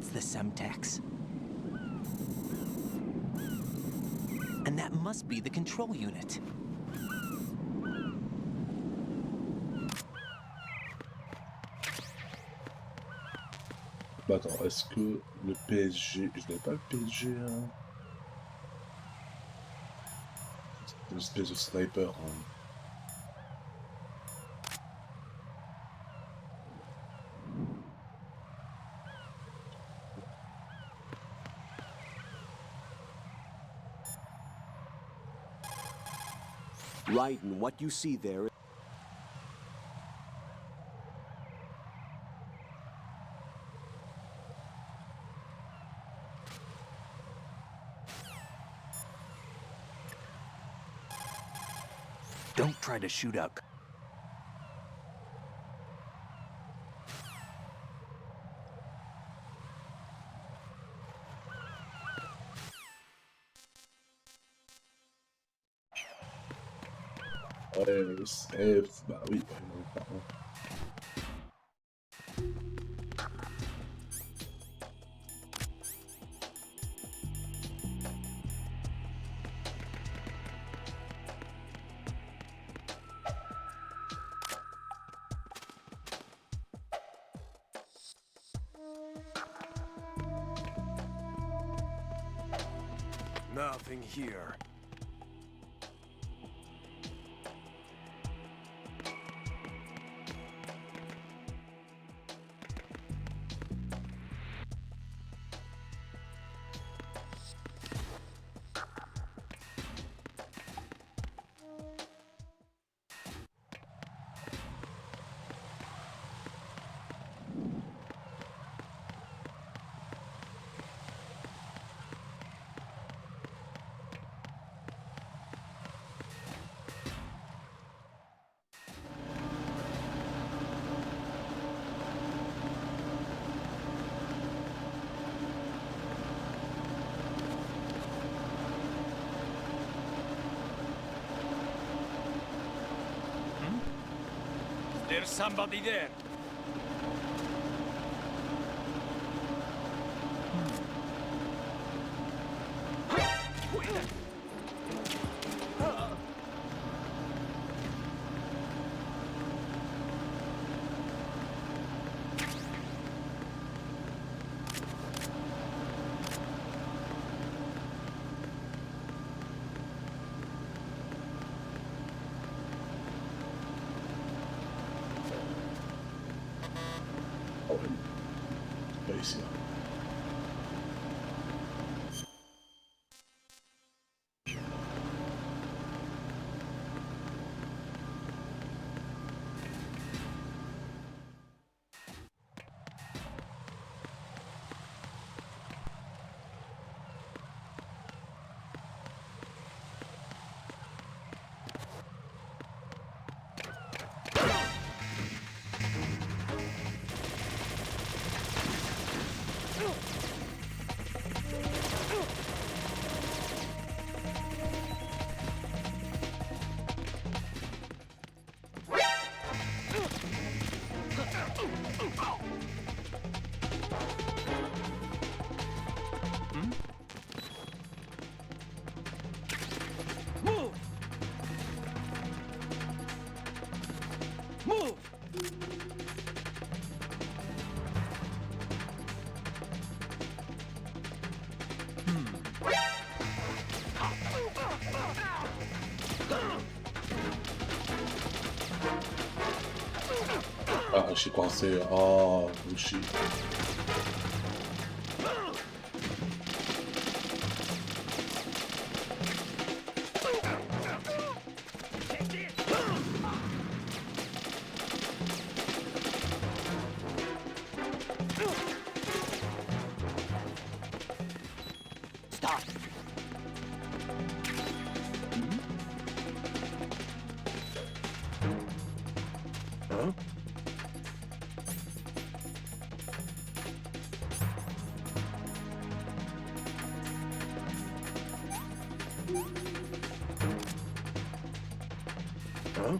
That's the Semtex. And that must be the control unit. Bah attends, est-ce que le PSG... Je n'avais pas le PSG, hein? Une espèce de sniper, hein. Raiden, what you see there. Don't try to shoot out. Ouais, bah oui, ouais, non, pardon. Nothing here. There's somebody there. Oh, oui. Pas ici, hein. Move! Move! Ah, j'y pensais. Ah, Bushi. Stop. Huh? Huh?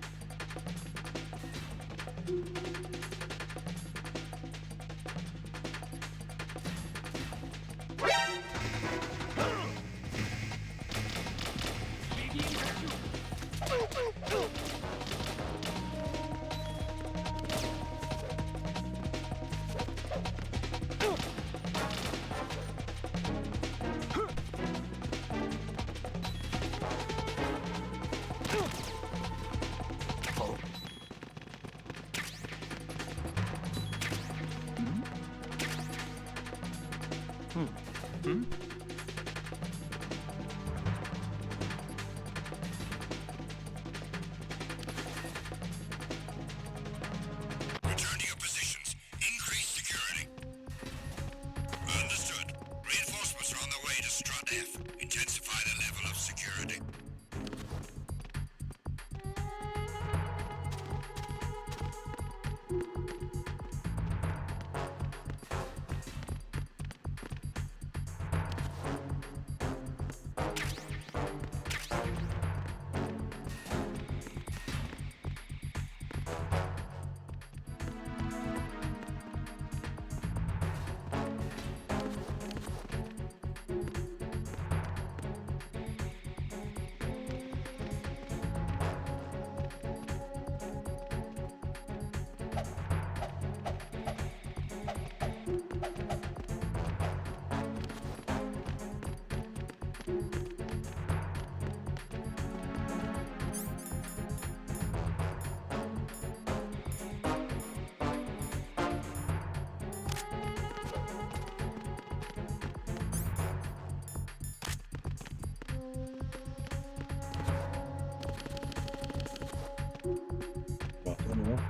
Return to your positions. Increase security. Understood. Reinforcements are on their way to Strut F. Intensify the level of security. Bakalım ama.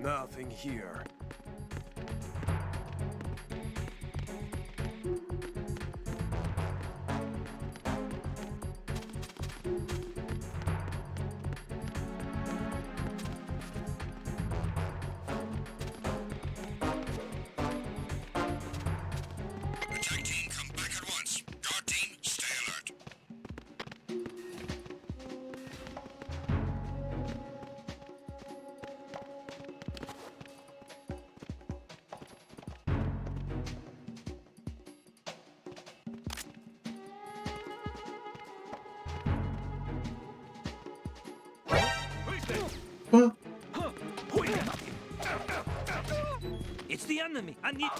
Nothing here. Attack team, come back at once. Guard team, stay alert. Ha? It's the enemy. I need.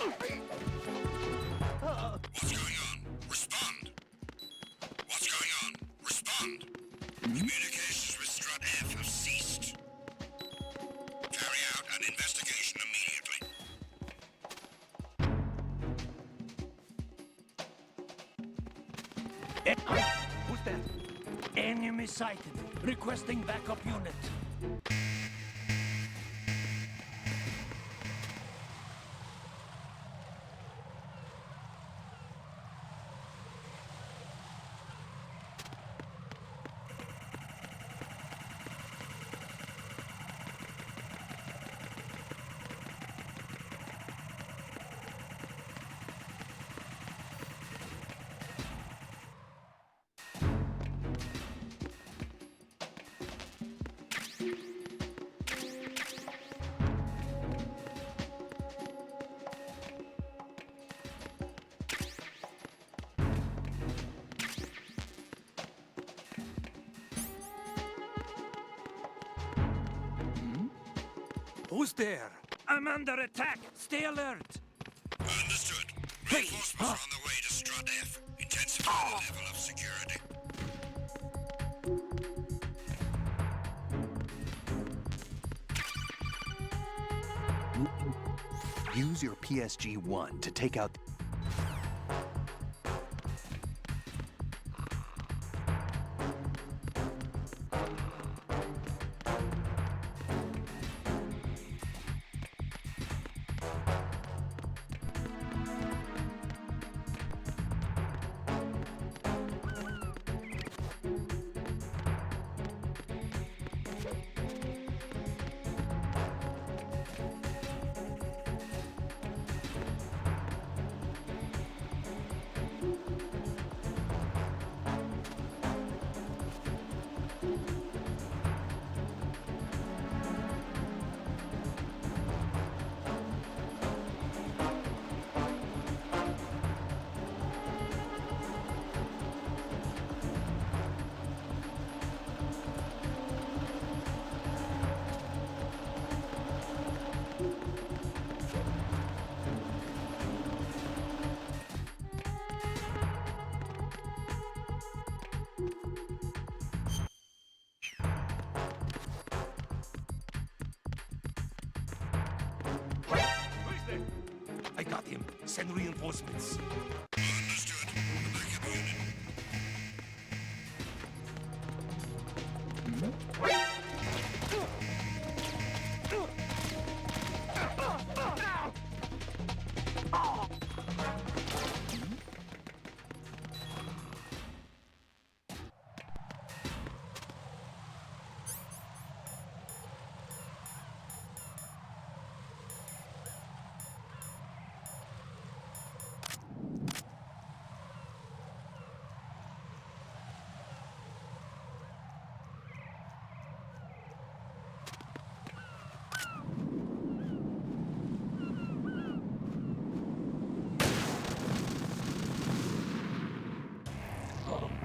What's going on? Respond. What's going on? Respond. Communications with Strut F have ceased. Carry out an investigation immediately. Who's that? Enemy sighted. Requesting backup unit. Who's there? I'm under attack. Stay alert. Understood. Reinforcements are on the way to Strut F. Intensify the level of security. Use your PSG-1 to take out... I got him. Send reinforcements. Understood. Backup unit.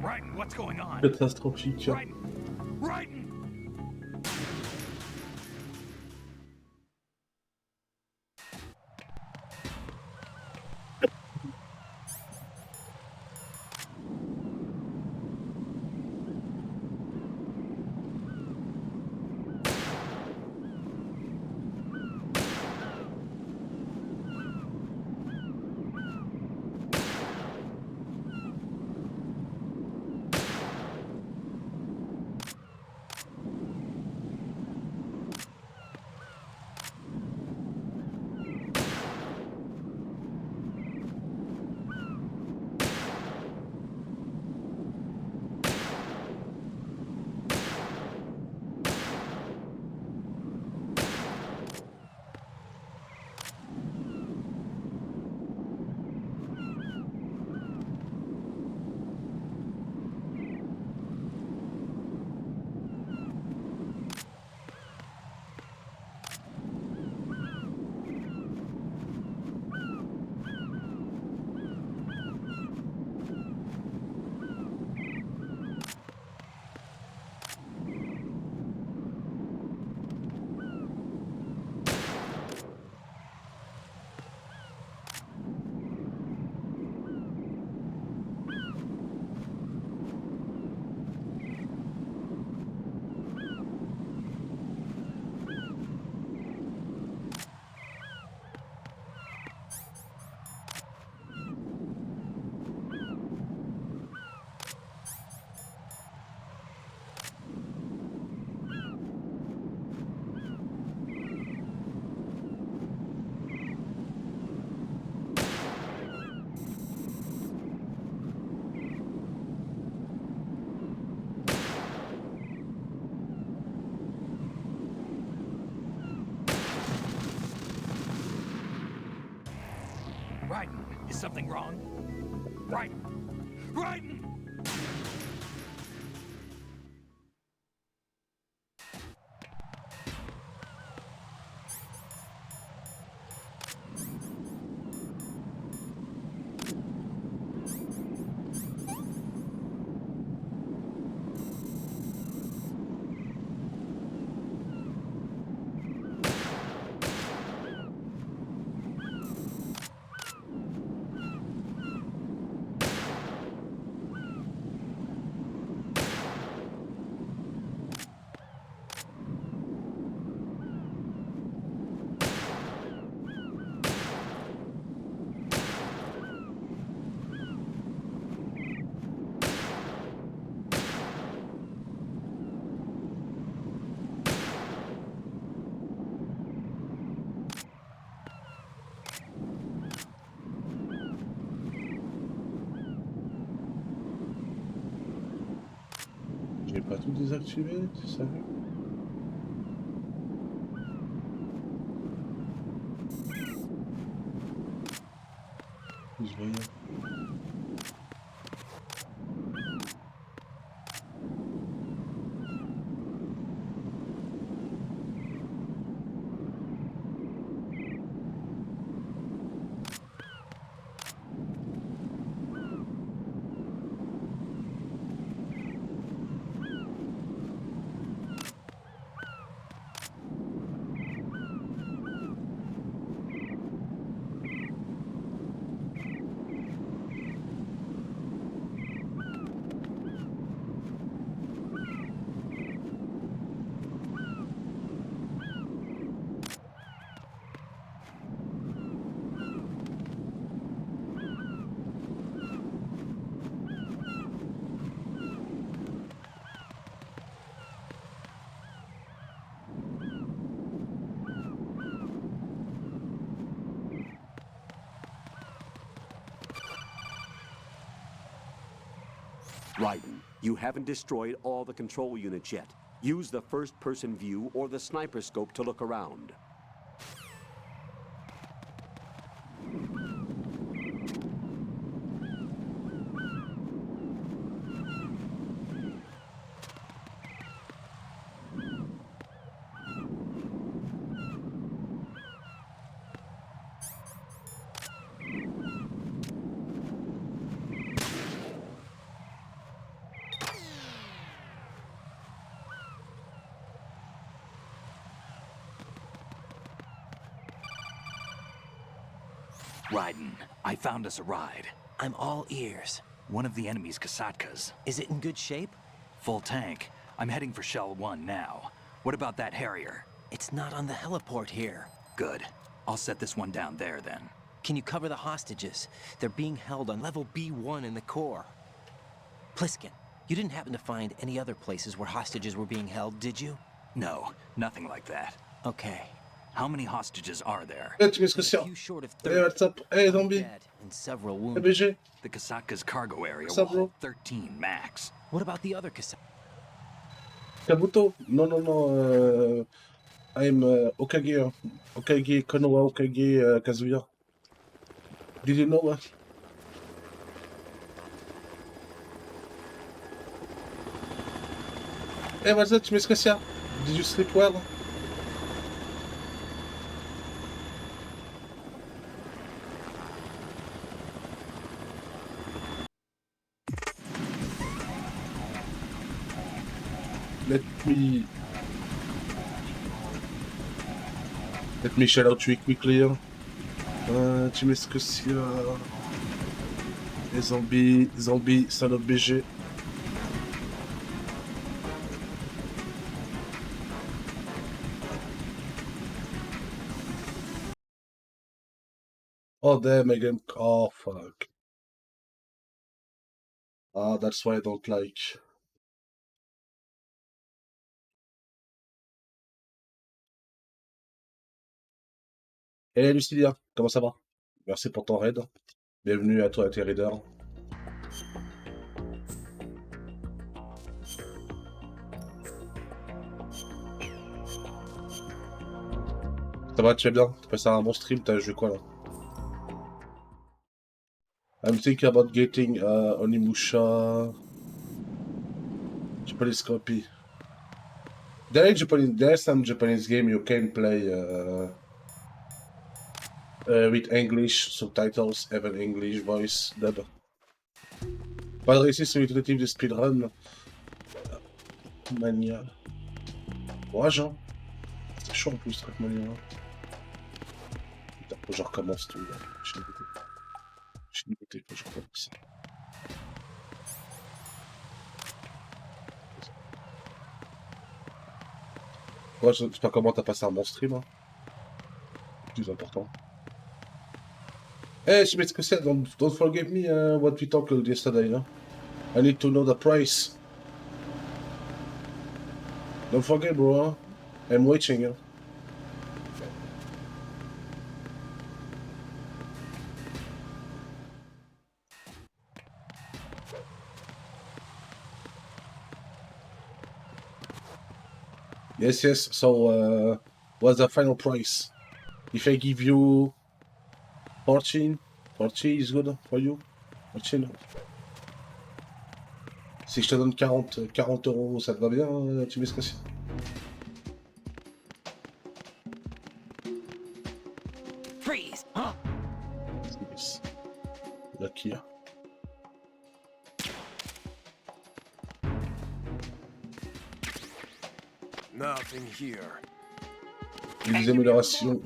Raiden, what's going on? Catastrophique. Raiden! Raiden! Raiden, is something wrong? Raiden! Raiden! J'ai pas tout désactivé, c'est ça? Je voyais. Raiden, you haven't destroyed all the control units yet. Use the first-person view or the sniper scope to look around. Raiden, I found us a ride. I'm all ears. One of the enemy's Kasatkas. Is it in good shape? Full tank. I'm heading for Shell 1 now. What about that Harrier? It's not on the heliport here. Good. I'll set this one down there then. Can you cover the hostages? They're being held on level B1 in the core. Pliskin, you didn't happen to find any other places where hostages were being held, did you? No, nothing like that. Okay. How many hostages are there? Eh, tu mets ce que A c'est. few short of Eh, 30 what's up? Eh, zombie. dead and several Eh, wounded. BG. The Kasatka's cargo area What's will up, bro? hold 13 max. What about the other cassette? Kabuto? Non, non, non. I'm Okage. Okage, Konoha Okage, Kazuya. Did you know that? Eh, what's up? Tu mets ce que c'est? Did you sleep well? Let me shout out to you quickly. Tu mets ce que c'est? Les zombies, salope BG. Oh damn, again. Oh fuck. Ah, that's why I don't like. Hey Lucilia, comment ça va? Merci pour ton raid. Bienvenue à toi et tes raiders. Ça va, tu vas bien? T'as passé un bon stream, t'as joué quoi là? I'm thinking about getting Onimusha. Japanese copy. There's some Japanese game you can play with English subtitles, even English voice dub. Pas de réussite sur les tentatives de speedrun. Mania. Ouais, genre. C'est chaud en plus, Trackmania. Putain, faut que je recommence tout. Là. Je suis dégoûté. Je suis dégoûté, faut que je recommence. Ouais, j'espère comment t'as passé un bon stream. Hein. Plus important. Hey, she makes said, don't forget me what we talked yesterday, no? I need to know the price. Don't forget, bro. I'm waiting, yeah. Yes, yes. So, what's the final price? If I give you 14 is good for you? 14. Si je te donne 40 euros, ça te va bien, tu mets ce que Freeze! Huh? c'est? Lucky. Nothing here. Les améliorations.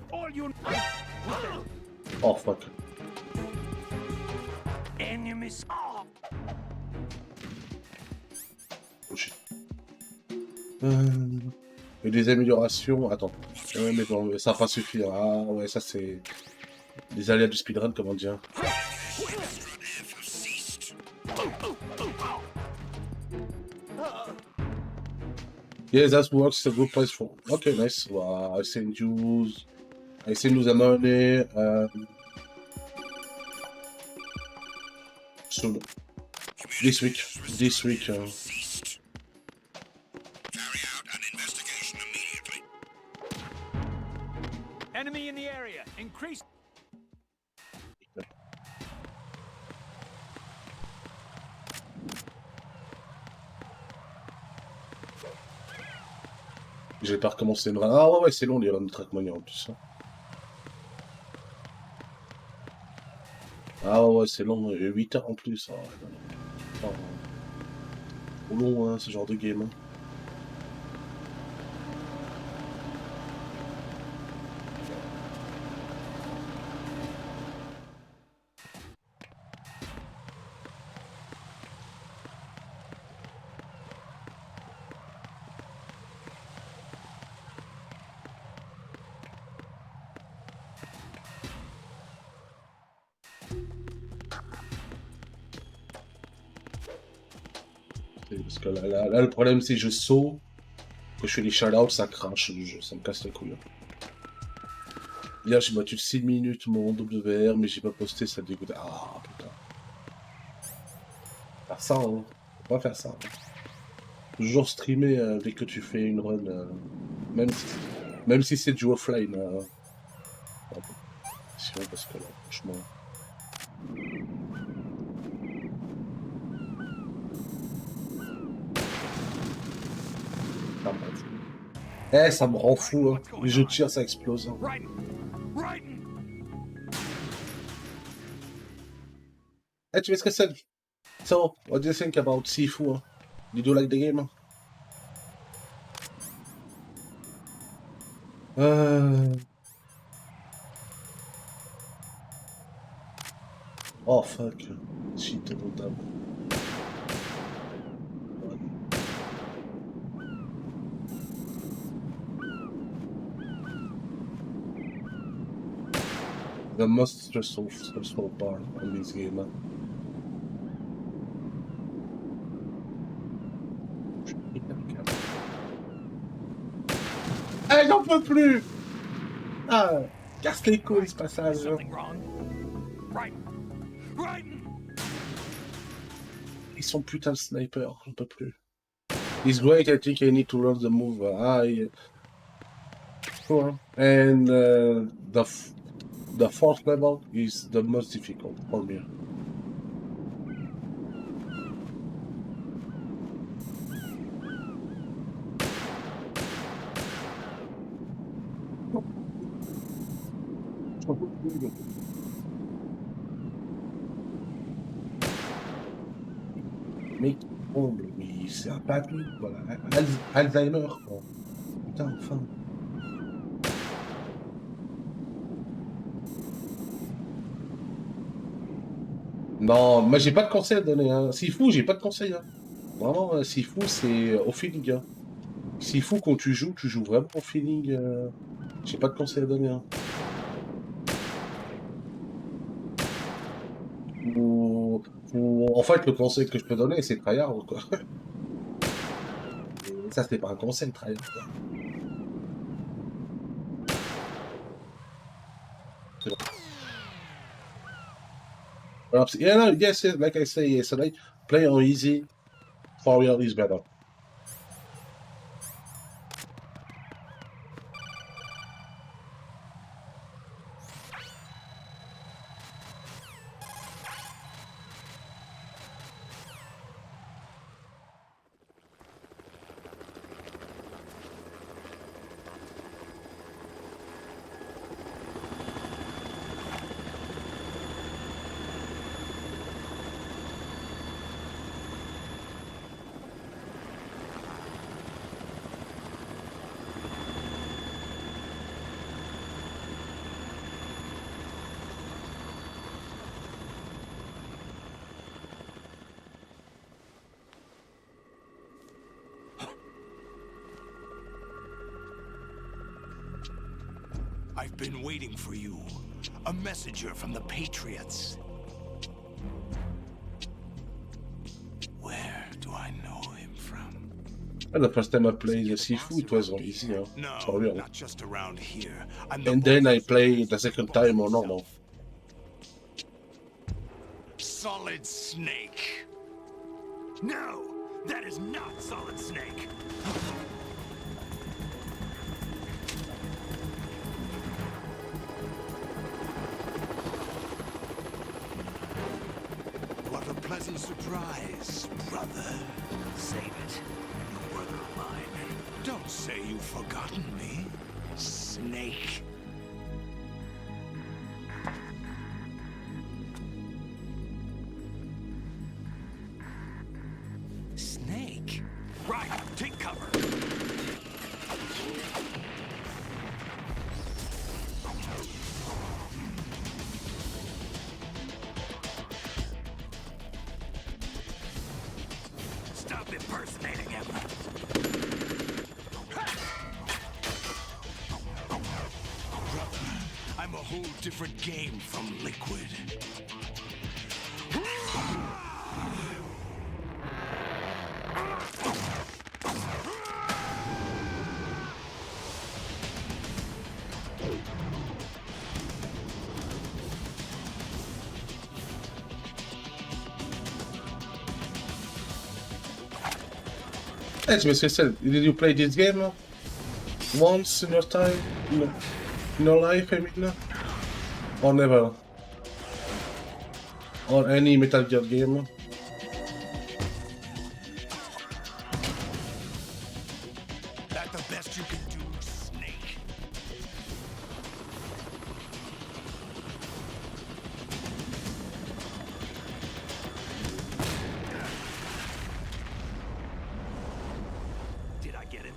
Oh fuck. Enemies. Oh shit. Et des améliorations. Attends. Ouais, mais bon, ça va pas suffire. Ah ouais, ça c'est. Les aléas du speedrun, comment dire. Yeah, that works. It's a good price for. Okay, nice. Wow, I send you the money. Soon. This week. This week. Ceased. Carry out an investigation immediately. Enemy in the area. Increase. J'ai pas recommencé une run. Ah ouais, c'est long les runs de Trackmania en plus. Hein. Ah ouais, c'est long, 8 heures en plus. Ah, ouais, non. Oh, trop long hein, ce genre de game. Hein. Parce que là, le problème c'est que je saute, quand je fais les shout-outs, ça crache, ça me casse les couilles. Hier j'ai battu 6 minutes mon WR, mais j'ai pas posté, ça dégoûte. Ah putain. Faire ça, hein. Faut pas faire ça. Hein. Toujours streamer dès que tu fais une run, même si c'est du offline. Sinon, parce que là, franchement. Eh, ça me rend fou, hein. Les jeux de tir, ça explose. Hein. Right. Right. Eh, tu sais ce que c'est? So, what do you think about Sifu? Hein? Did you like the game? Oh, fuck. Shit, notable. The most stressful part on this game. Hein. Eh, j'en peux plus! Ah, casse les couilles ce passage. Something wrong. Right. Right. Ils sont putain de snipers, j'en peux plus. It's great, I think I need to learn the move. Cool. And the fourth level is the most difficult for me. Mec, comble, mais c'est un papy, voilà. Alzheimer, quoi. Putain, enfin. Non, moi j'ai pas de conseil à donner. Hein. Sifu, j'ai pas de conseil. Hein. Vraiment, Sifu, c'est au feeling. Hein. Sifu, quand tu joues vraiment au feeling. J'ai pas de conseil à donner. Hein. En fait, le conseil que je peux donner, c'est tryhard, quoi. Et ça, c'est pas un conseil, tryhard. Yeah, no, yes, like I say yesterday, play on easy. For real is better. I've been waiting for you. A messenger from the Patriots. Where do I know him from? The first time I played the Sifu, it was on easy. Huh? No, For real. not just around here. I'm the And then I boss played the second time on normal. Solid Snake. No, that is not Solid Snake. What a pleasant surprise, brother. Save it. You brother of mine. Don't say you've forgotten me, Snake. Snake? Right, take cover. Stop impersonating him. I'm a whole different game from Liquid. Eh, je me suis dit, did you play this game once in your time? In your life, I mean? Or never? Or any Metal Gear game? That the best you can do, Snake? Did I get it?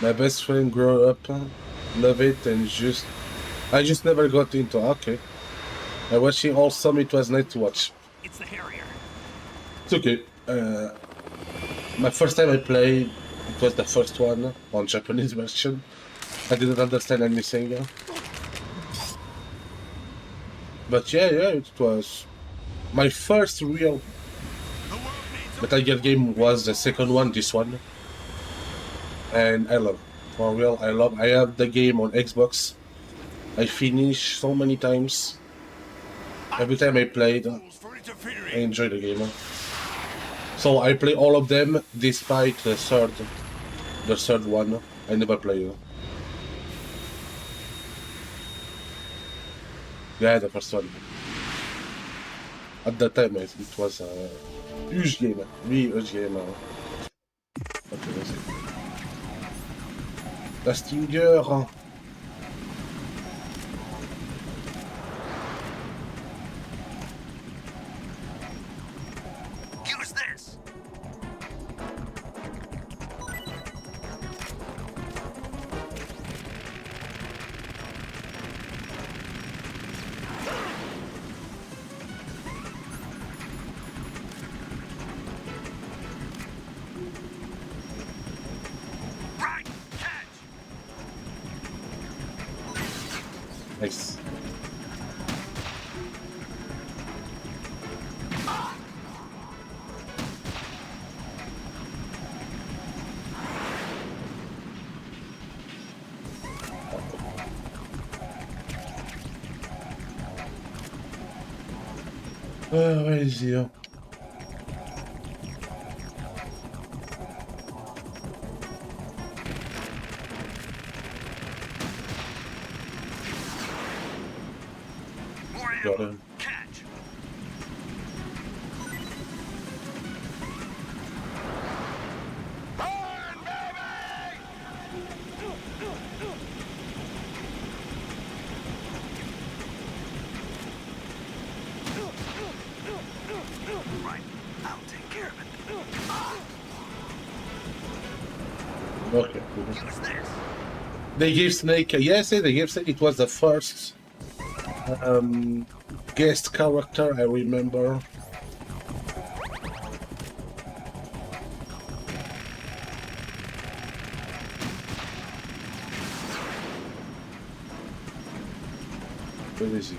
My best friend grew up, love it, and I just never got into. Okay, I watching Awesome. It was nice to watch. It's the Harrier. It's okay. My first time I played, it was the first one on Japanese version. I didn't understand anything. But yeah, it was my first real Metal Gear game was the second one, this one. And I love, for real, I have the game on Xbox. I finished so many times. Every time I played, I enjoy the game. So I play all of them, despite the third one. I never play. Yeah, the first one. At that time, it was a huge game, really huge game. Okay, let's see. La Stinger. Use this. Right, catch. Nice. Where is he? More Got ammo. him. Catch. Right, I'll take care of it. Okay. Use this. They gave Snake. Yes, they gave Snake. It was the first guest character I remember. Where is he?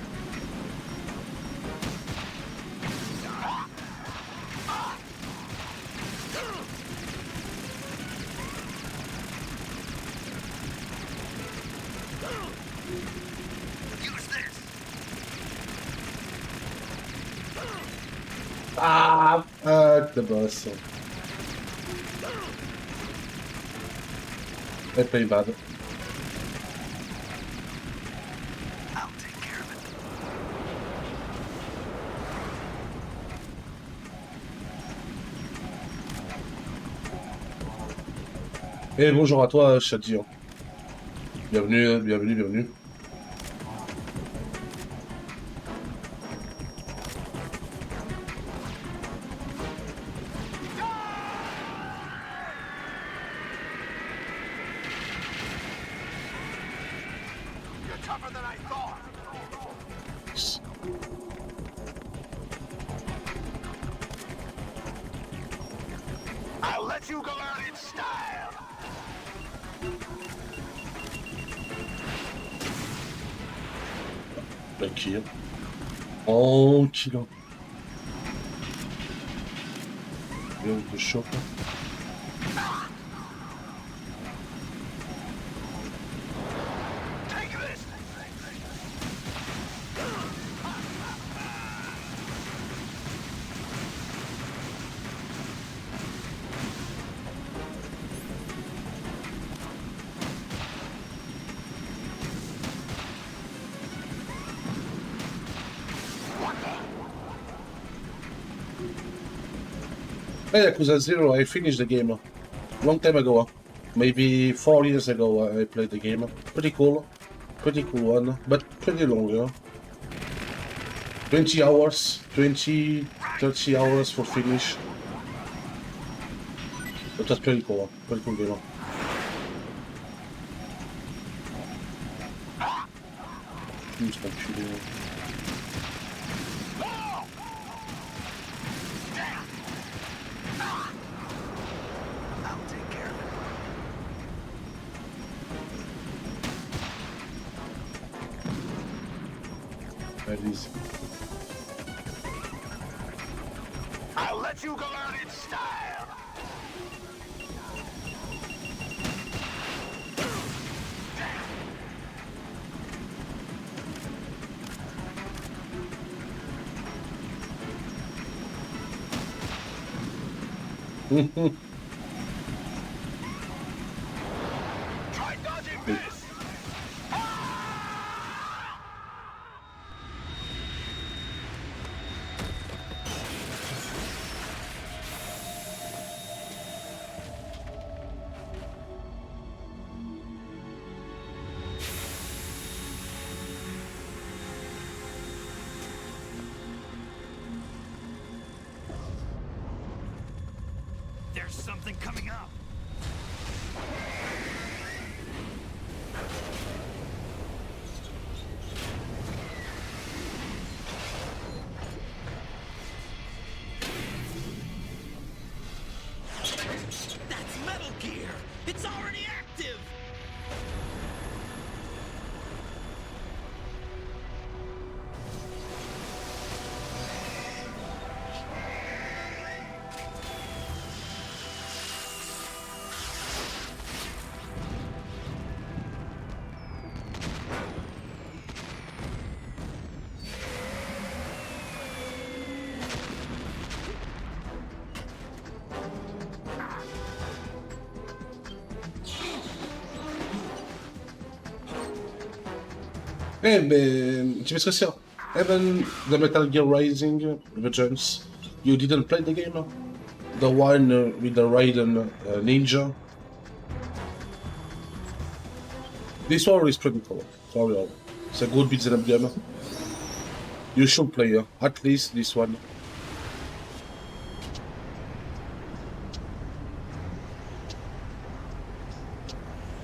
Ah, fuck the boss. I play bad. I'll take care of it. Et bonjour à toi, Chadian. Bienvenue, bienvenue, bienvenue. You're tougher than I thought. I'll let you go out in style. Tranquille. Tranquille. Bien de choc. Take this. Hey, Yakuza 0, I finished the game. Long time ago. Maybe 4 years ago I played the game. Pretty cool. Pretty cool one. But pretty long, yeah. 20 hours. 20, 30 hours for finish. But that's pretty cool. Pretty cool game. Who's my shooting? I'll take care of it. Very easy. I'll let you go out in style. Try dodging this. There's something coming up. That's Metal Gear! It's already active! Eh ben, tu fais ce que c'est? Eh ben, the Metal Gear Rising Revengeance. You didn't play the game? The one with the Raiden Ninja? This one is pretty cool, for real. It's a good beat'em up game. You should play at least this one.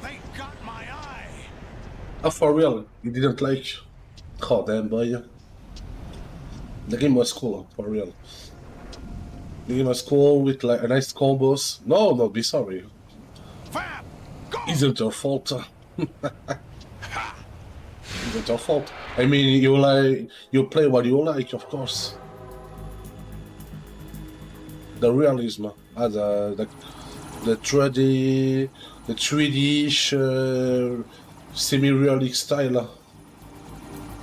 They got my eye. Oh, for real? You didn't like? Oh, damn, boy. The game was cool, for real. The game was cool with like a nice combos. No, no, be sorry. Fab, go. Isn't your fault. Isn't your fault. I mean, you play what you like, of course. The realism, the 3D, the 3D-ish, semi-realistic style.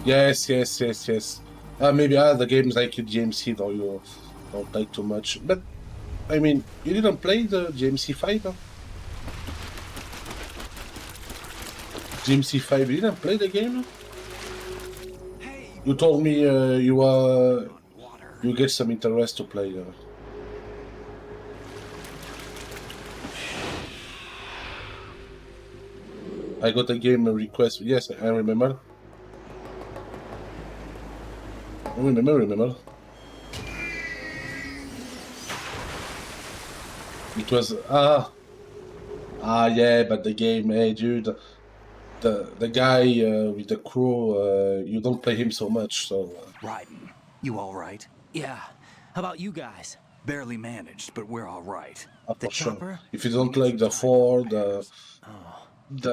Yes. Maybe the games like DMC, though, Don't like too much. But, I mean, you didn't play the GMC5? Huh? GMC5, you didn't play the game? You told me you get some interest to play. I got a game request. Yes, I remember. Remember. It was yeah, but the game, hey dude, the guy with the crew, you don't play him so much, so. Raiden, you all right? Yeah. How about you guys? Barely managed, but we're all right. The For sure. chopper? If you don't like the Ford, the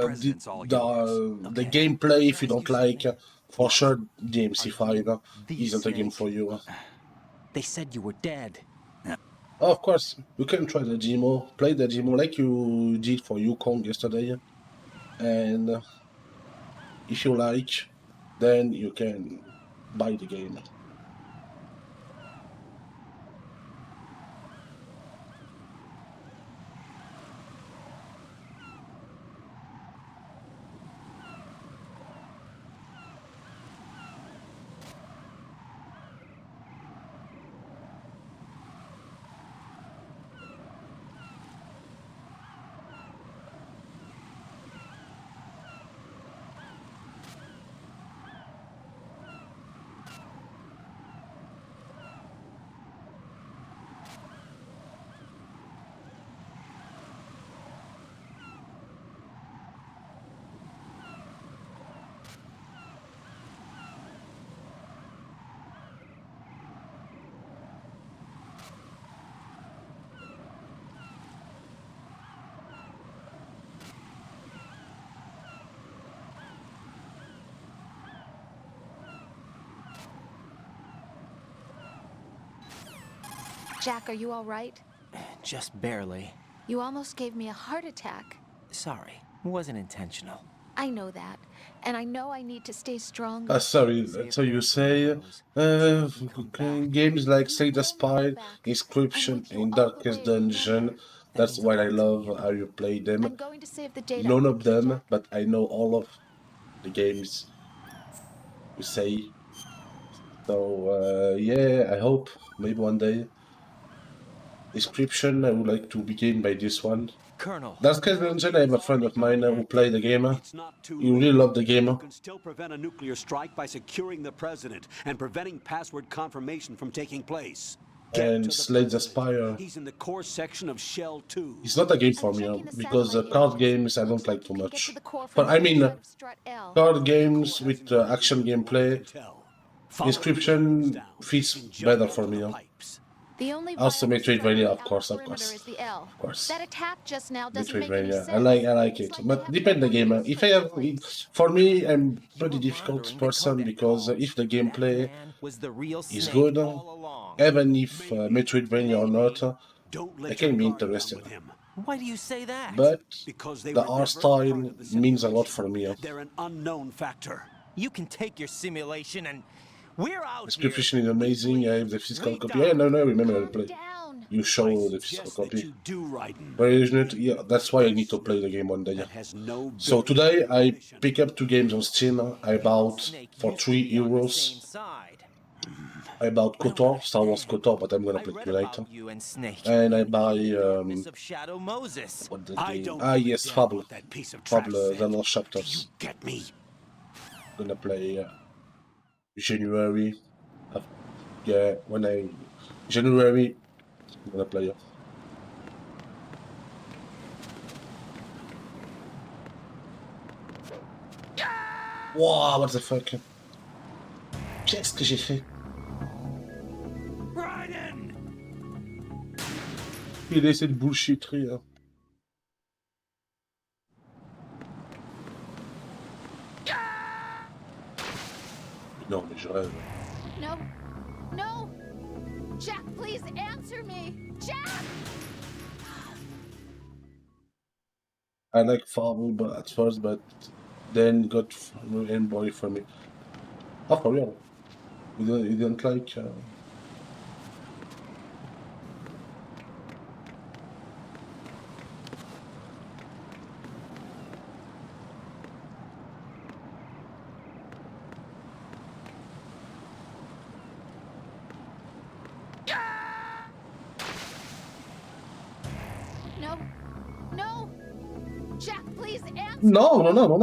president's all yours. the gameplay, if you don't like, for sure, DMC5 the isn't a game Snake? for you. They said you were dead. Oh, of course, you can try the demo, play the demo like you did for Yukong yesterday, and if you like, then you can buy the game. Jack, are you all right? Just barely. You almost gave me a heart attack. Sorry. It wasn't intentional. I know that. And I know I need to stay strong. Sorry, so you say games like Slay the Spire, Inscription, and Darkest Dungeon, that's what I love how you play them. I'm going to save the data. None of okay, them, Jack? but I know all of the games you say. So, yeah, I hope maybe one day. Inscription, I would like to begin by this one. Colonel. Darkest Dungeon, I have a friend of mine who played the game. It's not too He really late. loved the game. You can still prevent a nuclear strike by securing the president and preventing password confirmation from taking place. Get And to the Slay the president. Spire. He's in the core section of Shell 2. It's not a game for I'm me, checking the because satellite card images. games I don't Looks like too we can get much. to the core from But I the mean, side of Strut L. card games with action gameplay, Tell. Follow Inscription down fits and jump better over for me. the pipes. The only Also viable Metroidvania, threat of course, on the of course. perimeter is the L. Of course. That attack just now doesn't make any Metroidvania, sense. I like It's it, like but they depend the haven't game. got If I have, place. for me, I'm pretty difficult person because if the gameplay was the real is Snake good, all along. even if Metroidvania or not, Don't let I can your be guard down interested. with him. Why do you say that? But Because they the were art never style part of the means a lot simulation. for me. They're an unknown factor. You can take your simulation and we're out Inscription here. is amazing. I have the physical We copy. Yeah, no, I remember the Calm play. down. You show I the physical suggest that copy. you do, Raiden. But isn't it? Yeah, that's why I need to play the game one day. That has no So built-in today I definition. pick up 2 games on Steam. I bought Snake for used to be on the same €3. side. I bought KOTOR, Star Wars KOTOR, but I'm gonna I play read it later. about you and Snake. And I buy Darkness of Shadow Moses. what the I game? don't Ah give a yes, damn Fable. what that piece of trash Fable, said. the last You chapters. get me? Gonna play January. Yeah, when I January, I'm gonna play it. Wow, what the fuck? Qu'est-ce que j'ai fait? Raiden! Il essaie de bullshitterie. Hein. Non, mais je rêve. No. No. Jack, please answer me. Jack! I like Fable but at first, but then got Game Boy for me. Oh, for real? You didn't like No, not at all.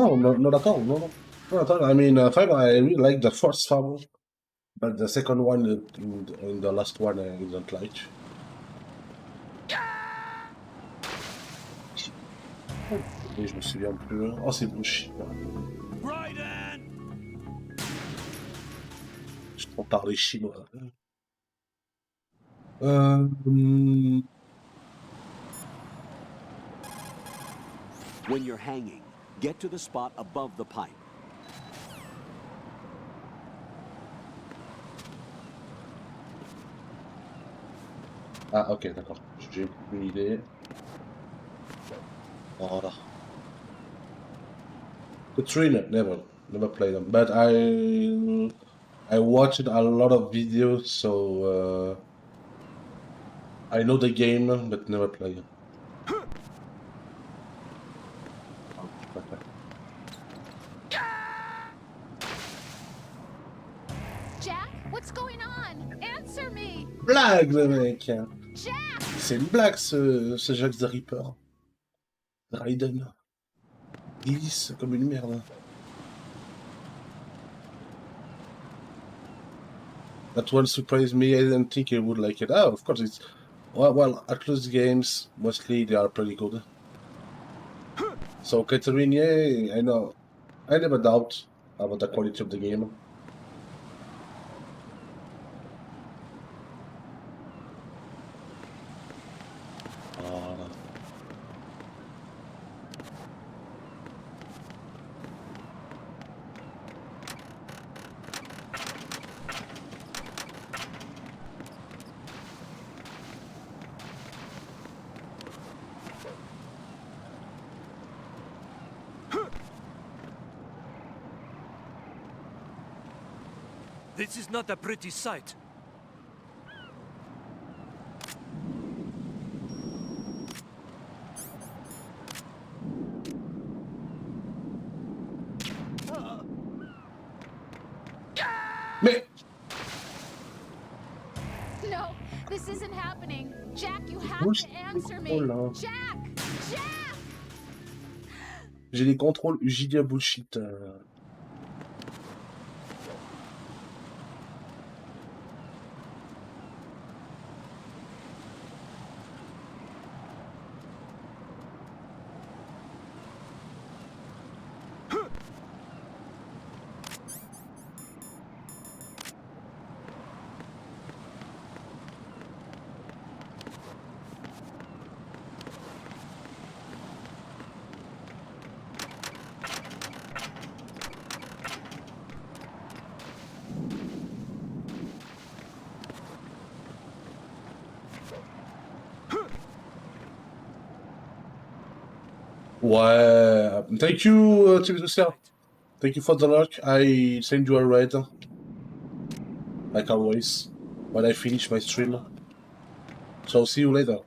No. Not at all. I mean, 5, I really like the first Fable, but the second one, in the last one, I don't like. Et je me souviens plus. Oh, c'est bullshit. Raiden! Je peux parler chinois. When you're hanging, get to the spot above the pipe. Ah, ok, d'accord. J'ai une idée. Voilà. The Trainer, never played them. But I watched a lot of videos, so I know the game, but never played it. Jack, what's going on? Answer me! Blague, le mec! Jack! C'est une blague, ce Jack the Ripper. Raiden. Il lisse comme une merde. That one surprised me. I didn't think I would like it. Oh, of course it's... Well, Atlus games, mostly they are pretty good. So, Catherine, yeah, I know. I never doubt about the quality of the game. This is not a pretty sight. Mais... No, this isn't happening. Jack, you have Bouge to answer me. trop, là. Jack! Jack! J'ai les contrôles JDA bullshit. Ouais. Thank you, Team Lucia. Thank you for the luck. I send you a raid. Like always. When I finish my stream. So see you later.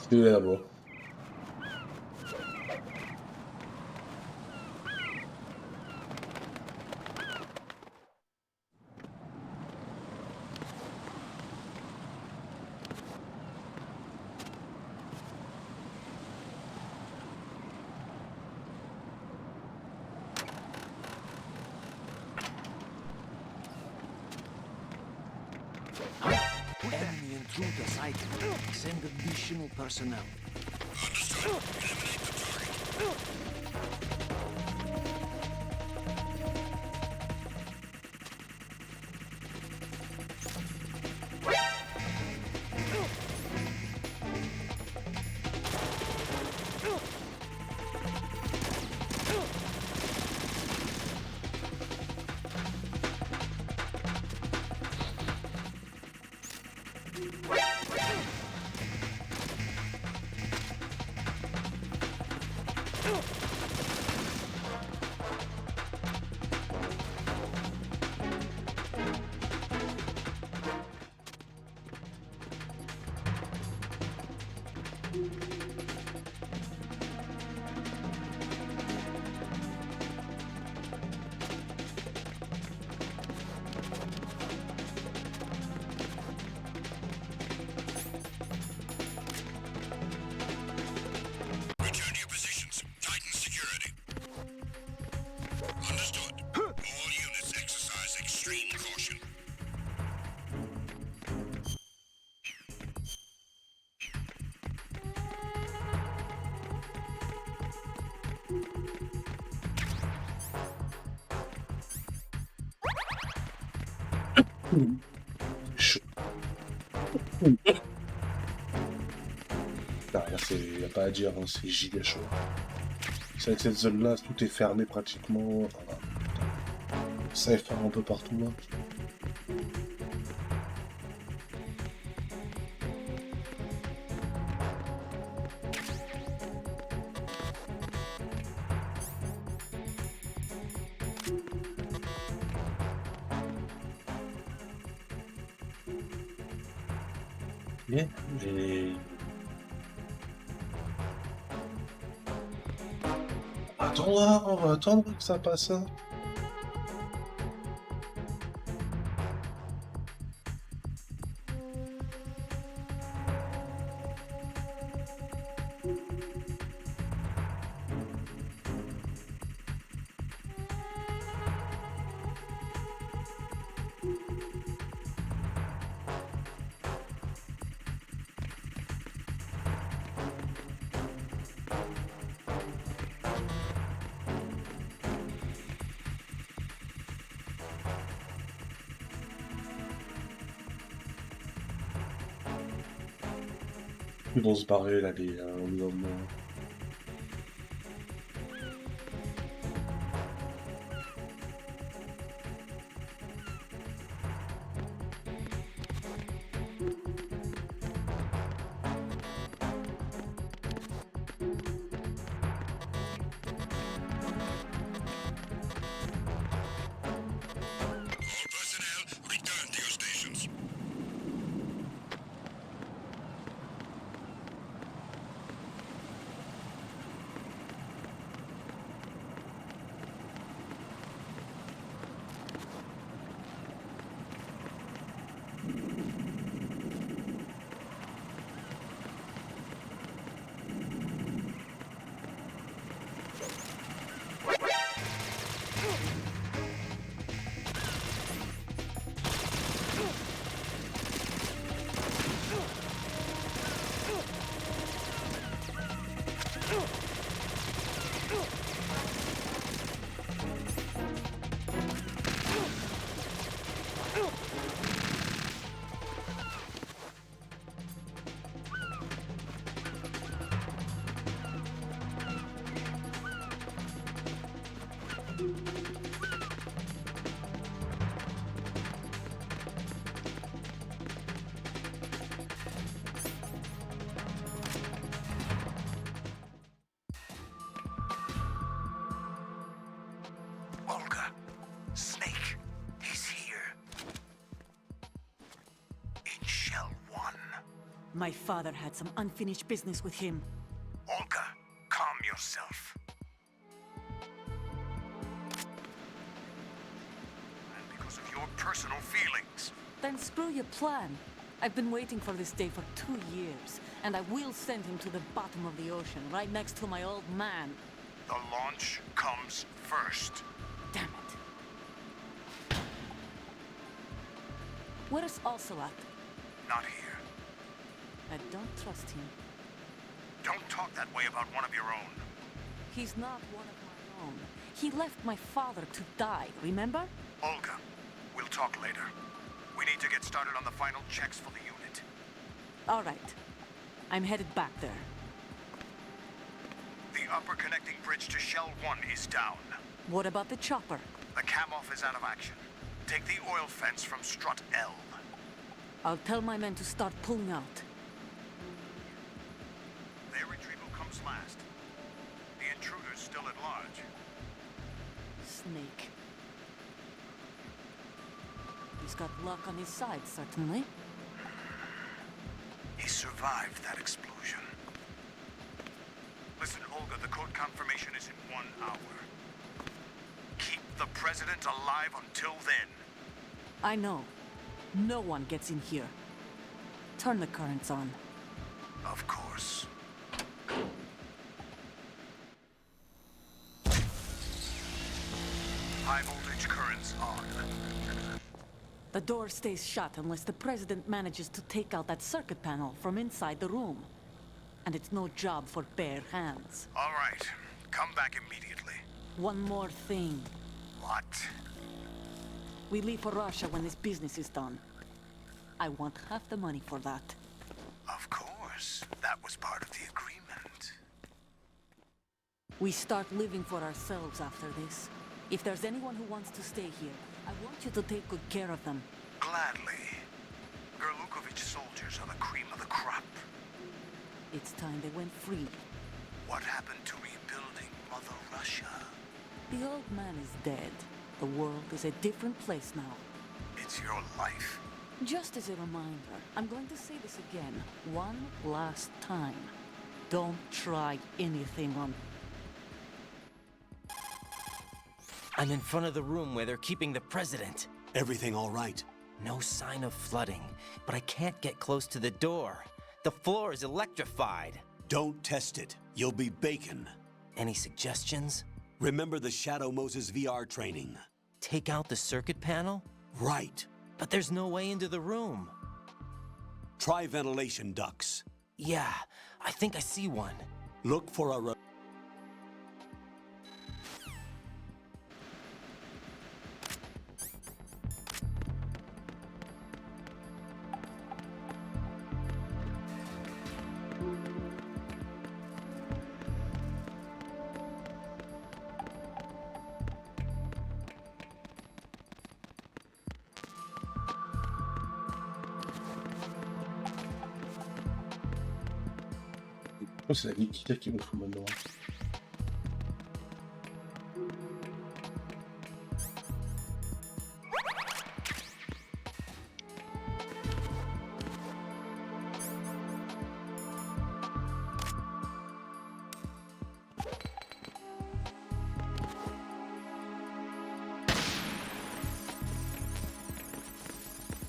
See you later, bro. Enemy intruder sighted. Send additional personnel. Understood. Eliminate the target. Return to your positions. Tighten security. Understood. All units exercise extreme caution. Chaud. Là, c'est... Y a pas à dire, hein, c'est giga chaud. C'est avec cette zone-là, tout est fermé pratiquement. Voilà. Ça est faire un peu partout là. Bien, attends là, on va attendre que ça passe. Hein. Ils vont se barrer là, les hommes. All personnel, return to your stations. Olga, Snake, he's here. In Shell 1. My father had some unfinished business with him. Olga, calm yourself. And because of your personal feelings. Then screw your plan. I've been waiting for this day for 2 years, and I will send him to the bottom of the ocean, right next to my old man. The launch comes first. Damn it. Where is Ocelot? Not here. I don't trust him. Don't talk that way about one of your own. He's not one of my own. He left my father to die, remember? Olga, we'll talk later. We need to get started on the final checks for the unit. All right. I'm headed back there. The upper connecting bridge to Shell 1 is down. What about the chopper? The cam-off is out of action. Take the oil fence from strut L. I'll tell my men to start pulling out. Their retrieval comes last. The intruder's still at large. Snake. He's got luck on his side, certainly. He survived that explosion. Listen, Olga, the code confirmation is in 1 hour. Keep the president alive until then. I know. No one gets in here. Turn the currents on. Of course. High voltage currents on. The door stays shut unless the president manages to take out that circuit panel from inside the room. And it's no job for bare hands. All right. Come back immediately. One more thing. What? We leave for Russia when this business is done. I want half the money for that. Of course. That was part of the agreement. We start living for ourselves after this. If there's anyone who wants to stay here, I want you to take good care of them. Gladly. Gerlukovich soldiers are the cream of the crop. It's time they went free. What happened to rebuilding Mother Russia? The old man is dead. The world is a different place now. It's your life. Just as a reminder, I'm going to say this again, one last time. Don't try anything on... I'm in front of the room where they're keeping the president. Everything all right? No sign of flooding, but I can't get close to the door. The floor is electrified. Don't test it. You'll be bacon. Any suggestions? Remember the Shadow Moses VR training? Take out the circuit panel? Right. But there's no way into the room. Try ventilation ducts. Yeah, I think I see one. Look for a... Oh, c'est la Nikita qui me fout maintenant.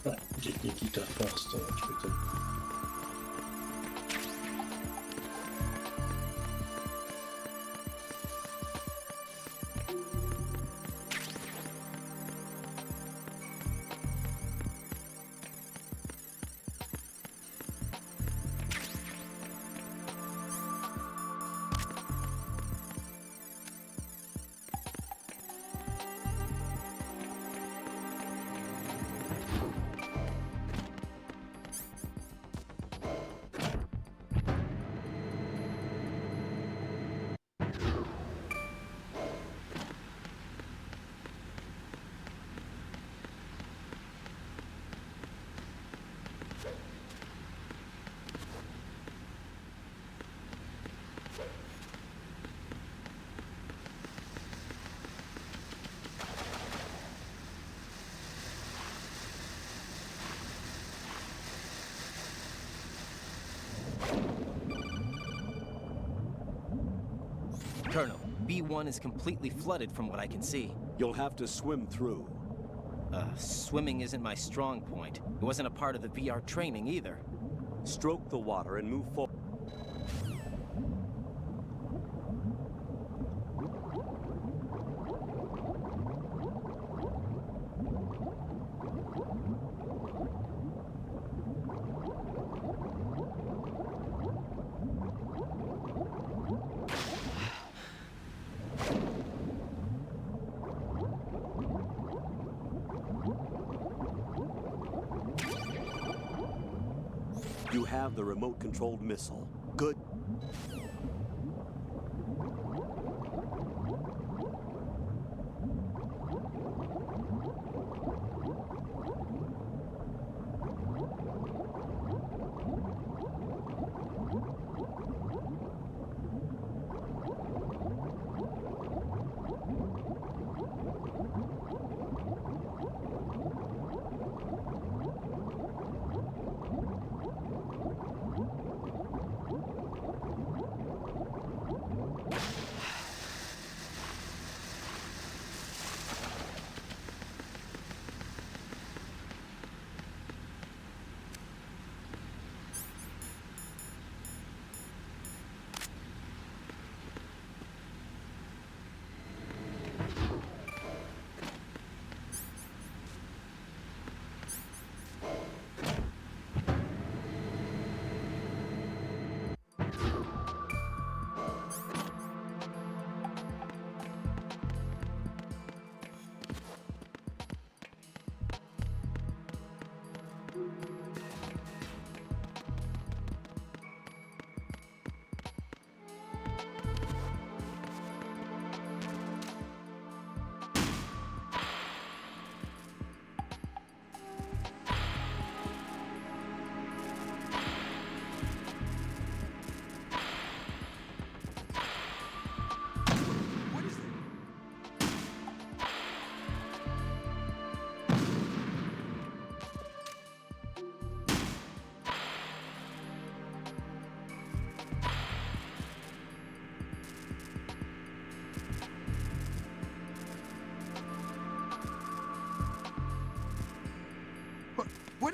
Ouais, get Nikita first, tu m'étonnes. Colonel, B1 is completely flooded from what I can see. You'll have to swim through. Swimming isn't my strong point. It wasn't a part of the VR training either. Stroke the water and move forward. You have the remote-controlled missile. Good.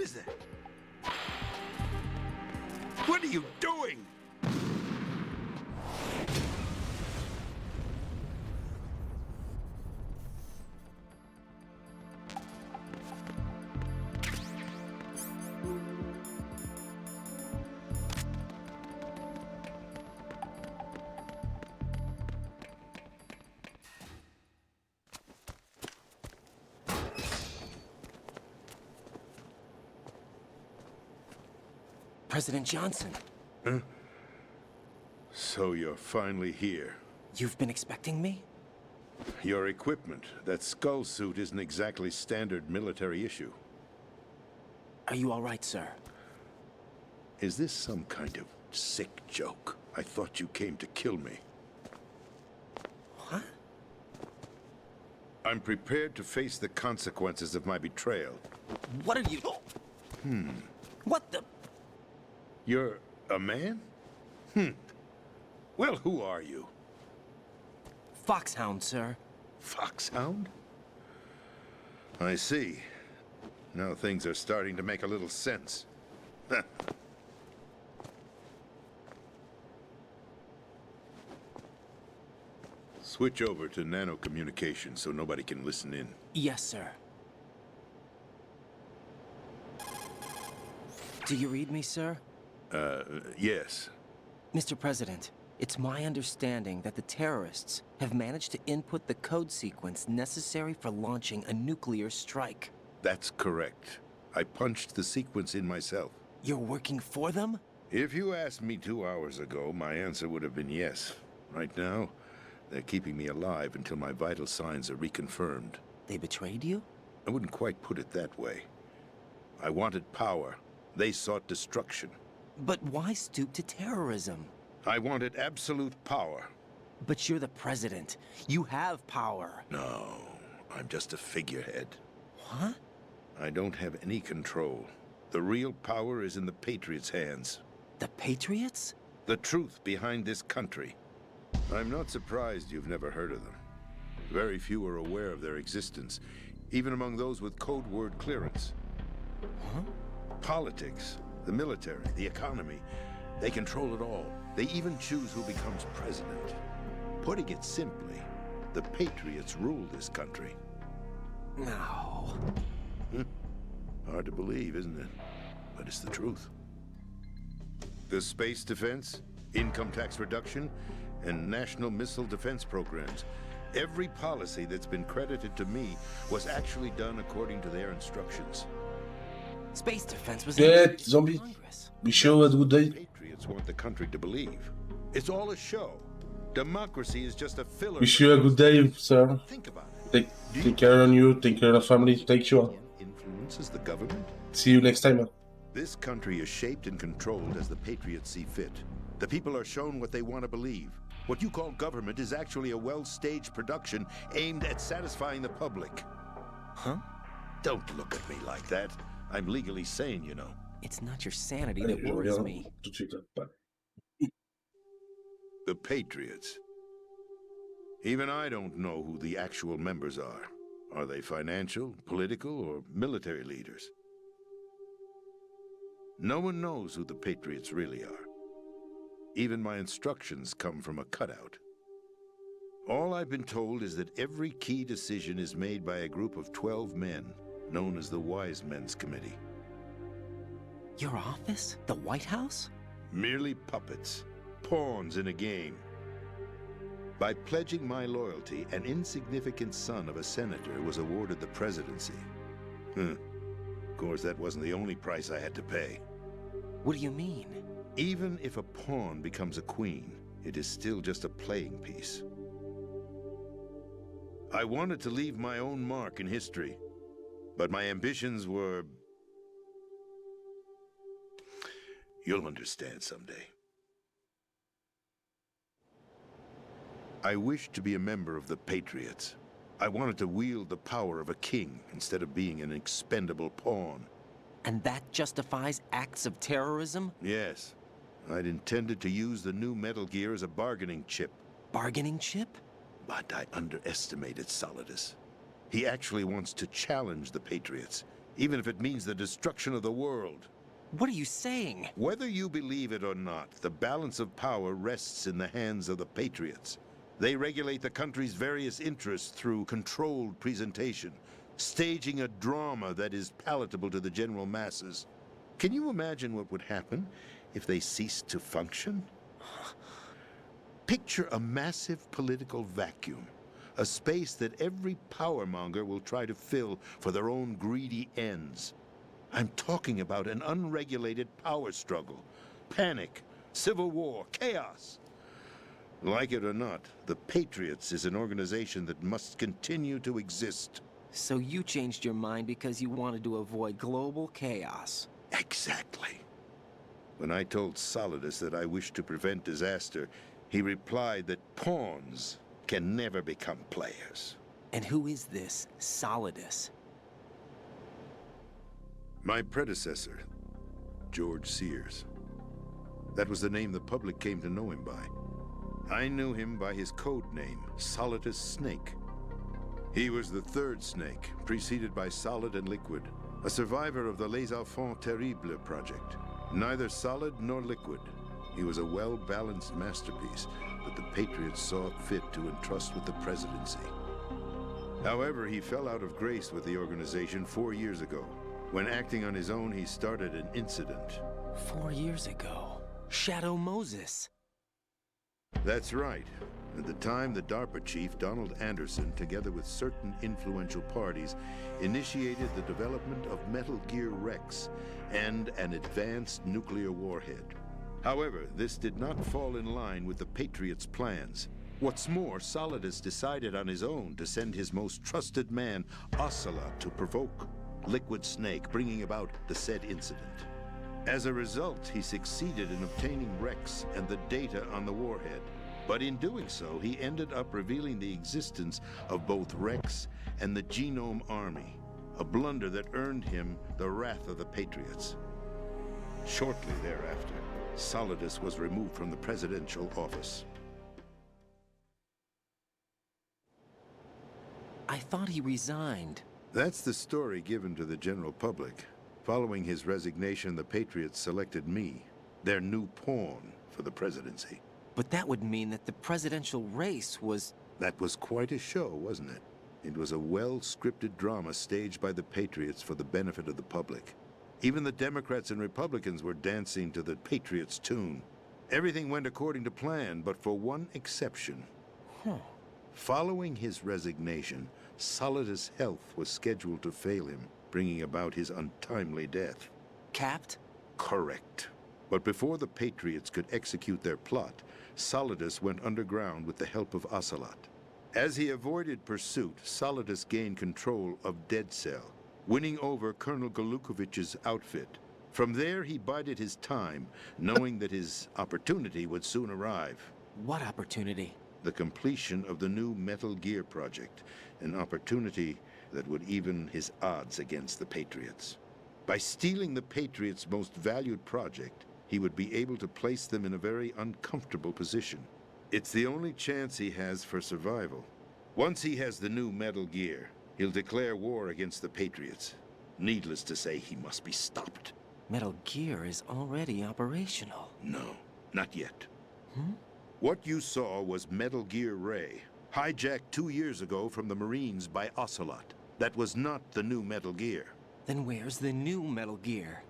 is that? What are you doing? President Johnson, So you're finally here. you've been expecting me? Your equipment, that skull suit isn't exactly standard military issue. Are you all right, sir? Is this some kind of sick joke? I thought you came to kill me. What? I'm prepared to face the consequences of my betrayal. What are you... What the... You're a man? Well, who are you? Foxhound, sir. Foxhound? I see. Now things are starting to make a little sense. Switch over to nano-communication so nobody can listen in. Yes, sir. Do you read me, sir? Yes. Mr. President, it's my understanding that the terrorists have managed to input the code sequence necessary for launching a nuclear strike. That's correct. I punched the sequence in myself. You're working for them? If you asked me 2 hours ago, my answer would have been yes. Right now, they're keeping me alive until my vital signs are reconfirmed. They betrayed you? I wouldn't quite put it that way. I wanted power. They sought destruction. But why stoop to terrorism? I wanted absolute power. But you're the president. You have power. No, I'm just a figurehead. What? I don't have any control. The real power is in the Patriots' hands. The Patriots? The truth behind this country. I'm not surprised you've never heard of them. Very few are aware of their existence, even among those with code word clearance. Huh? Politics, the military, the economy, they control it all. They even choose who becomes president. Putting it simply, the Patriots rule this country. No. Hard to believe, isn't it? But it's the truth. The space defense, income tax reduction, and national missile defense programs. Every policy that's been credited to me was actually done according to their instructions. Space defense was Get zombie. Congress. Wish you a good day. Patriots want the country to believe. It's all a show. Democracy is just a filler. Wish you a good day, sir. Think about it. Take care on you, take care of the family, take care. Influences the government? See you next time. This country is shaped and controlled as the Patriots see fit. The people are shown what they want to believe. What you call government is actually a well-staged production aimed at satisfying the public. Huh? Don't look at me like that. I'm legally sane, you know. It's not your sanity Allez, that je worries reviens me. tout de suite. Bye. The Patriots. Even I don't know who the actual members are. Are they financial, political, or military leaders? No one knows who the Patriots really are. Even my instructions come from a cutout. All I've been told is that every key decision is made by a group of 12 men, known as the Wise Men's Committee. Your office? The White House? Merely puppets, pawns in a game. By pledging my loyalty, an insignificant son of a senator was awarded the presidency. Of course, that wasn't the only price I had to pay. What do you mean? Even if a pawn becomes a queen, it is still just a playing piece. I wanted to leave my own mark in history, but my ambitions were... You'll understand someday. I wished to be a member of the Patriots. I wanted to wield the power of a king instead of being an expendable pawn. And that justifies acts of terrorism? Yes. I'd intended to use the new Metal Gear as a bargaining chip. Bargaining chip? But I underestimated Solidus. He actually wants to challenge the Patriots, even if it means the destruction of the world. What are you saying? Whether you believe it or not, the balance of power rests in the hands of the Patriots. They regulate the country's various interests through controlled presentation, staging a drama that is palatable to the general masses. Can you imagine what would happen if they ceased to function? Picture a massive political vacuum, a space that every powermonger will try to fill for their own greedy ends. I'm talking about an unregulated power struggle, panic, civil war, chaos. Like it or not, the Patriots is an organization that must continue to exist. So you changed your mind because you wanted to avoid global chaos. Exactly. When I told Solidus that I wished to prevent disaster, he replied that pawns can never become players. And who is this Solidus? My predecessor, George Sears. That was the name the public came to know him by. I knew him by his code name, Solidus Snake. He was the third Snake, preceded by Solid and Liquid, a survivor of the Les Enfants Terribles project. Neither solid nor liquid, he was a well-balanced masterpiece that the Patriots saw fit to entrust with the presidency. However, he fell out of grace with the organization 4 years ago. When acting on his own, he started an incident. 4 years ago. Shadow Moses. That's right. At the time, the DARPA chief, Donald Anderson, together with certain influential parties, initiated the development of Metal Gear Rex and an advanced nuclear warhead. However, this did not fall in line with the Patriots' plans. What's more, Solidus decided on his own to send his most trusted man, Ocelot, to provoke Liquid Snake, bringing about the said incident. As a result, he succeeded in obtaining Rex and the data on the warhead. But in doing so, he ended up revealing the existence of both Rex and the Genome Army, a blunder that earned him the wrath of the Patriots. Shortly thereafter, Solidus was removed from the presidential office. I thought he resigned. That's the story given to the general public. Following his resignation, the Patriots selected me, their new pawn, for the presidency. But that would mean that the presidential race was... That was quite a show, wasn't it? It was a well-scripted drama staged by the Patriots for the benefit of the public. Even the Democrats and Republicans were dancing to the Patriots' tune. Everything went according to plan, but for one exception. Following his resignation, Solidus' health was scheduled to fail him, bringing about his untimely death. Capped? Correct. But before the Patriots could execute their plot, Solidus went underground with the help of Ocelot. As he avoided pursuit, Solidus gained control of Dead Cell, winning over Colonel Golukovich's outfit. From there, he bided his time, knowing that his opportunity would soon arrive. What opportunity? The completion of the new Metal Gear project, an opportunity that would even his odds against the Patriots. By stealing the Patriots' most valued project, he would be able to place them in a very uncomfortable position. It's the only chance he has for survival. Once he has the new Metal Gear, he'll declare war against the Patriots. Needless to say, he must be stopped. Metal Gear is already operational. No, not yet. What you saw was Metal Gear Ray, hijacked 2 years ago from the Marines by Ocelot. That was not the new Metal Gear. Then where's the new Metal Gear?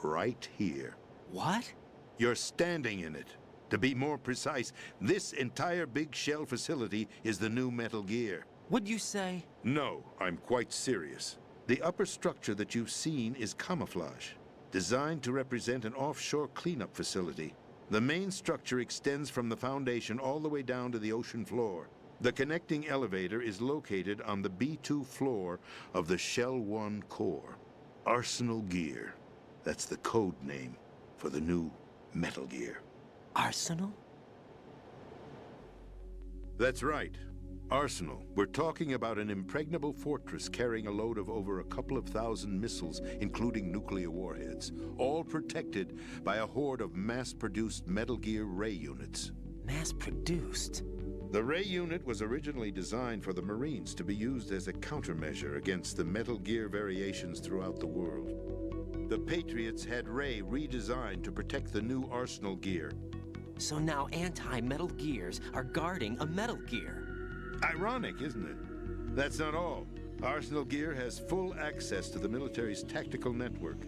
Right here. What? You're standing in it. To be more precise, this entire big shell facility is the new Metal Gear. What'd you say? No, I'm quite serious. The upper structure that you've seen is camouflage, designed to represent an offshore cleanup facility. The main structure extends from the foundation all the way down to the ocean floor. The connecting elevator is located on the B2 floor of the Shell 1 core. Arsenal Gear. That's the code name for the new Metal Gear. Arsenal? That's right. Arsenal. We're talking about an impregnable fortress carrying a load of over a couple of thousand missiles, including nuclear warheads, all protected by a horde of mass-produced Metal Gear Ray units. Mass-produced? The Ray unit was originally designed for the Marines to be used as a countermeasure against the Metal Gear variations throughout the world. The Patriots had Ray redesigned to protect the new Arsenal gear. So now anti-Metal Gears are guarding a Metal Gear. Ironic, isn't it? That's not all. Arsenal Gear has full access to the military's tactical network,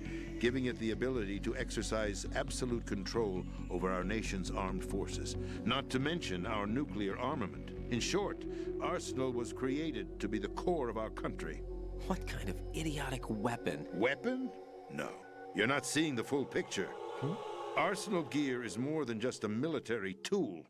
giving it the ability to exercise absolute control over our nation's armed forces, not to mention our nuclear armament. In short, Arsenal was created to be the core of our country. What kind of idiotic weapon? Weapon? No. You're not seeing the full picture. Arsenal Gear is more than just a military tool.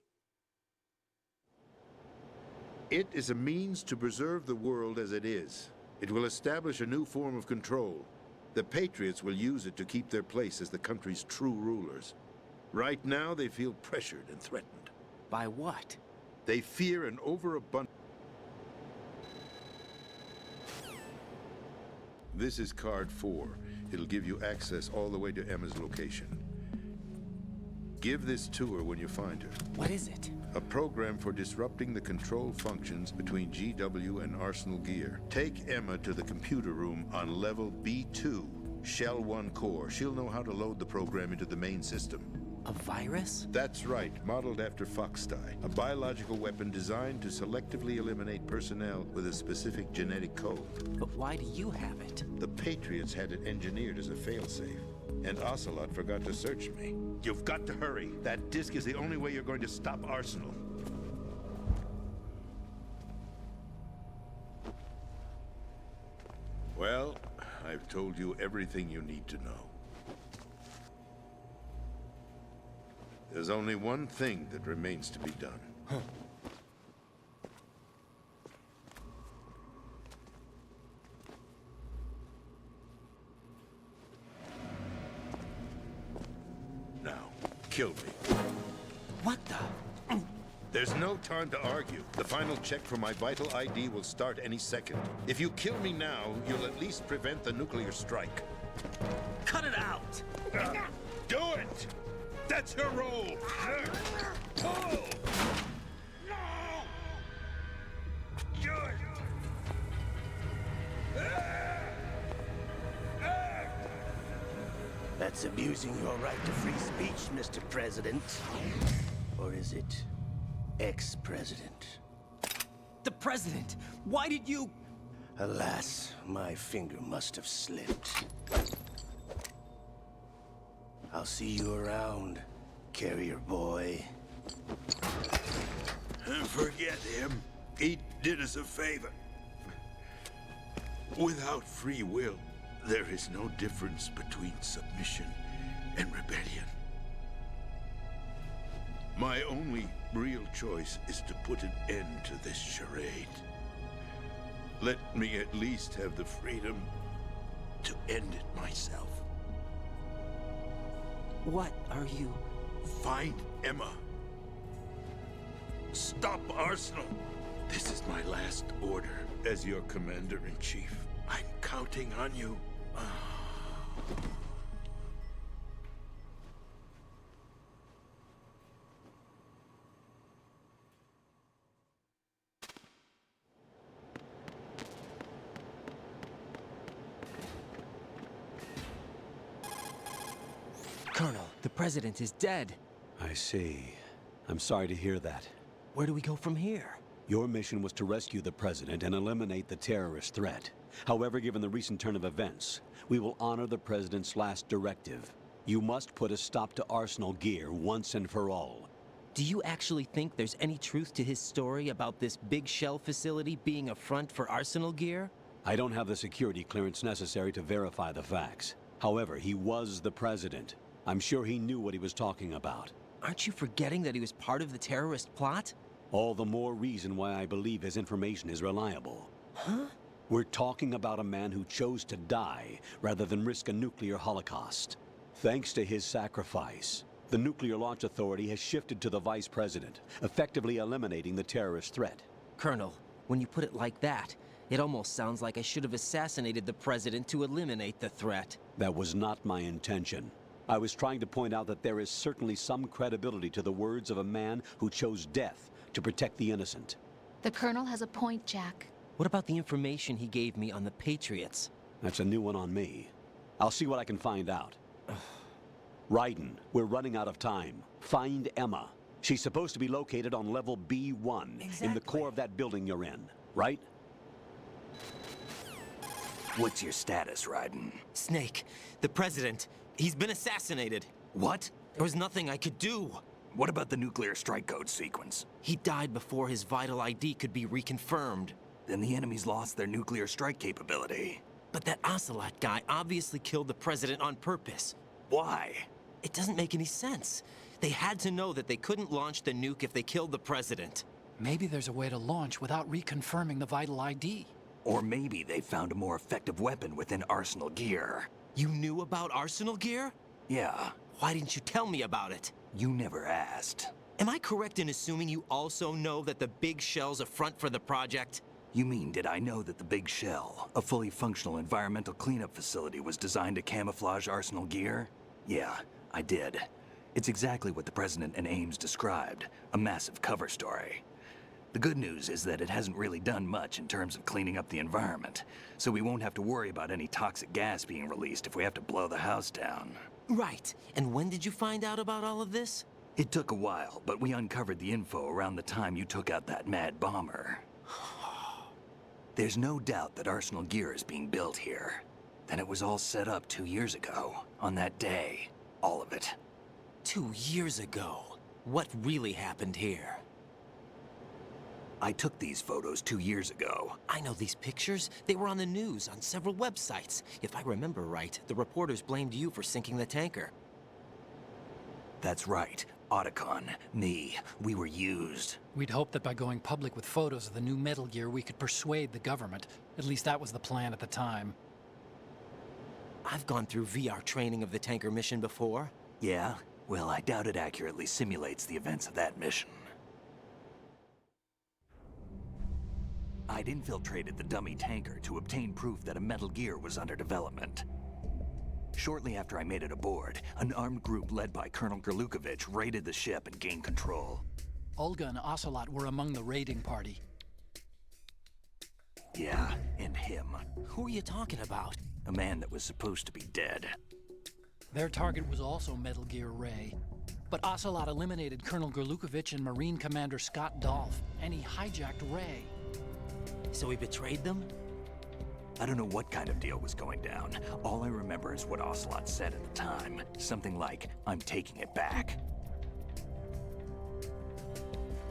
It is a means to preserve the world as it is. It will establish a new form of control. The Patriots will use it to keep their place as the country's true rulers. Right now, they feel pressured and threatened. By what? They fear an overabundance. This is card 4. It'll give you access all the way to Emma's location. Give this to her when you find her. What is it? A program for disrupting the control functions between GW and Arsenal Gear. Take Emma to the computer room on level B2, Shell 1 core. She'll know how to load the program into the main system. A virus? That's right, modeled after Foxdie, a biological weapon designed to selectively eliminate personnel with a specific genetic code. But why do you have it? The Patriots had it engineered as a failsafe, and Ocelot forgot to search me. You've got to hurry. That disk is the only way you're going to stop Arsenal. Well, I've told you everything you need to know. There's only one thing that remains to be done. Now, kill me. What the? There's no time to argue. The final check for my vital ID will start any second. If you kill me now, you'll at least prevent the nuclear strike. Cut it out! Do it! That's your role! Oh! No! Do it! That's abusing your right to free speech, Mr. President. Or is it ex-president? The president! Why did you... Alas, my finger must have slipped. I'll see you around, carrier boy. Forget him. He did us a favor. Without free will, there is no difference between submission and rebellion. My only real choice is to put an end to this charade. Let me at least have the freedom to end it myself. What are you... Find Emma. Stop Arsenal. This is my last order as your commander-in-chief. I'm counting on you. Colonel, the president is dead. I see. I'm sorry to hear that. Where do we go from here? Your mission was to rescue the president and eliminate the terrorist threat. However, given the recent turn of events, we will honor the president's last directive. You must put a stop to Arsenal Gear once and for all. Do you actually think there's any truth to his story about this big shell facility being a front for Arsenal Gear? I don't have the security clearance necessary to verify the facts. However, he was the president. I'm sure he knew what he was talking about. Aren't you forgetting that he was part of the terrorist plot? All the more reason why I believe his information is reliable. Huh? We're talking about a man who chose to die rather than risk a nuclear holocaust. Thanks to his sacrifice, the Nuclear Launch Authority has shifted to the vice president, effectively eliminating the terrorist threat. Colonel, when you put it like that, it almost sounds like I should have assassinated the president to eliminate the threat. That was not my intention. I was trying to point out that there is certainly some credibility to the words of a man who chose death to protect the innocent. The Colonel has a point, Jack. What about the information he gave me on the Patriots? That's a new one on me. I'll see what I can find out. Raiden, we're running out of time. Find Emma. She's supposed to be located on level B1, in the core of that building you're in, right? What's your status, Raiden? Snake, the president, he's been assassinated. What? There was nothing I could do. What about the nuclear strike code sequence? He died before his vital ID could be reconfirmed. Then the enemy's lost their nuclear strike capability. But that Ocelot guy obviously killed the president on purpose. Why? It doesn't make any sense. They had to know that they couldn't launch the nuke if they killed the president. Maybe there's a way to launch without reconfirming the vital ID. Or maybe they found a more effective weapon within Arsenal Gear. You knew about Arsenal Gear? Yeah. Why didn't you tell me about it? You never asked. Am I correct in assuming you also know that the Big Shell's a front for the project? You mean, did I know that the Big Shell, a fully functional environmental cleanup facility, was designed to camouflage Arsenal Gear? Yeah, I did. It's exactly what the President and Ames described, a massive cover story. The good news is that it hasn't really done much in terms of cleaning up the environment, so we won't have to worry about any toxic gas being released if we have to blow the house down. Right. And when did you find out about all of this? It took a while, but we uncovered the info around the time you took out that mad bomber. There's no doubt that Arsenal Gear is being built here. Then it was all set up 2 years ago, on that day. All of it. 2 years ago? What really happened here? I took these photos 2 years ago. I know these pictures. They were on the news, on several websites. If I remember right, the reporters blamed you for sinking the tanker. That's right. Otacon, me, we were used. We'd hoped that by going public with photos of the new Metal Gear, we could persuade the government. At least that was the plan at the time. I've gone through VR training of the tanker mission before. Yeah? Well, I doubt it accurately simulates the events of that mission. I'd infiltrated the dummy tanker to obtain proof that a Metal Gear was under development. Shortly after I made it aboard, an armed group led by Colonel Gerlukovich raided the ship and gained control. Olga and Ocelot were among the raiding party. Yeah, and him. Who are you talking about? A man that was supposed to be dead. Their target was also Metal Gear Ray. But Ocelot eliminated Colonel Gerlukovich and Marine Commander Scott Dolph, and he hijacked Ray. So he betrayed them? I don't know what kind of deal was going down. All I remember is what Ocelot said at the time. Something like, "I'm taking it back."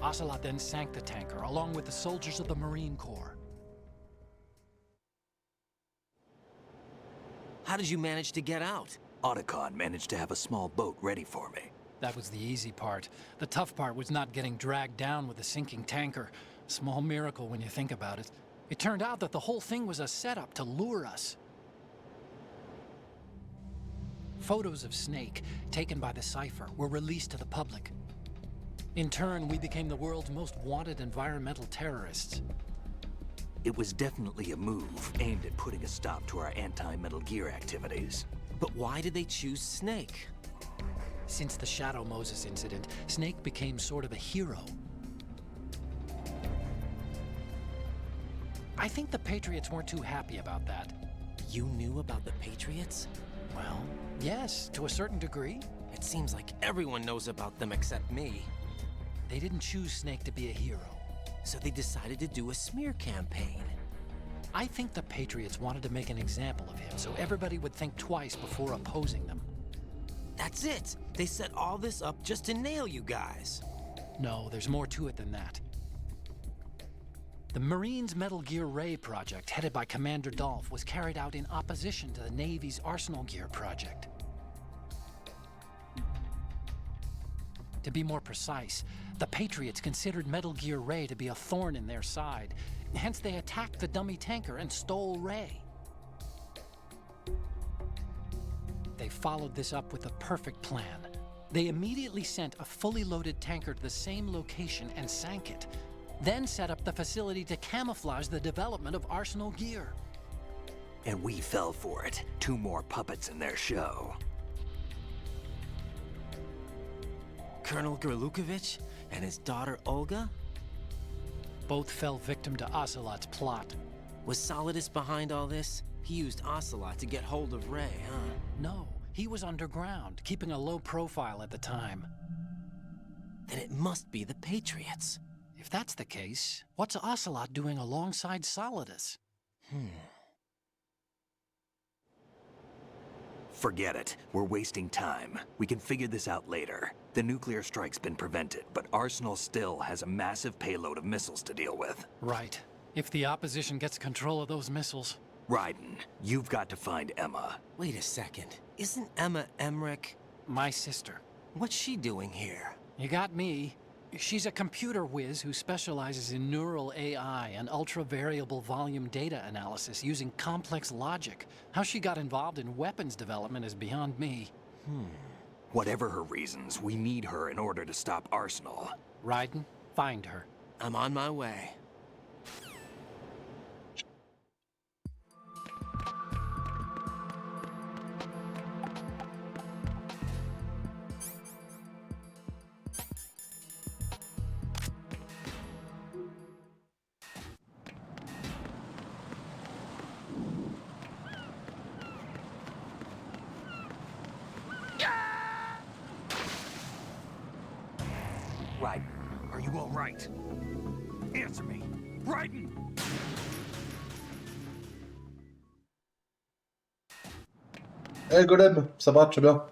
Ocelot then sank the tanker, along with the soldiers of the Marine Corps. How did you manage to get out? Otacon managed to have a small boat ready for me. That was the easy part. The tough part was not getting dragged down with the sinking tanker. A small miracle when you think about it. It turned out that the whole thing was a setup to lure us. Photos of Snake, taken by the Cypher, were released to the public. In turn, we became the world's most wanted environmental terrorists. It was definitely a move aimed at putting a stop to our anti-Metal Gear activities. But why did they choose Snake? Since the Shadow Moses incident, Snake became sort of a hero. I think the Patriots weren't too happy about that. You knew about the Patriots? Well, yes, to a certain degree. It seems like everyone knows about them except me. They didn't choose Snake to be a hero. So they decided to do a smear campaign. I think the Patriots wanted to make an example of him so everybody would think twice before opposing them. That's it! They set all this up just to nail you guys. No, there's more to it than that. The Marines' Metal Gear Ray project, headed by Commander Dolph, was carried out in opposition to the Navy's Arsenal Gear project. To be more precise, the Patriots considered Metal Gear Ray to be a thorn in their side. Hence, they attacked the dummy tanker and stole Ray. They followed this up with a perfect plan. They immediately sent a fully loaded tanker to the same location and sank it. Then set up the facility to camouflage the development of Arsenal Gear. And we fell for it. 2 more puppets in their show. Colonel Gerlukovich and his daughter Olga? Both fell victim to Ocelot's plot. Was Solidus behind all this? He used Ocelot to get hold of Ray, huh? No, he was underground, keeping a low profile at the time. Then it must be the Patriots. If that's the case, what's Ocelot doing alongside Solidus? Forget it. We're wasting time. We can figure this out later. The nuclear strike's been prevented, but Arsenal still has a massive payload of missiles to deal with. Right. If the opposition gets control of those missiles... Raiden, you've got to find Emma. Wait a second. Isn't Emma Emmerich... my sister? What's she doing here? You got me. She's a computer whiz who specializes in neural AI and ultra-variable volume data analysis using complex logic. How she got involved in weapons development is beyond me. Whatever her reasons, we need her in order to stop Arsenal. Raiden, find her. I'm on my way. Raiden, are you all right? Answer me. Raiden! Hey Golem, ça va, tu vas bien?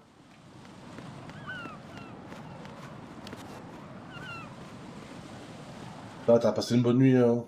Ah, t'as passé une bonne nuit, hein?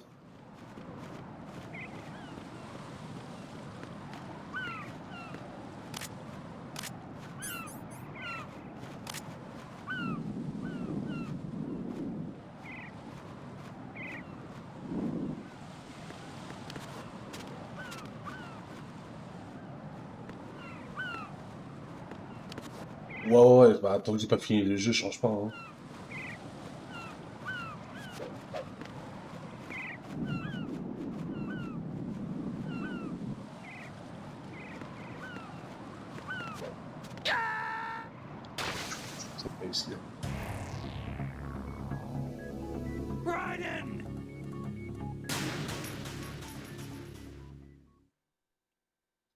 Ouais, bah tant que j'ai pas fini le jeu, je change pas, hein. C'est pas ici. Raiden!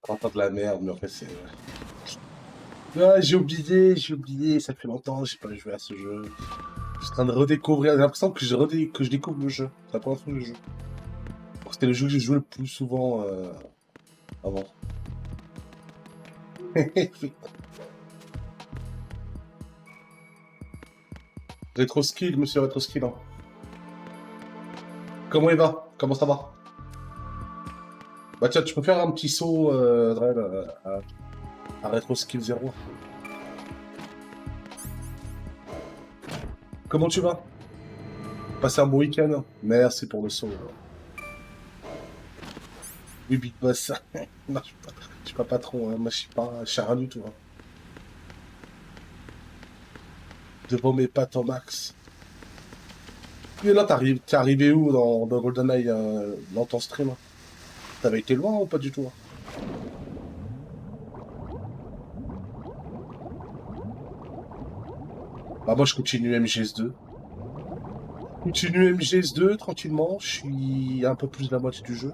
Pas de la merde, mais en fait c'est... Ah, j'ai oublié, ça fait longtemps que j'ai pas joué à ce jeu. Je suis en train de redécouvrir, j'ai l'impression que je découvre le jeu. C'est la première fois que je joue. C'était le jeu que j'ai joué le plus souvent avant. Retro Skill, monsieur Retro Skill. Hein. Comment il va? Comment ça va? Bah tiens, tu peux faire un petit saut, Drell, à Retro Skill 0. Comment tu vas? Passez un bon week-end. Merci pour le saut. Oui, Big Boss. Non, je suis pas patron, hein. Moi je suis rien du tout. Hein. Devant mes pattes en max. Mais là, t'es arrivé où dans GoldenEye, dans ton stream? Hein? T'avais été loin ou pas du tout? Hein? Bah moi je continue MGS2. Continue MGS2 tranquillement, je suis un peu plus de la moitié du jeu.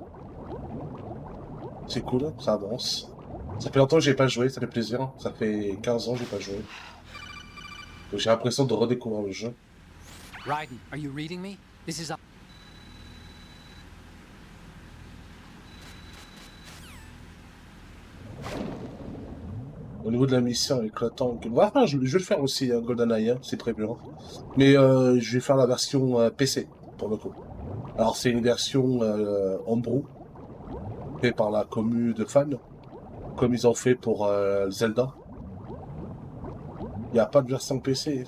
C'est cool, ça avance. Ça fait longtemps que j'ai pas joué, ça fait plaisir. Ça fait 15 ans que j'ai pas joué. Donc j'ai l'impression de redécouvrir le jeu. Raiden, are you reading me? This is... Au niveau de la mission avec le tank, enfin, je vais le faire aussi, hein, GoldenEye, hein, c'est prévu. Hein. Mais je vais faire la version PC, pour le coup. Alors c'est une version homebrew, faite par la commu de fans, comme ils ont fait pour Zelda. Il n'y a pas de version PC.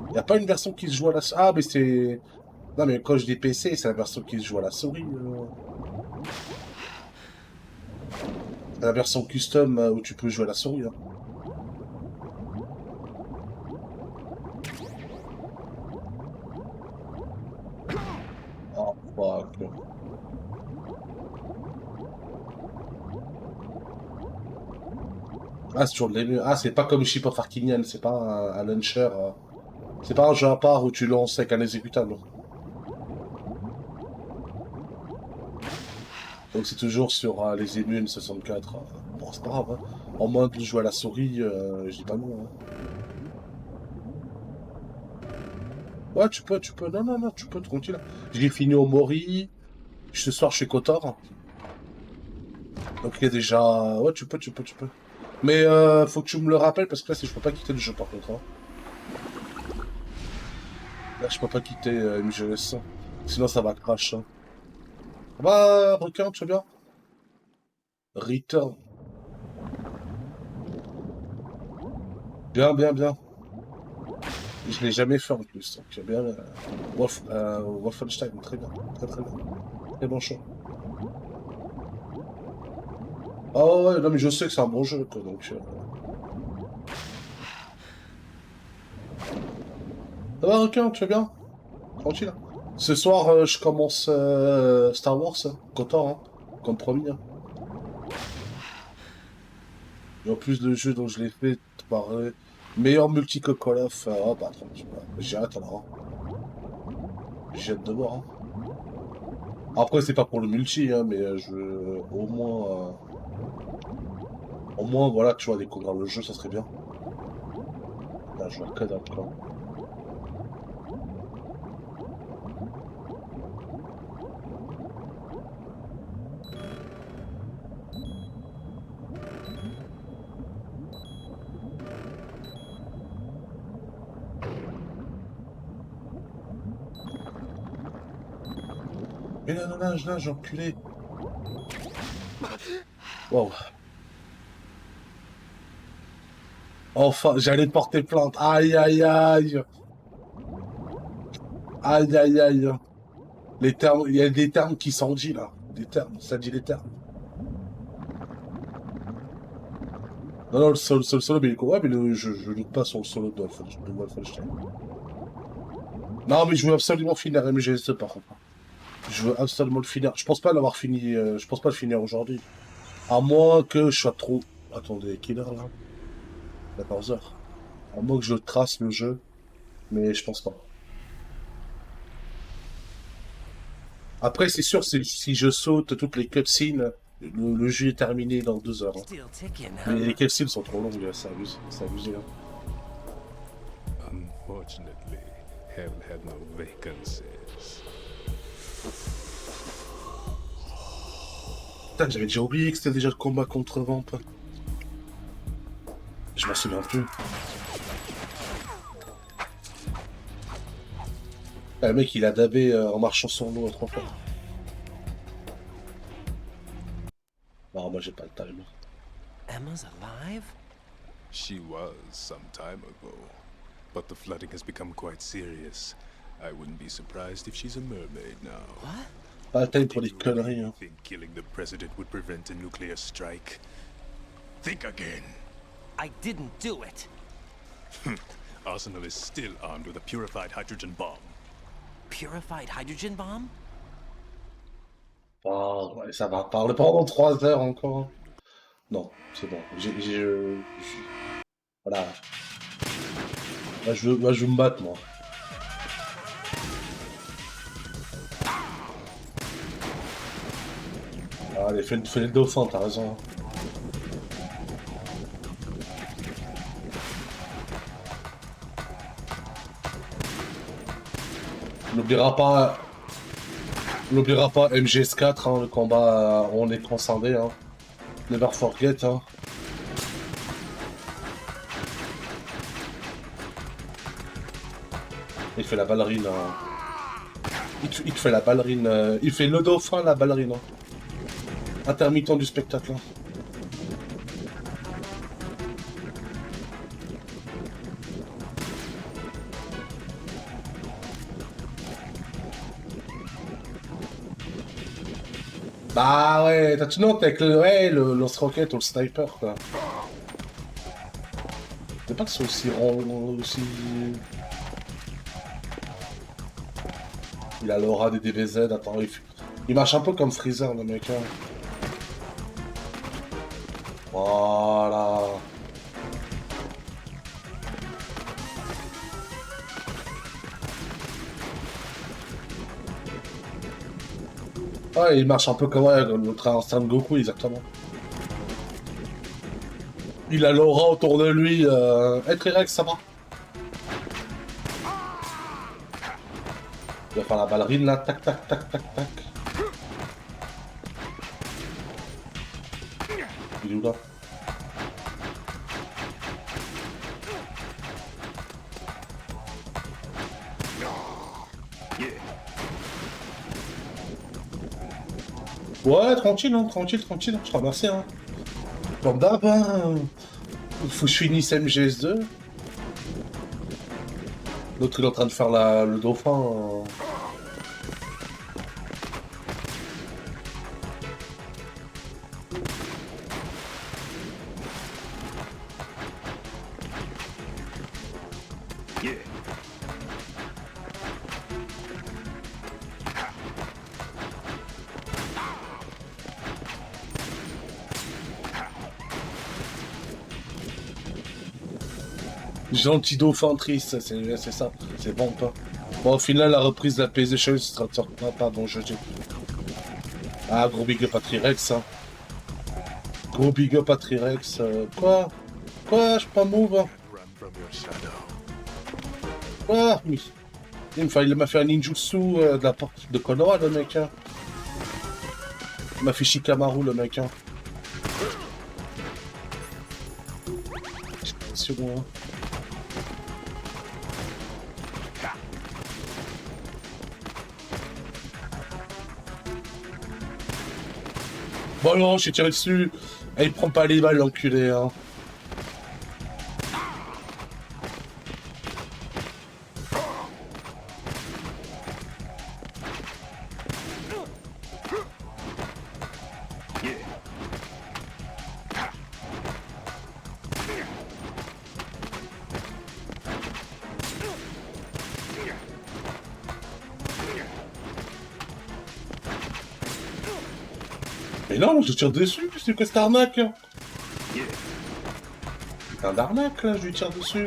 Il n'y a pas une version qui se joue à la... Ah, mais c'est... Non, mais quand je dis PC, c'est la version qui se joue à la souris. C'est la version custom où tu peux jouer à la souris. Hein. Oh, fuck. Ah, c'est toujours de l'ému. Ah, c'est pas comme Ship of Arkinian, c'est pas un launcher C'est pas un jeu à part où tu lances avec un exécutable. Donc c'est toujours sur les Emules 64. Bon, c'est pas grave. Hein. En mode jouer à la souris, je dis pas non. Hein. Ouais, tu peux. Non, tu peux, tranquille. J'ai fini au Mori. Ce soir, chez Kotor. Donc il y a déjà... Ouais, tu peux. Mais faut que tu me le rappelles, parce que là, je peux pas quitter le jeu, par contre. Hein. Là, je peux pas quitter MGS. Sinon, ça va crash. Hein. Ça va, requin, tu vas bien? Return. Bien. Je l'ai jamais fait en plus, donc j'ai bien... Wolfenstein, très bien. Très bon choix. Ah ouais, non mais je sais que c'est un bon jeu, quoi, donc... Ça va, requin, tu vas bien? Tranquille. Ce soir, je commence Star Wars, Kotor, hein, comme promis. Hein. Et en plus, le jeu dont je l'ai fait, pareil, meilleur multi que Call of, oh bah tranquille, j'ai hâte alors. Hein. J'ai hâte de voir. Hein. Après, c'est pas pour le multi, hein, mais je... au moins, voilà, tu vois, découvrir le jeu, ça serait bien. Là, je vois que dalle, quoi. Mais non, j'ai enculé. Wow. Enfin, j'allais porter plainte. Aïe. Les termes, il y a des termes qui sont dits là. Des termes, ça dit les termes. Non, le solo, mais ouais, mais je lutte pas sur le solo de Wolfenstein. Non, mais je veux absolument finir MGS2 par contre. Je veux absolument le finir. Je pense pas l'avoir fini. Je pense pas le finir aujourd'hui. À moins que je sois trop. Attendez, quelle heure là? 14h. À moins que je trace le jeu. Mais je pense pas. Après, c'est sûr, si je saute toutes les cutscenes, le jeu est terminé dans 2 heures. Hein. Mais les cutscenes sont trop longues, c'est abusé. Hein. Unfortunately, hell had no vacancies. Putain, j'avais déjà oublié que c'était déjà le combat contre Vamp. Je m'en souviens plus. Ah, le mec, il a dabé en marchant sur l'eau 3 fois. Non, moi j'ai pas le time. Emma's alive? She was some time ago, but the flooding has become quite serious. I wouldn't be surprised if she's a mermaid now. What? Pas le time pour des conneries. Hein. Think killing the president would prevent a nuclear strike? Think again. I didn't do it. Arsenal is still armed with a purified hydrogen bomb. Purified hydrogen bomb? Oh, ouais, ça va parler pendant 3 heures encore. Non, c'est bon. Voilà. Moi, je veux me battre, moi. Allez, fais le dauphin, t'as raison. N'oubliera pas MGS4, hein, le combat où on est transcendé. Hein. Never forget. Hein. Il fait la ballerine. Hein. Il te fait la ballerine. Il fait le dauphin, la ballerine. Hein. Intermittent du spectacle. Hein. Bah ouais, t'as tout avec le lance-roquette ou le sniper quoi. C'est pas que c'est aussi aussi... Il a l'aura des DBZ, attends, il marche un peu comme Freezer le mec. Hein. Voilà. Ouais, il marche un peu comme notre instinct de Goku, exactement. Il a l'aura autour de lui. Trirex, ça va. Il va faire la ballerine là, tac tac tac tac tac. Il est où là? Ouais, tranquille, hein, tranquille, tranquille, je te remercie. Hein. Comme d'hab, hein. Faut que je finisse MGS2. L'autre il est en train de faire le dauphin. Gentil dauphin triste, c'est ça, c'est bon pas. Bon, au final, la reprise de la PlayStation sera pas bon jeudi. Ah, gros big up à Trirex, hein. Gros big up à Trirex. Quoi? Quoi? Je peux pas move, hein. Quoi? Oui. Il m'a fait un ninjutsu de la porte de Konoha, le mec, hein. Il m'a fait Shikamaru, le mec, hein. C'est bon, hein. Bon non, je suis tiré dessus. Et il prend pas les balles, l'enculé, hein. Mais non, je tire dessus, c'est quoi cette arnaque? C'est un arnaque là, je lui tire dessus.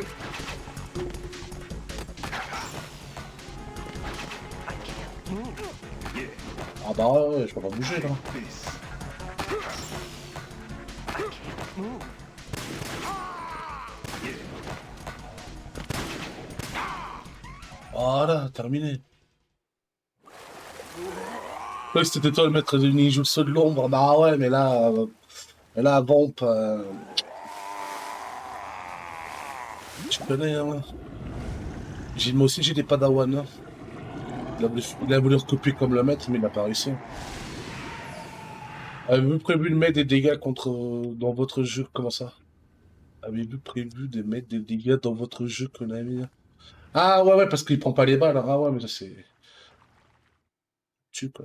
Ah bah ouais, je peux pas bouger là. Voilà, terminé. Ouais, c'était toi le maître du ninjutsu de l'ombre. Bah ouais, mais là, Vamp, tu connais, hein. Moi aussi, j'ai des padawans. Hein. Il a voulu recopier comme le maître, mais il n'a pas réussi. Avez-vous prévu de mettre des dégâts dans votre jeu? Comment ça? Avez-vous prévu de mettre des dégâts dans votre jeu, Konami? Ah ouais, parce qu'il prend pas les balles. Ah ouais, mais ça c'est...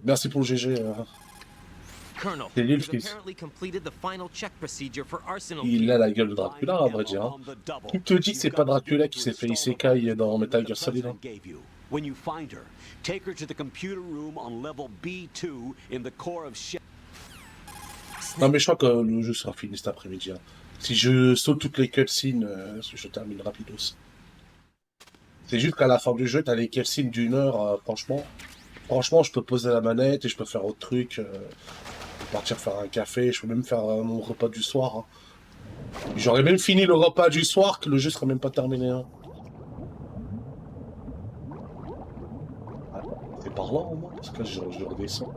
Merci pour le GG. C'est lui le fils. Il a la gueule de Dracula, à vrai dire. Hein. Qui te dit que c'est pas Dracula qui s'est fait isekai dans Metal Gear Solid? Hein. When you find her, take her to the computer room on level B2 in the core of Shell. Non mais je crois que le jeu sera fini cet après-midi. Hein. Si je saute toutes les cutscenes, je termine rapidos. C'est juste qu'à la fin du jeu, t'as les cutscenes d'une heure, franchement. Franchement, je peux poser la manette et je peux faire autre truc. Partir faire un café, je peux même faire mon repas du soir. Hein. J'aurais même fini le repas du soir que le jeu serait même pas terminé. Hein. C'est par là au moins, parce que là je redescends.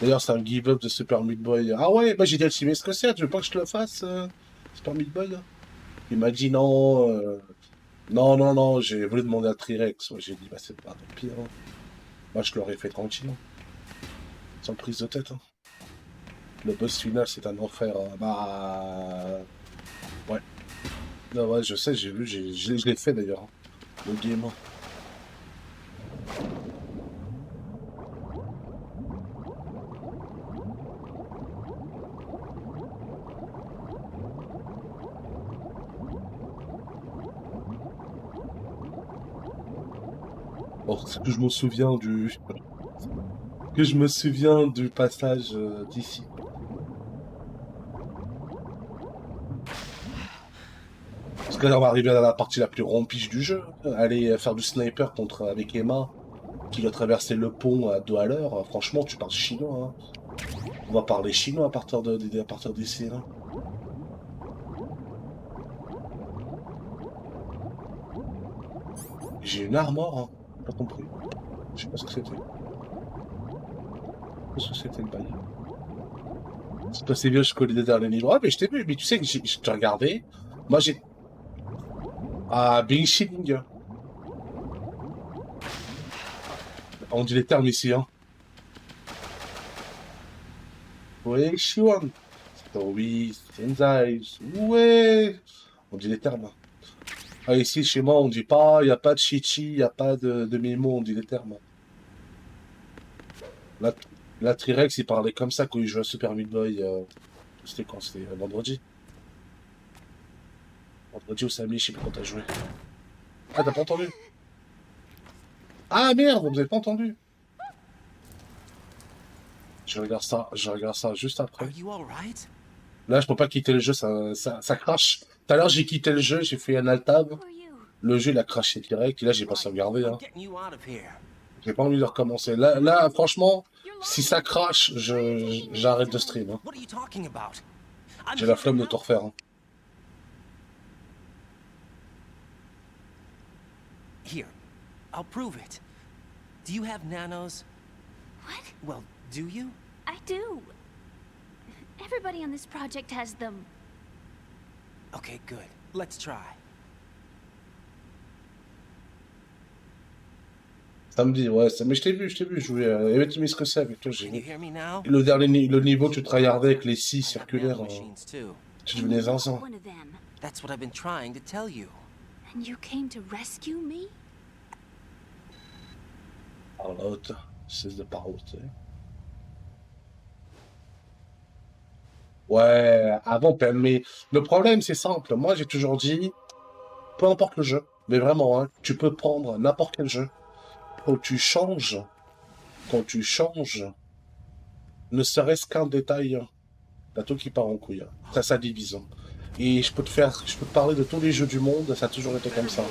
D'ailleurs c'est un give-up de Super Meat Boy. Ah ouais, bah j'ai dit à Simon ce que c'est, tu veux pas que je te le fasse Super Meat Boy là. Il m'a dit non, non, j'ai voulu demander à Trirex. Ouais, j'ai dit bah c'est pas tant pire. Hein. Moi je l'aurais fait tranquille. Hein. Sans prise de tête. Hein. Le boss final c'est un enfer. Bah... Ouais. Non, ouais, je sais, j'ai vu, je l'ai fait d'ailleurs. Hein. Le game. Oh, c'est que je me souviens du... que je me souviens du passage d'ici. Parce que là, on va arriver à la partie la plus rompiche du jeu. Aller faire du sniper avec Emma. qui doit traverser le pont à 2 à l'heure. Franchement, tu parles chinois. Hein. On va parler chinois à partir d'ici. Hein. J'ai une armure, hein. Pas compris. Je sais pas ce que c'était. Qu'est-ce que c'était le bail? C'est passé bien, je connais des derniers livres. Ah, mais je t'ai vu, mais tu sais que je t'ai regardé. Moi, j'ai. Ah, Bing Shilling. On dit les termes ici, hein. Ouais, Shiwan. Oui, Senzai. Ouais. On dit les termes. Ah, ici, chez moi, on dit pas, il n'y a pas de Chichi, il n'y a pas de Mimo, on dit les termes. Là, Trirex, il parlait comme ça quand il jouait à Super Meat Boy. C'était quand? C'était vendredi. Vendredi ou samedi, je sais plus quand t'as joué. Ah, t'as pas entendu? Ah merde, vous avez pas entendu? Je regarde ça juste après. Là, je peux pas quitter le jeu, ça crache. Tout à l'heure, j'ai quitté le jeu, j'ai fait un alt-tab. Le jeu, il a craché direct, et là, j'ai pas sauvegardé. Hein. J'ai pas envie de recommencer. Là, franchement, si ça crache, j'arrête de stream. Hein. J'ai la flemme de tout refaire. Hein. Here, I'll prove it. Do you have nanos? What? Well, do you? I do. Everybody on this project has them. Okay, good. Let's try. Samedi, ouais, mais je t'ai vu jouer. Et tu mis ce que c'est avec toi, j'ai vu. Le niveau, tu tryhardais avec les 6 circulaires. Tu devenais zinzin. That's what I've been trying to tell you. And you came to rescue me? Parlotte, cesse de parloter. Ouais, avant, mais le problème, c'est simple. Moi, j'ai toujours dit, peu importe le jeu, mais vraiment, hein, tu peux prendre n'importe quel jeu. Quand tu changes, ne serait-ce qu'un détail, t'as tout qui part en couille. Ça divise. Et je peux te parler de tous les jeux du monde, ça a toujours été comme ça.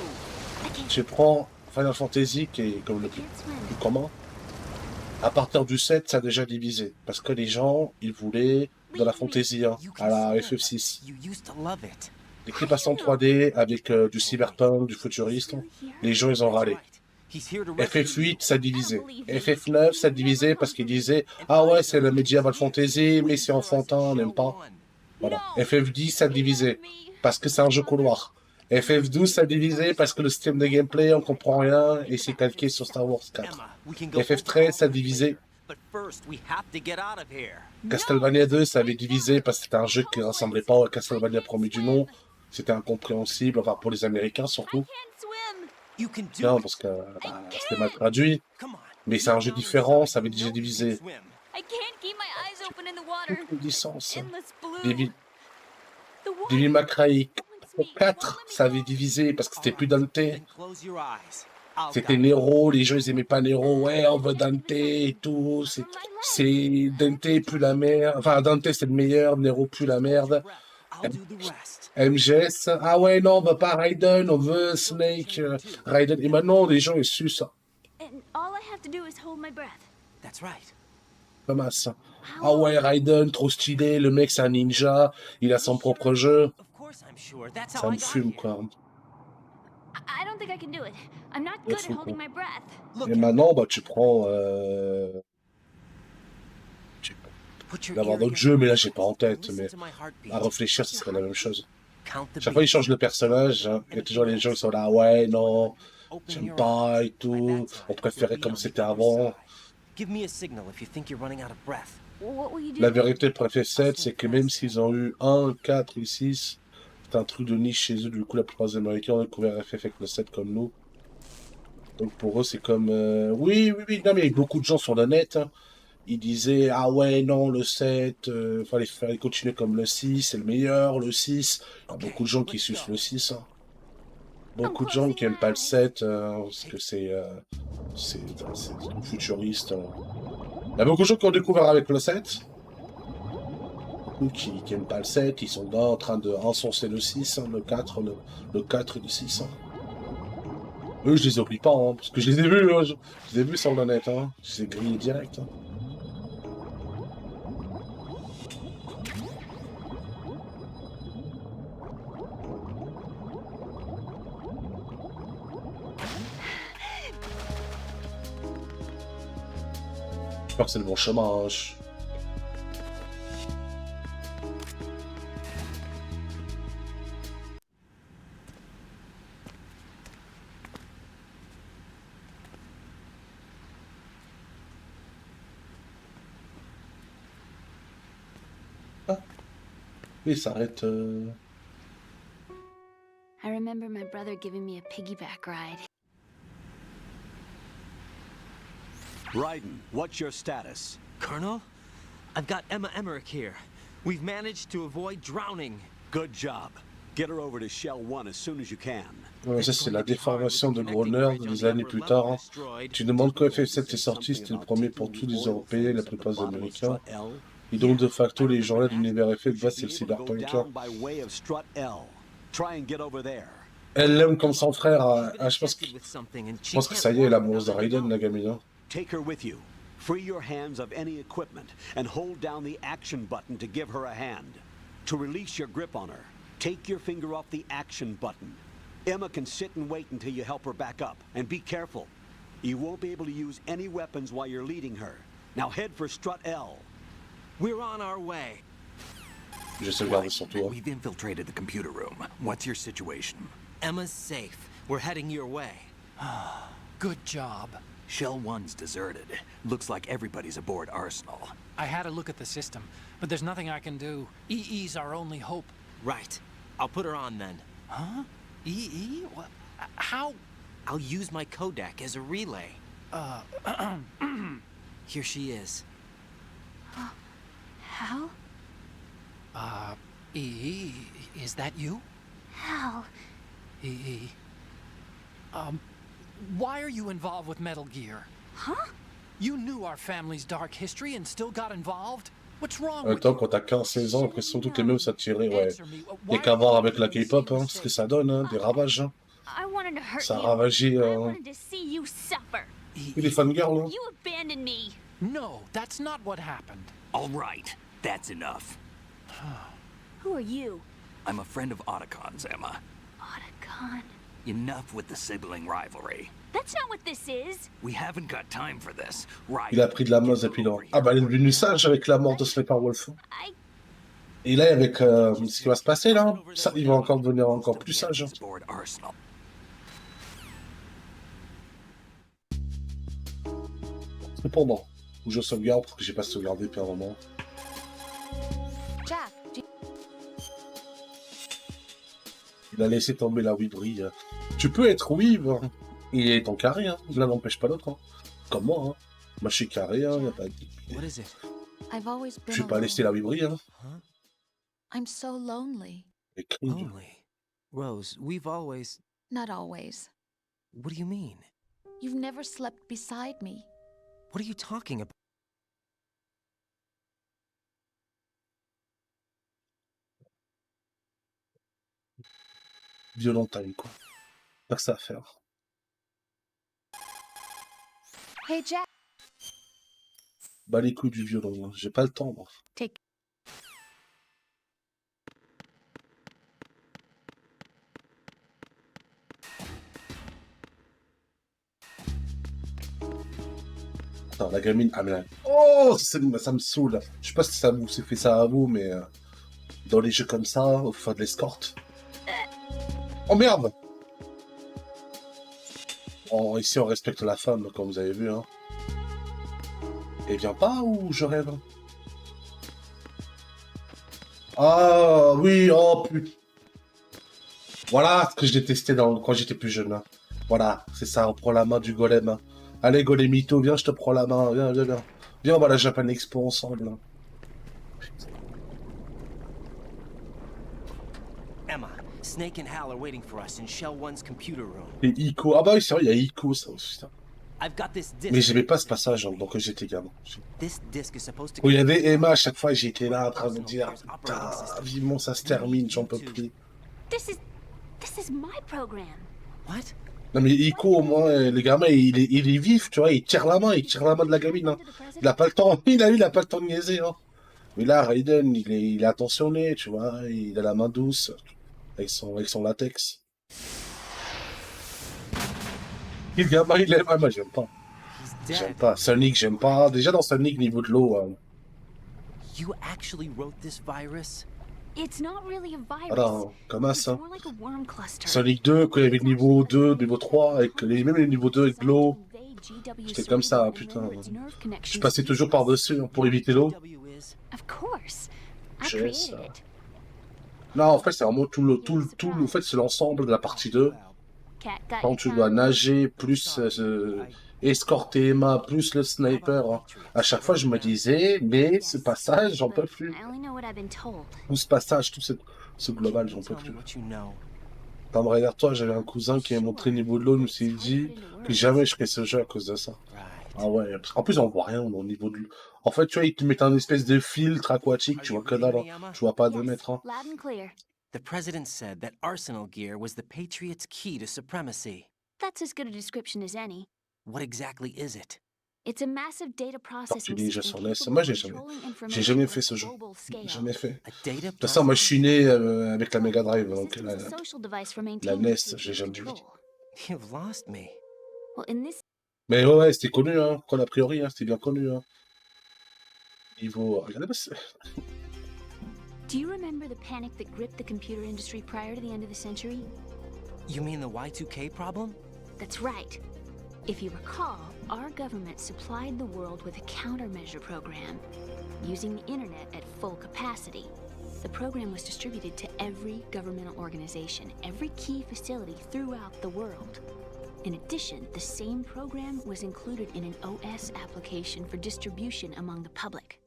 Je prends Final Fantasy, qui est comme le plus commun. À partir du 7, ça a déjà divisé. Parce que les gens, ils voulaient de la fantasy, hein, à la FF6. Des clips en 3D, avec du cyberpunk, du futuriste. Les gens, ils ont râlé. FF8, ça divisait. FF9, ça divisait parce qu'ils disaient « Ah ouais, c'est la medieval fantasy, mais c'est enfantin, on n'aime pas. » Voilà. FF10, ça divisait parce que c'est un jeu couloir. FF12, ça divisait parce que le système de gameplay, on comprend rien et c'est calqué sur Star Wars 4. FF13, ça divisait. Castlevania 2, ça avait divisé parce que c'était un jeu qui ne ressemblait pas à Castlevania premier du nom. C'était incompréhensible, enfin pour les Américains surtout. Non, parce que c'était mal traduit. Mais c'est un jeu différent, ça avait déjà divisé. Licence. Devil May Cry 4, ça avait divisé parce que c'était plus Dante. C'était Nero, les gens ils aimaient pas Nero, ouais on veut Dante et tout, c'est Dante plus la merde, enfin Dante c'est le meilleur, Nero plus la merde. MGS, ah ouais non on veut pas Raiden, on veut Snake, Raiden, et maintenant les gens ils sucent ça. Comme ça. Ah ouais Raiden, trop stylé, le mec c'est un ninja, il a son propre jeu. Ça me fume quoi. Et maintenant, bah, tu prends... Il va y avoir d'autres jeux, mais là, j'ai pas en tête. Mais à réfléchir, ce serait la même chose. Chaque fois, ils changent le personnage. Hein. Il y a toujours les gens qui sont là, ouais, non, j'aime pas et tout. On préférait comme c'était avant. La vérité pour FF7, c'est que même s'ils ont eu 1, 4 et 6, c'est un truc de niche chez eux. Du coup, la plupart des Américains ont découvert FF avec le 7 comme nous. Donc pour eux, c'est comme... Oui, non, mais beaucoup de gens sur le net, hein, ils disaient « Ah ouais, non, le 7, fallait continuer comme le 6, c'est le meilleur, le 6. » Il y a beaucoup de gens qui sucent le 6. Hein. Beaucoup de gens qui n'aiment pas le 7, parce que c'est futuriste. Il y a beaucoup de gens qui ont découvert avec le 7. Beaucoup qui n'aiment pas le 7, ils sont là en train de encenser le 6, hein, le 4 et le 6. Hein. Eux, je les oublie pas, hein, parce que je les ai vus, je les ai vus sur le net, hein. Je les ai grillés direct. Hein. J'espère que c'est le bon chemin. Hein. Il s'arrête. I remember my brother giving me a piggyback ride. Raiden, what's your status? Colonel, I've got Emma Emmerich here. We've managed to avoid drowning. Good job. Get her over to Shell 1 as soon as you can. Ouais, ça, c'est la déformation de Groner des années plus tard. Hein. Tu demandes quand FF7 est sorti, c'était le premier pour tous les Européens et la plupart des Américains. Et donc, de facto, les gens-là de l'univers FF, c'est le cyberpunk. Elle l'aime comme son frère. Je pense que ça y est, elle est amoureuse de Raiden, la gamine. Take her with you. Free your hands of any equipment and hold down the action button to give her a hand. To release your grip on her, take your finger off the action button. Emma can sit and wait until you help her back up. And be careful. You won't be able to use any weapons while you're leading her. Now head for Strut L. We're on our way. Je sais garder sur toi. We've infiltrated the computer room. What's your situation? Emma's safe. We're heading your way. Good job. Shell 1's deserted. Looks like everybody's aboard Arsenal. I had a look at the system, but there's nothing I can do. EE's our only hope. Right. I'll put her on then. Huh? EE? What? How? I'll use my Kodak as a relay. Here she is. Hal? EE, is that you? Hal. EE. Why are you involved with Metal Gear? Huh? You knew our family's dark history and still got involved? What's wrong with Attends, quand t'as 15-16 ans, l'impression que toutes les meufs s'attiraient, ouais. Il y a qu'à voir avec la K-pop, hein, ce que ça donne, hein, des ravages. Hein. I wanted to hurt Ça a you. ravagé I wanted to see you suffer. les fangirls. Hein. You abandoned me. No, that's not what happened. All right, that's enough. Who are you? I'm a friend of Otacon's, Emma. Otacon. Enough with the sibling rivalry. That's not what this is. We haven't got time for this. Right. Il a pris de la masse depuis lors. Ah bah elle est devenue sage avec la mort de Sniper Wolf. Et là avec ce qui va se passer là, ça, il va encore devenir encore plus sage. Cependant, où je sauvegarde parce que j'ai pas sauvegardé depuis un moment. Jack, Il a laissé tomber la weaverie. Tu peux être weave et ton carré, hein. L'un n'empêche pas l'autre. Hein. Comme moi, hein. Moi je suis carré, hein. Y a pas de... What is it? I've always been Je vais pas laisser la weaverie, hein. I'm so lonely. Lonely. Rose, we've always... Not always. What do you mean? You've never slept beside me. What are you talking about? Violent time, quoi. Pas que ça à faire. Hey, Jack. Bah les couilles du violon, hein. J'ai pas le temps, moi. Take. Attends, la gamine... Ah mais là... Oh, ça me saoule. Je sais pas si ça vous fait ça à vous, mais... dans les jeux comme ça, au faire de l'escorte... Oh merde! Oh, ici on respecte la femme, comme vous avez vu, hein. Elle vient pas ou je rêve? Ah oui, oh putain. Voilà ce que je détestais quand j'étais plus jeune. Hein. Voilà, c'est ça, on prend la main du golem. Hein. Allez Golemito, viens, je te prends la main, viens, viens, viens. Viens, on va à la Japan Expo ensemble. Hein. Emma, Snake and Hal are waiting for us in Shell 1's computer room. Et Ico, ah bah oui, c'est vrai, il y a Ico, ça aussi. I've got this disc. Mais j'aimais pas ce passage, hein, donc j'étais gamin. This disc is supposed to... Où il y avait Emma à chaque fois, j'étais là en train de me dire, putain, vivement ça se termine, j'en peux plus. This is my program. What? Non mais Ico au moins, le gamin il est vif, tu vois, il tire la main de la gamine. Hein. Il a pas le temps, il a pas le temps de niaiser. Hein. Mais là, Raiden, il est attentionné, tu vois, il a la main douce, avec son latex. Et le gamin il aime, ah, moi j'aime pas. J'aime pas. Sonic, j'aime pas. Déjà dans Sonic, niveau de l'eau. You actually wrote this virus? It's not really a virus. Alors, comment ça? It's more like a worm cluster. Sonic 2, quand il y avait le niveau 2, niveau 3, même les niveaux 2 avec l'eau. C'était comme ça, putain. Je passais toujours par-dessus hein, pour éviter l'eau. Of course. I J'ai created ça. it. Non, en fait, c'est vraiment en fait, c'est l'ensemble de la partie 2. Cat got Quand tu dois nager, plus escorter Emma, plus le sniper. Hein. À chaque fois, je me disais, mais ce passage, j'en peux plus. I only know what I've been told. Tout ce passage, tout ce global, j'en peux plus. Comme regarde toi, j'avais un cousin qui m'a montré le niveau de l'eau, je me suis dit que jamais je ferais ce jeu à cause de ça. Ah ouais, en plus on voit rien au niveau de l'eau. En fait, tu vois, ils te mettent un espèce de filtre aquatique, tu vois que dalle, hein. Tu vois pas 2 mètres. Hein. Loud and clear. The president said that Arsenal gear was the Patriots' key to supremacy. That's as good a description as any. What exactly is it? It's a massive data processing Tortue Ninja system sur NES. capable Moi, of j'ai controlling jamais information fait ce on a jeu. global scale. Jamais fait. Data De toute façon, moi, je suis né avec la Mega Drive, The donc system is a social device for la maintaining NES, the j'ai jamais vu. control. You've lost me. Well, in this Mais ouais, c'était connu, hein. Qu'on a priori, hein, c'était bien connu, hein. Niveau. Regardez, Do you remember the panic that gripped the computer industry prior to the end of the century? You mean the Y2K problem? That's right. If you recall, our government supplied the world with a countermeasure program, using the internet at full capacity. The program was distributed to every governmental organization, every key facility throughout the world. In addition, the same program was included in an OS application for distribution among the public.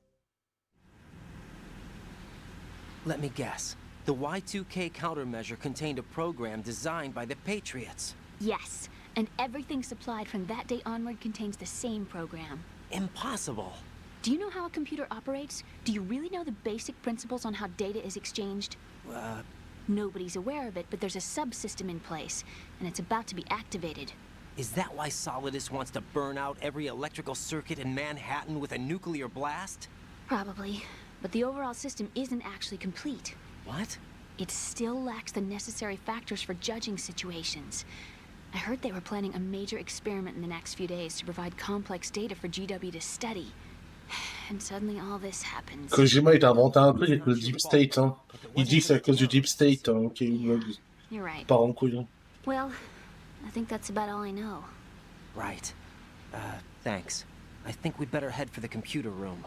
Let me guess. The Y2K countermeasure contained a program designed by the Patriots. Yes, and everything supplied from that day onward contains the same program. Impossible. Do you know how a computer operates? Do you really know the basic principles on how data is exchanged? Nobody's aware of it, but there's a subsystem in place, and it's about to be activated. Is that why Solidus wants to burn out every electrical circuit in Manhattan with a nuclear blast? Probably, but the overall system isn't actually complete. What? It still lacks the necessary factors for judging situations. I heard they were planning a major experiment in the next few days to provide complex data for GW to study. And suddenly all this happens. Kojima, il a inventé un truc avec le Deep State, hein. Il dit que c'est à cause du Deep State, hein, You're right. part en couille. Hein. Well, I think that's about all I know. Right. Thanks. I think we'd better head for the computer room.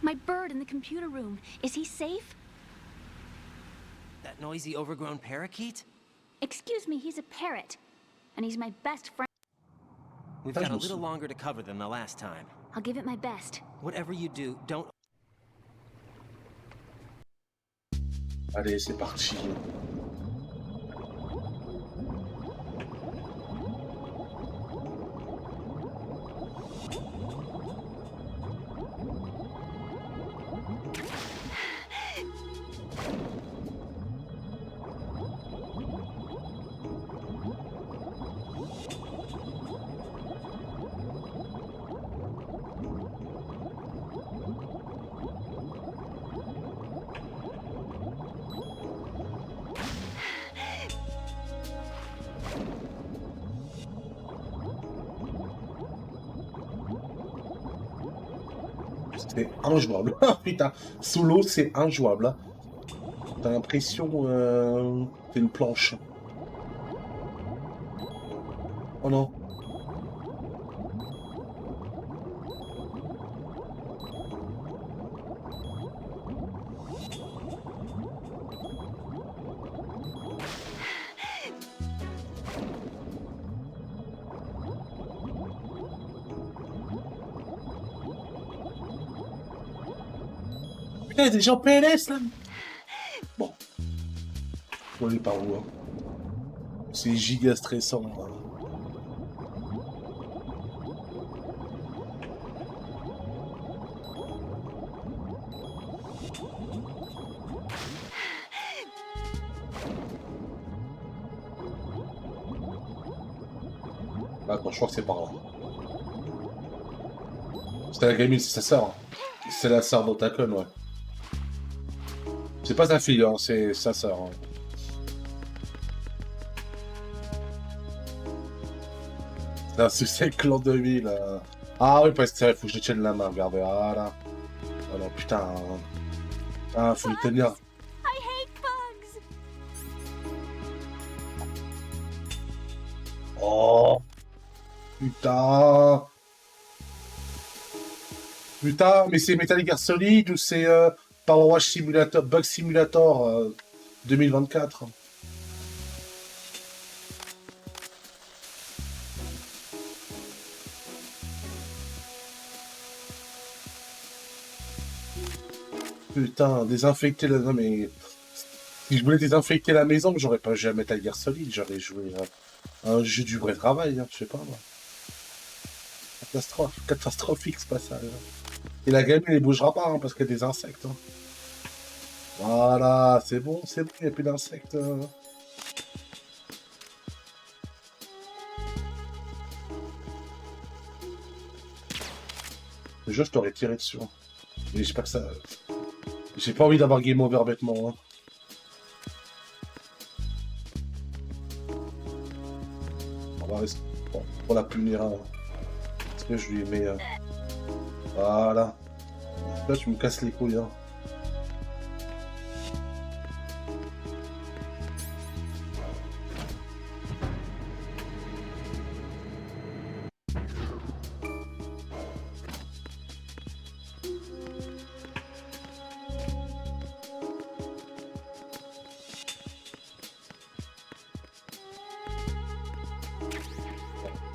My bird in the computer room. Is he safe? That noisy, overgrown parakeet? Excuse me, he's a parrot. And he's my best friend. We've got a little longer to cover than the last time. I'll give it my best. Whatever you do, don't... Allez, c'est parti. C'est injouable. Putain, sous l'eau, c'est injouable. T'as l'impression c'est une planche. Oh non. Putain, il y a des gens PLS là. Bon. On est par où hein. C'est giga stressant. Hein. Attends, je crois que c'est par là. C'était la gamine, c'est sa sœur. C'est la sœur d'Otacon, ouais. C'est pas sa fille, hein, c'est sa sœur. Hein. C'est le clan 2000. Ah oui, parce que il faut que je tienne la main, regardez. Voilà. Oh non, putain. Ah, faut le tenir. I hate bugs. Oh. Putain. Putain, mais c'est Metal Gear Solid ou c'est Power Wash Simulator, Bug Simulator 2024. Putain, désinfecter la... Non mais... Si je voulais désinfecter la maison, j'aurais pas joué à Metal Gear Solid, j'aurais joué à un jeu du vrai travail, hein, je sais pas moi. Catastrophe, catastrophique ce passage. Et la gamine, elle bougera pas, hein, parce qu'il y a des insectes. Hein. Voilà, c'est bon, il n'y a plus d'insectes. Je t'aurais tiré dessus. Hein. Mais j'espère que ça... J'ai pas envie d'avoir game over bêtement. Hein. On va rester... Bon, on la punir. Hein. Parce que je lui mets... Voilà. Là, tu me casses les couilles. Hein.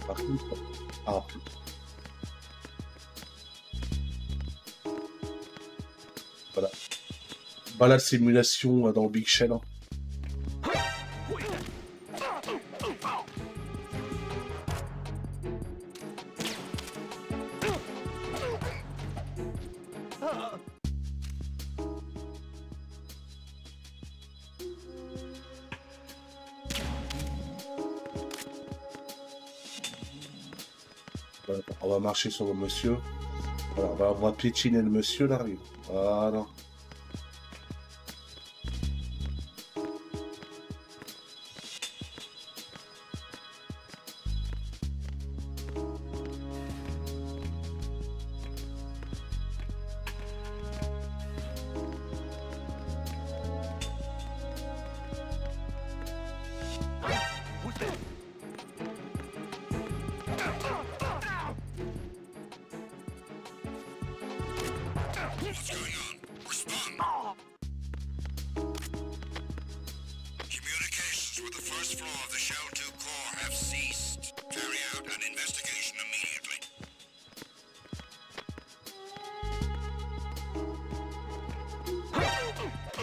Par contre... Ah. Voilà. Bah la simulation dans le Big Shell. Hein. Voilà, on va marcher sur le monsieur. Voilà, on va piétiner le monsieur là. Voilà. What's going on? Respond. Communications with the first floor of the Shell 2 core have ceased. Carry out an investigation immediately.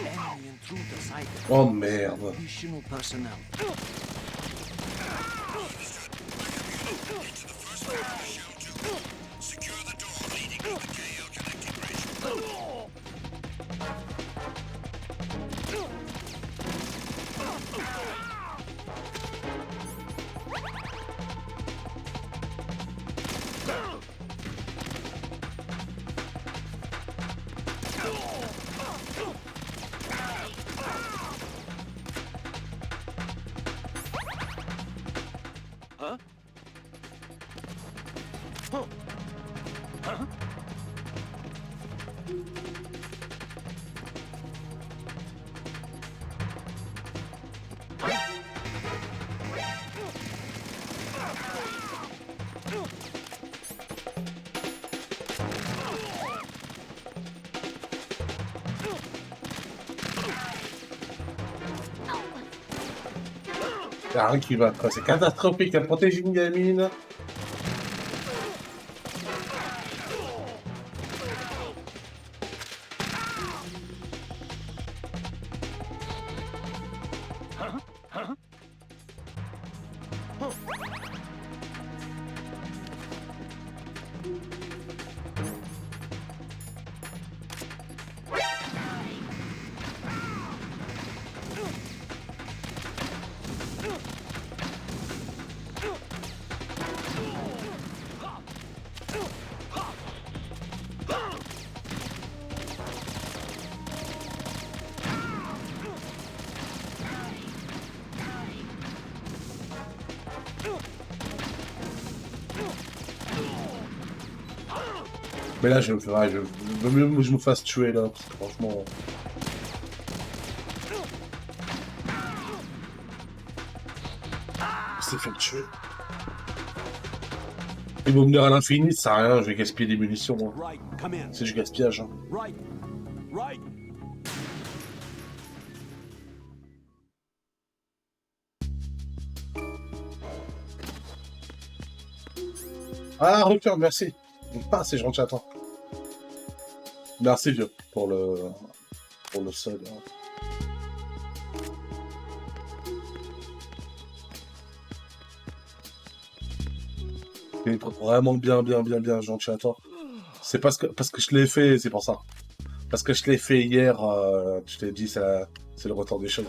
Enemy intruder sighted. Oh merde. Additional personnel. Into the first floor of the Shell 2 core. Secure the door leading to the KL connecting bridge. Huh? Huh? Huh? Y'a rien qui va, quoi. C'est catastrophique, à protéger une gamine. Mais là, je veux mieux que je me fasse tuer là, parce que franchement. Il s'est fait tuer. Ils vont venir à l'infini, ça sert à rien, je vais gaspiller des munitions. Moi. C'est du gaspillage. Hein. Ah, Rupture, merci. Ah, c'est gentil à toi. Merci, vieux, pour le sub. C'est vraiment bien gentil à toi. C'est parce que je l'ai fait, c'est pour ça. Parce que je l'ai fait hier, je t'ai dit, c'est le retour des choses.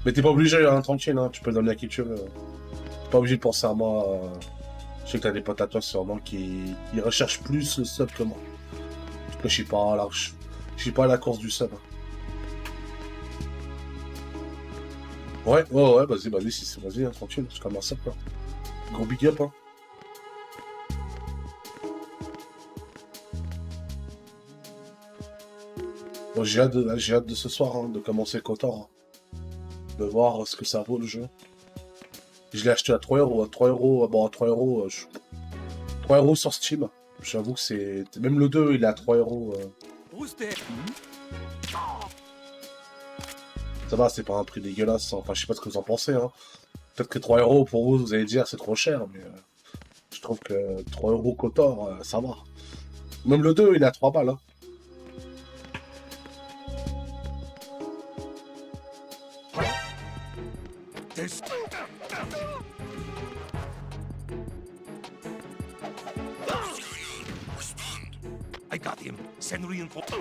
Mais t'es pas obligé, hein, tranquille, hein, tu peux le donner à qui tu veux. T'es pas obligé de penser à moi. Je sais que t'as des potes à toi sûrement qui recherchent plus le sub que moi. Parce que je suis pas là, je suis pas à la course du sub. Ouais, vas-y, vas-y, hein, tranquille, c'est comme un sub, quoi. Gros big up, hein. Bon, j'ai hâte de ce soir, hein, de commencer KOTOR. De voir ce que ça vaut le jeu. Je l'ai acheté à 3 euros. À 3 euros, bon, à 3 euros, 3 euros sur Steam. J'avoue que c'est. Même le 2, il est à 3 euros. Ça va, c'est pas un prix dégueulasse. Enfin, je sais pas ce que vous en pensez. Hein. Peut-être que 3 euros pour vous, vous allez dire c'est trop cher. Mais je trouve que 3 euros KOTOR, ça va. Même le 2, il est à 3 balles. Hein. I got him. Send reinforcements.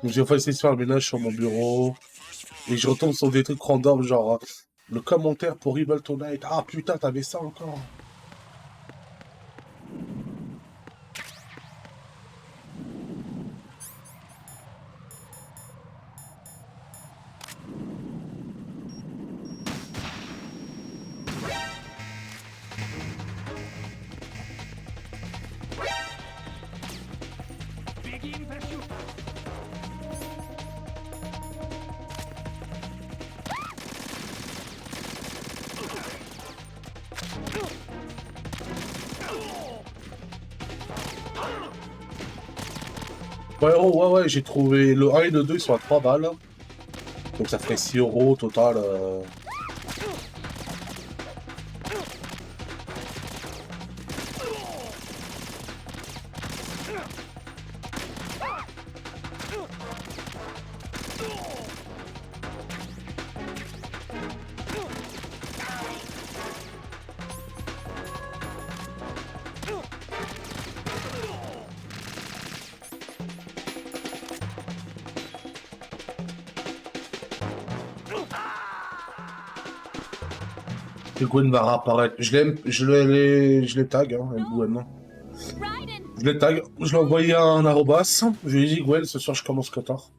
J'ai failli essayer de faire le ménage sur mon bureau. Et je retombe sur des trucs random, genre le commentaire pour Evil Tonight. Ah putain, t'avais ça encore. Ouais, j'ai trouvé le 1 et le 2, ils sont à 3 balles. Donc ça ferait 6 euros au total. Et Gwen va réapparaître. Je les tag, hein, Gwen. Je les tag. Je l'ai envoyé un arrobas. Je lui ai dit, Gwen, ce soir je commence KOTOR.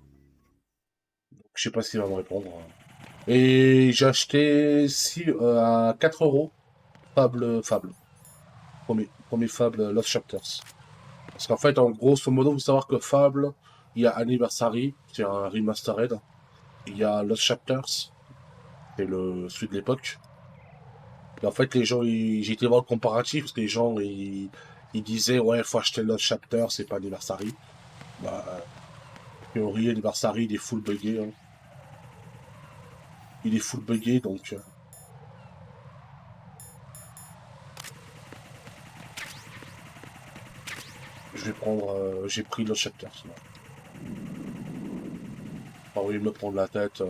Je sais pas s'il va me répondre. Et j'ai acheté à 4 euros Fable. Premier Fable Lost Chapters. Parce qu'en fait, en grosso modo, vous savoir que Fable, il y a Anniversary, c'est un remastered. Il y a Lost Chapters, c'est celui de l'époque. Et en fait, les gens, j'ai été voir le comparatif, parce que les gens, ils disaient, ouais, il faut acheter Lost Chapters, c'est pas Anniversary. Bah, théorie, Anniversary, il est full buggé. Hein. Il est full buggé, donc... Je vais prendre... j'ai pris Lost Chapters. Pas envie de me prendre la tête...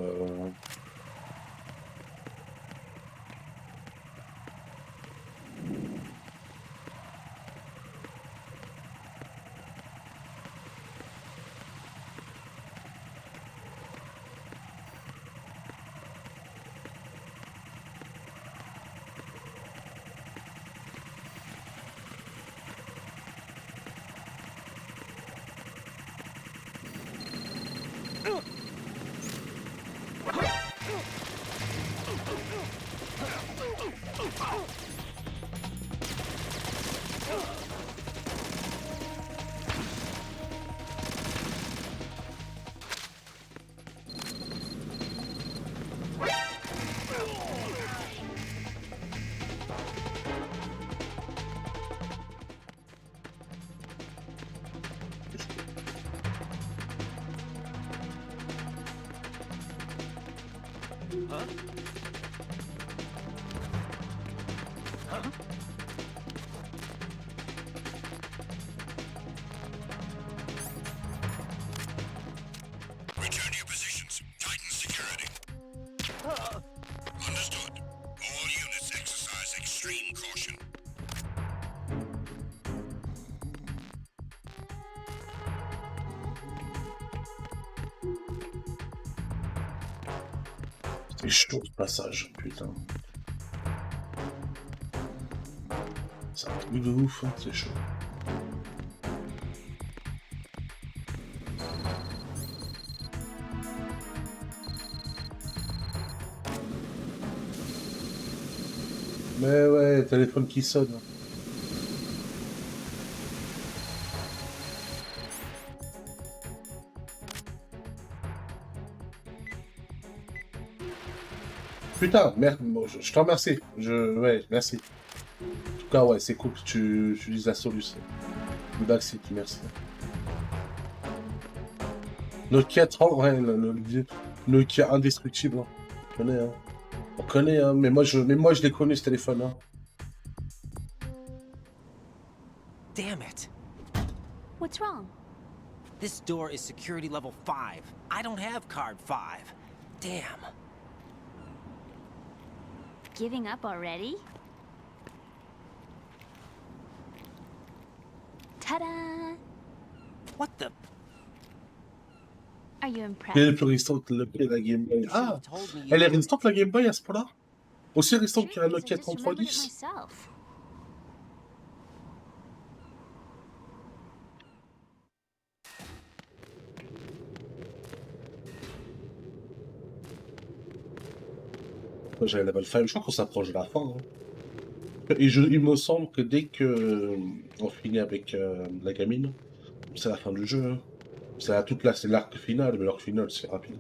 Return to your positions. Tighten security. Understood. All units exercise extreme caution. C'est chaud ce passage, putain. C'est un truc de ouf, hein, c'est chaud. Mais ouais, téléphone qui sonne. Putain, merde, bon, je te remercie. Ouais, merci. En tout cas, ouais, c'est cool que tu utilises la solution. Dark City, merci. Nokia 30, ouais, le Nokia indestructible. Hein. On connaît, hein. On connaît, hein, mais moi je l'ai connu ce téléphone, hein. Damn it! What's wrong? This door is security level 5. I don't have card 5. Damn. Giving up already? Ta-da! What the? Are you Elle est impressed? plus résistante que la Game Boy. Ah! Elle est résistante la Game Boy à ce point-là? Aussi résistante qu'un Nokia 3310? Myself. J'avais level 5, je crois qu'on s'approche de la fin. Hein. Et il me semble que dès que on finit avec la gamine, c'est la fin du jeu. Hein. C'est l'arc final, mais l'arc final c'est rapide.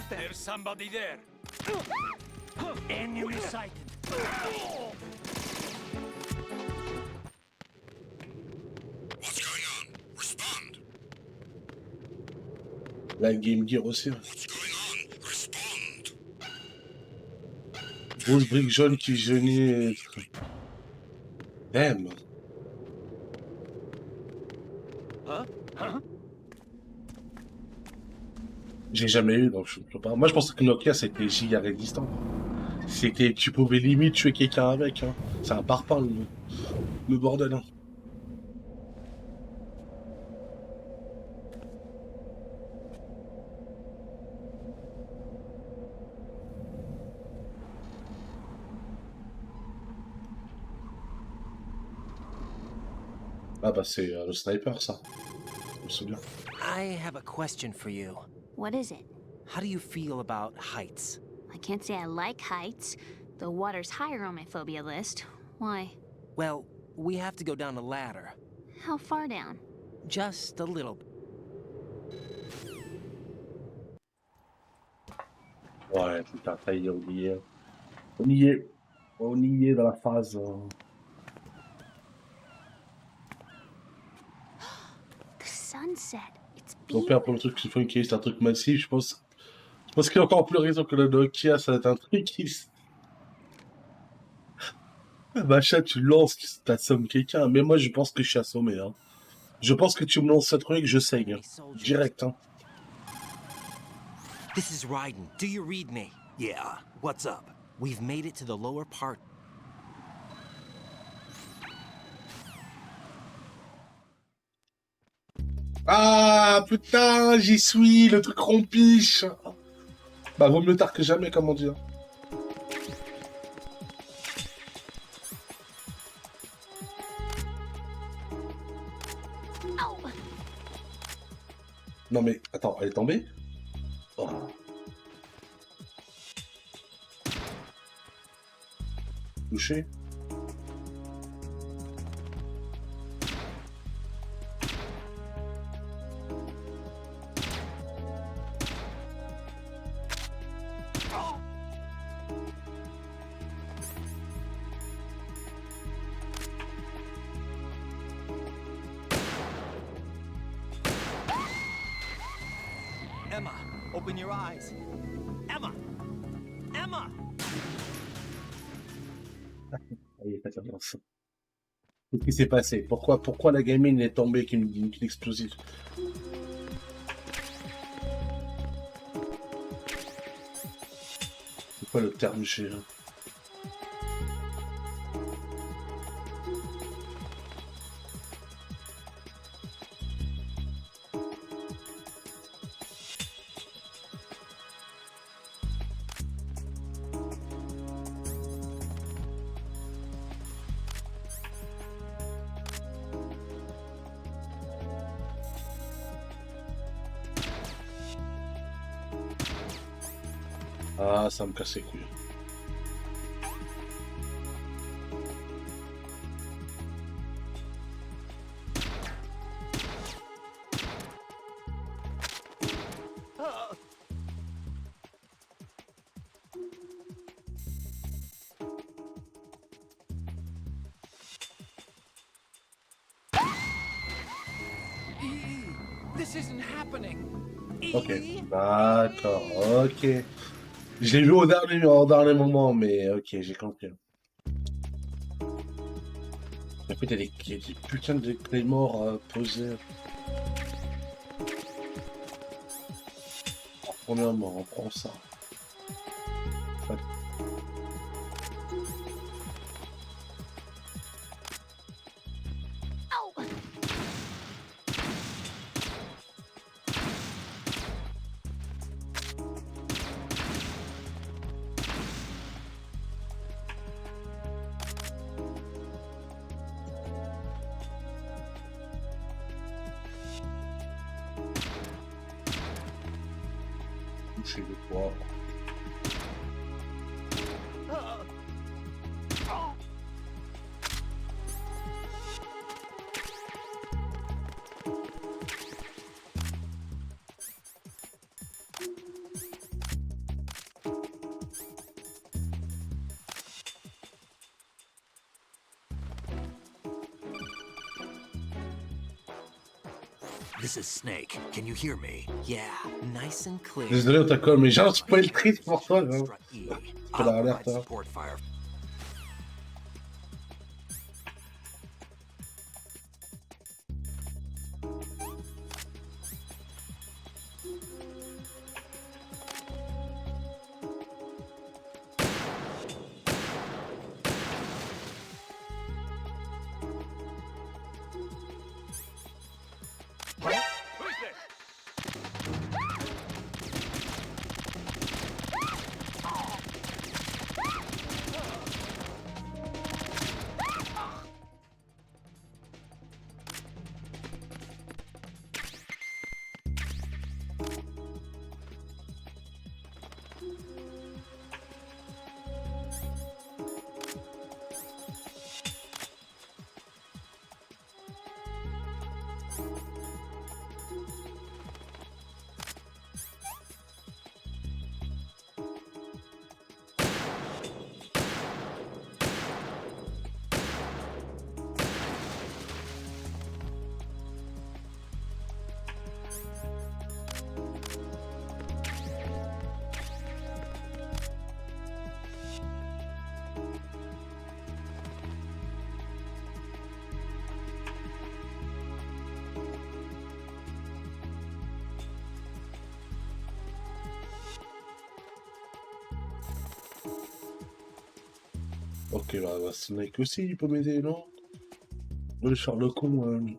There's somebody there. Enemy sighted. What's going on? Respond. La Game Gear aussi. Hein. What's going on? Respond. Grosse brique jaune qui jaunit. Damn. J'ai jamais eu, donc je peux pas. Moi, je pensais que Nokia c'était giga résistant. C'était, tu pouvais limite tuer quelqu'un avec. Hein. C'est un parpaing le bordel. Hein. Ah bah c'est le sniper ça. Je me souviens. I have a question for you. What is it? How do you feel about heights? I can't say I like heights. The water's higher on my phobia list. Why? Well, we have to go down a ladder. How far down? Just a little. Ouais, putain, ça y est, on y est. On y est. On y est dans la phase. The sunset. It's Donc là, pour le truc funky, c'est un truc massif, je pense qu'il y a encore plus raison que le Nokia, ça va être un truc qui... Machin, tu lances, tu t'assommes quelqu'un, mais moi je pense que je suis assommé, hein. Je pense que tu me lances ce truc, je saigne, hein. Direct, hein. This is Raiden. Do you read me? Yeah, what's up? We've made it to the lower part. Ah, putain, j'y suis, le truc rompiche. Bah, vaut mieux tard que jamais, comme on dit. Hein. Non mais, attends, elle est tombée? Oh. touché. Emma, open your eyes. Emma! Emma! Ah, il est pas très bien. Qu'est-ce qui s'est passé? Pourquoi la gamine est tombée avec une explosif? C'est quoi le terme chez... Ah, ça me casse les couilles. This isn't happening. Ok, d'accord, ok. Je l'ai vu au dernier moment, mais ok, j'ai compris. En fait, il y a des putains de claymores posés. Premièrement, on prend ça. Enfin, toucher le poids. This is Snake. Can you hear me? Yeah, nice and clear. Désolé, on t'a collé, mais j'ai un spoil triste pour toi. Hein. Tu l'as alerte, hein. Support fire. Ok, bah Snake aussi, il peut m'aider, non? On va le faire le con.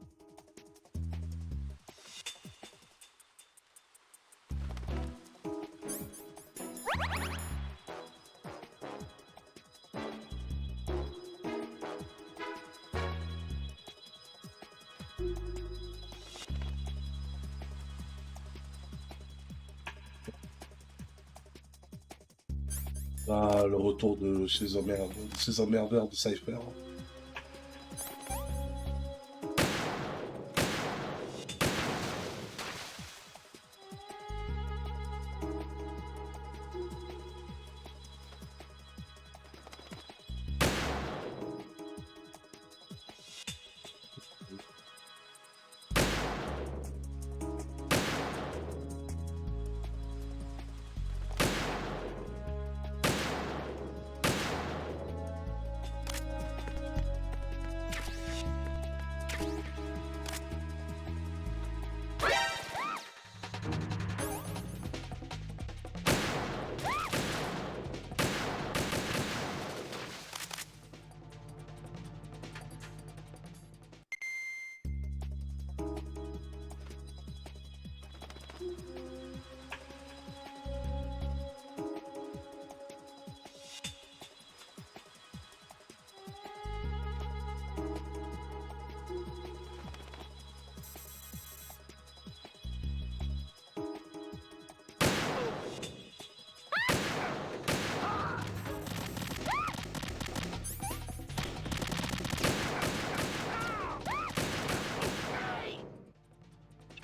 Ah, le retour de ces emmerdeurs de Cypher.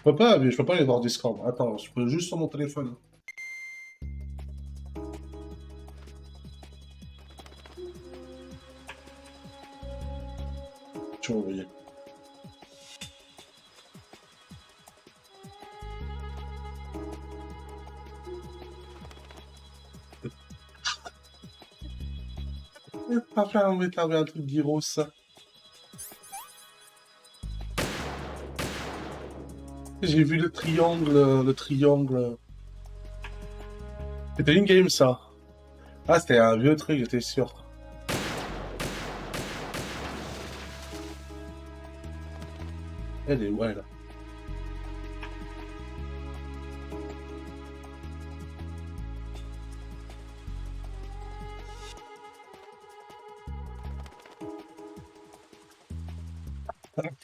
Je peux pas aller voir Discord. Attends, je peux juste sur mon téléphone. Tu vas envoyer. T'as fait un truc gyros, ça. J'ai vu le triangle. C'était une game, ça. Ah, c'était un vieux truc, j'étais sûr. Elle est où, elle?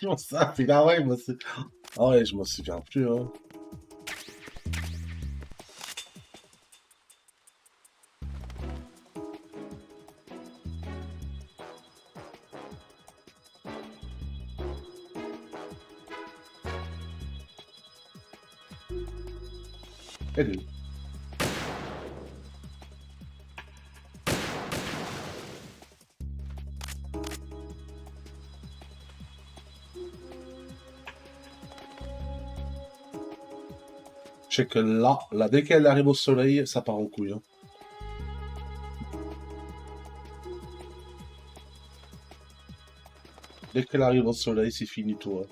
Comment ça? Ah ouais, moi c'est... Ah ouais, je m'en souviens plus, hein. Elle est où? Je sais que là, dès qu'elle arrive au soleil, ça part en couille. Hein. Dès qu'elle arrive au soleil, c'est fini tout. Hein.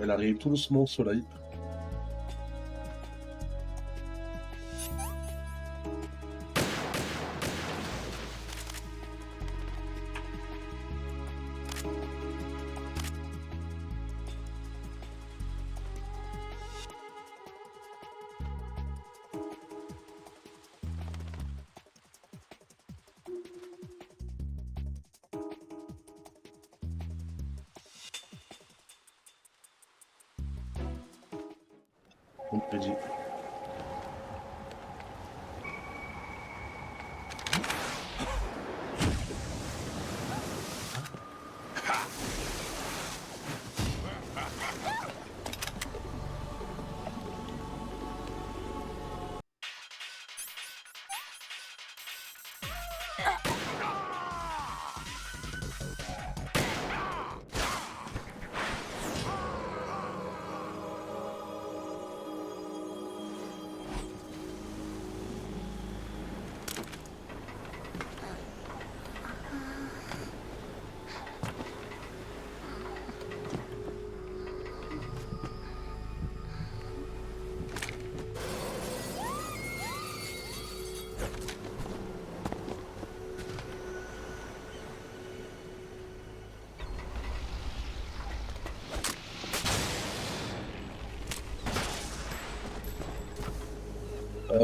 Elle arrive tout doucement au soleil. On peut dire.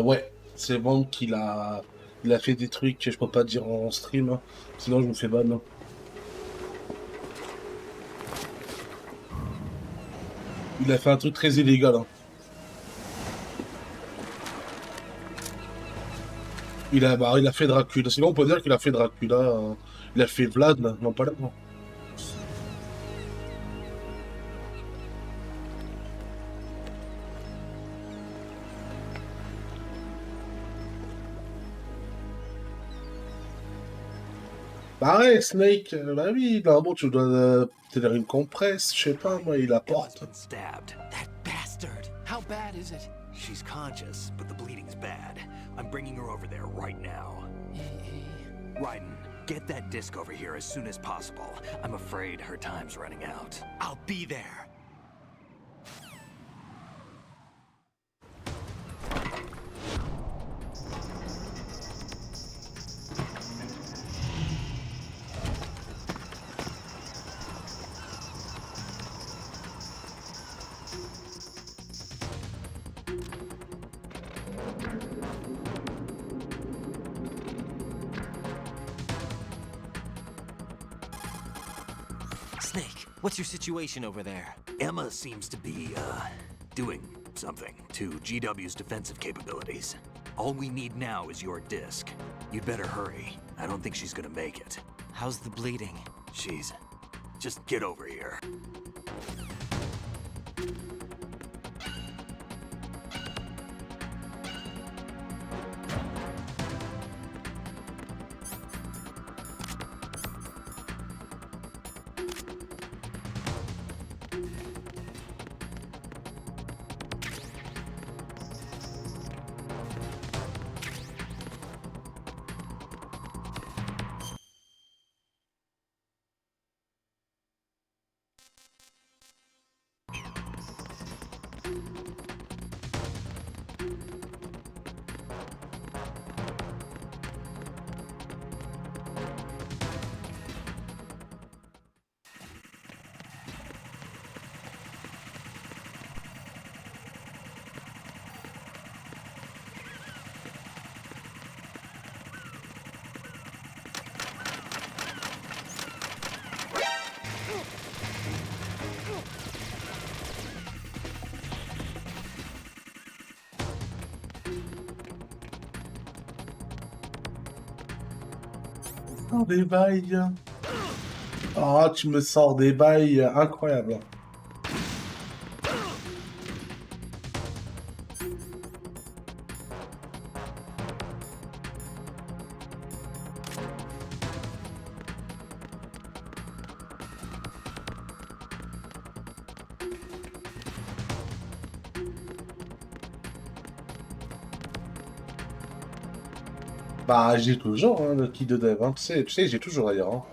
Ouais, c'est bon qu'il a... Il a fait des trucs que je peux pas dire en stream, hein. Sinon je me fais ban. Il a fait un truc très illégal. Hein. Il a fait Dracula. Sinon, on peut dire qu'il a fait Dracula. Il a fait Vlad, là. Non, pas là. Non. Bah ouais, Snake, bah oui, normalement tu dois tenir une compresse, je sais pas, moi, il apporte. Stabbed. That bastard. How bad is it? She's conscious, but the bleeding's bad. I'm bringing her over there right now. Raiden, get that disc over here as soon as possible. I'm afraid her time's running out. I'll be there. Snake, what's your situation over there? Emma seems to be, doing something to GW's defensive capabilities. All we need now is your disc. You'd better hurry. I don't think she's gonna make it. How's the bleeding? She's... just get over here. Oh, des bails. Ah, tu me sors des bails incroyables. Bah, j'ai toujours, hein, le kit de dev, hein. Tu sais, j'ai toujours d'ailleurs. Hein.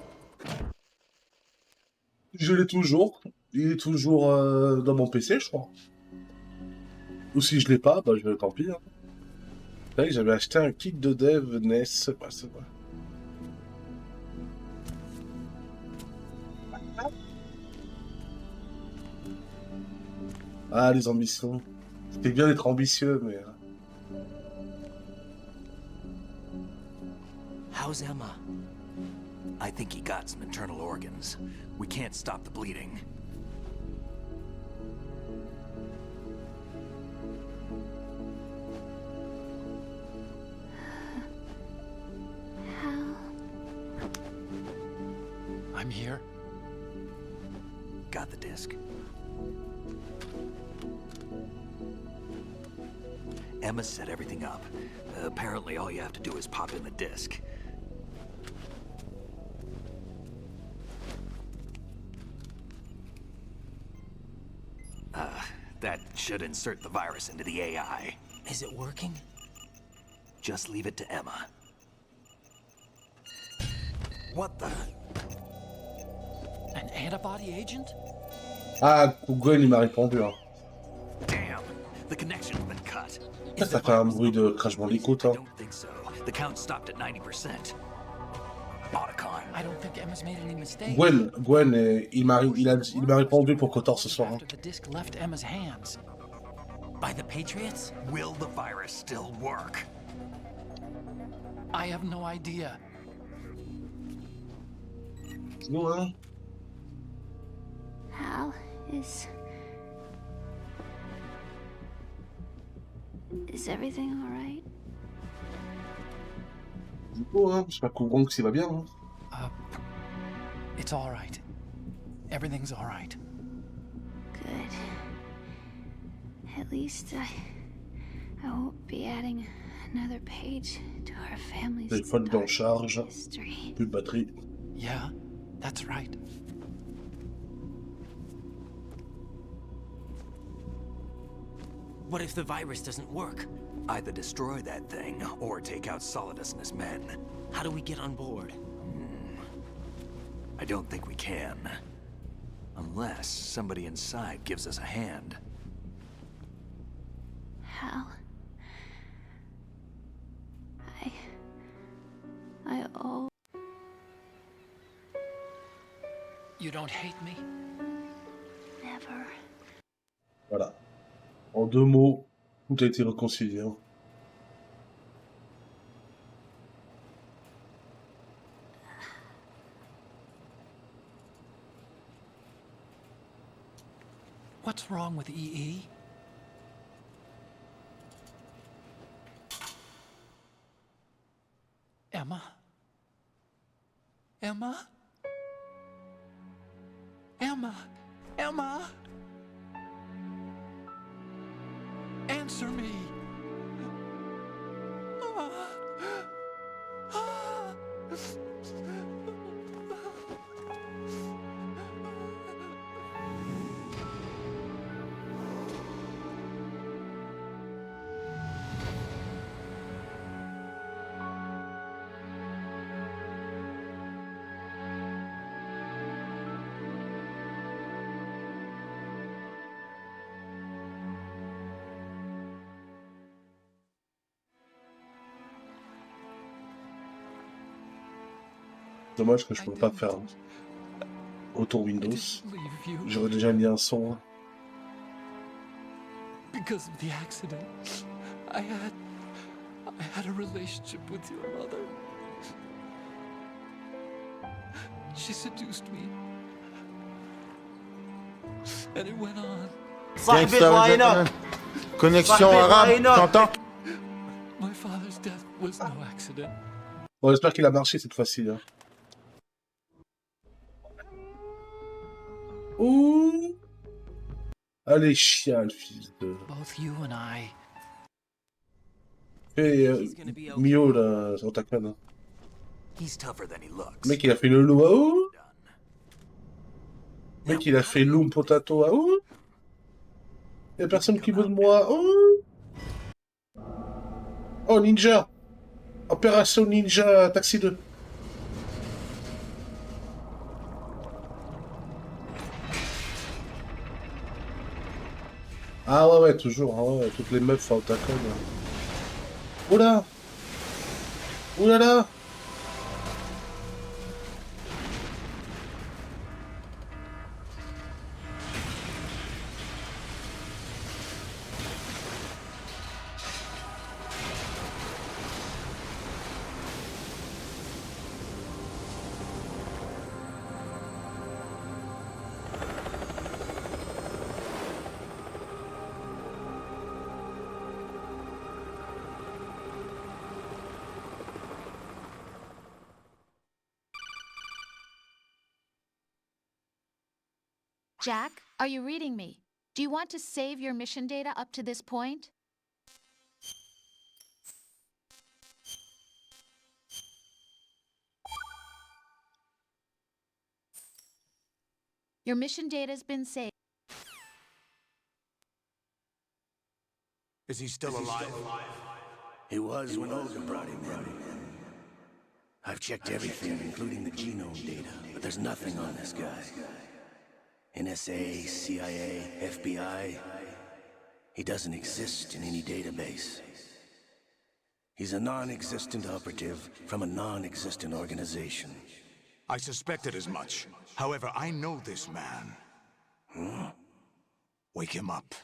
Je l'ai toujours. Il est toujours dans mon PC, je crois. Ou si je l'ai pas, bah, tant pis. Hein. C'est vrai que j'avais acheté un kit de dev NES. Bah, c'est vrai. Ah, les ambitions. C'était bien d'être ambitieux, mais... How's Emma? I think he got some internal organs. We can't stop the bleeding. How? I'm here. Got the disc. Emma set everything up. Apparently all you have to do is pop in the disc. That should insert the virus into the AI. Is it working? Just leave it to Emma. What the? An antibody agent? Ah, Gwen, il m'a répondu. Hein. Damn, the connection's been cut. Ça fait un bruit de Crash Bandicoot. Hein. I don't think so. The count stopped at 90%. Otacon. I don't think Emma's made any mistakes. Gwen, il m'a répondu pour Kotor ce soir. Hein. After the disc left Emma's hands. By the Patriots? Will the virus still work? I have no idea. Non, hein? Hal is Is everything all right? Oh, hein, c'est pas courant que ça va bien. Hein. It's all right. Everything's all right. Good. At least I won't be adding another page to our family's Téléphone en charge. history. Plus de batterie. Yeah, that's right. What if the virus doesn't work? Either destroy that thing, or take out Solidus and his men. How do we get on board? I don't think we can. Unless somebody inside gives us a hand. Hal. I owe... You don't hate me? Never. Voilà. En 2 mots, tout a été réconcilié. Hein. What's wrong with EE? Emma? Emma? Emma? Emma? Answer me! Dommage que je peux pas faire auto Windows. J'aurais déjà mis un son. Because of the accident, I had a relationship with your mother. She seduced me. And it went on. Connexion arabe, t'entends? My father's death was no accident. Bon, j'espère qu'il a marché cette fois-ci. Hein. Ouh! Allez, chial, fils de... Both you and I. Et Mio, là, sur ta canne. Hein. He's tougher than he looks. Le mec, il a fait le loup à où? Le mec, il a fait loom potato à où? Y'a personne qui veut de moi. Oh! Oh, ninja! Opération Ninja Taxi 2. Ah ouais, toujours, hein, ouais, toutes les meufs en ta conne. Oula! Oulala! Jack, are you reading me? Do you want to save your mission data up to this point? Your mission data's been saved. Is he still alive? He was when Olga brought him in. I've checked everything, including the genome data, but there's nothing on this guy. NSA, CIA, FBI. He doesn't exist in any database. He's a non-existent operative from a non-existent organization. I suspected as much. However, I know this man. Huh? Wake him up.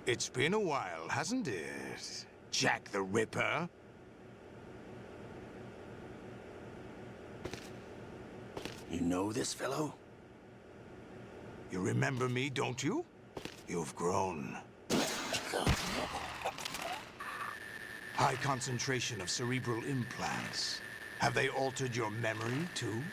It's been a while, hasn't it? Jack the Ripper? You know this fellow? You remember me, don't you? You've grown. High concentration of cerebral implants. Have they altered your memory, too?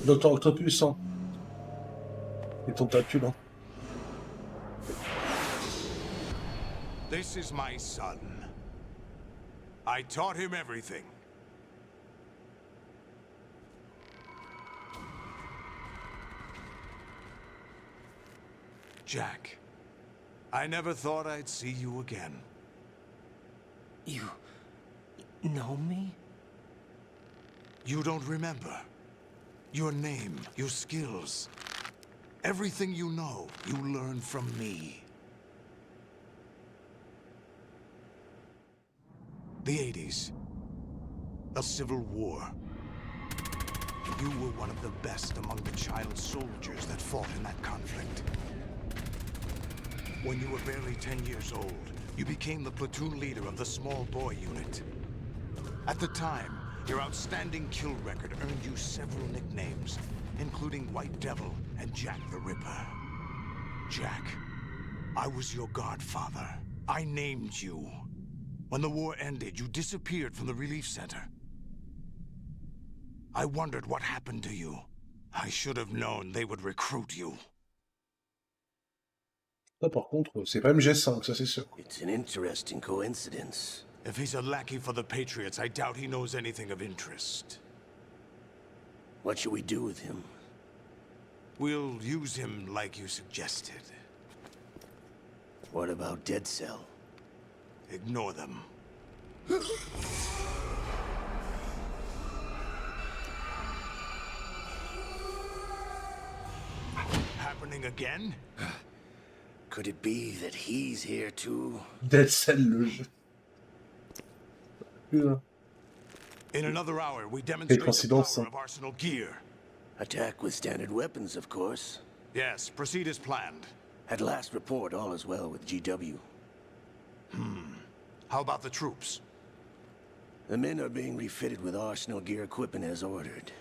Docteur Octopus, hein. Et tentacule, hein. This is my son. I taught him everything. Jack, I never thought I'd see you again. You know me? You don't remember. Your name, your skills. Everything you know, you learned from me. The 80s. A civil war. You were one of the best among the child soldiers that fought in that conflict. When you were barely 10 years old, you became the platoon leader of the small boy unit. At the time, your outstanding kill record earned you several nicknames, including White Devil and Jack the Ripper. Jack, I was your godfather. I named you. When the war ended, you disappeared from the relief center. I wondered what happened to you. I should have known they would recruit you. Là, par contre, c'est pas MG5, ça c'est sûr. It's an interesting coincidence. If he's a lackey for the Patriots, I doubt he knows anything of interest. What should we do with him? We'll use him like you suggested. What about Dead Cell? Ignore them. Happening again? Could it be that he's here too? Dead Cell, le jeu. Putain. In another hour, we demonstrate the power of Arsenal gear. Attack with standard weapons, of course. Yes, proceed as planned. At last report, all is well with GW. How about the troops? The men are being refitted with Arsenal gear equipment as ordered.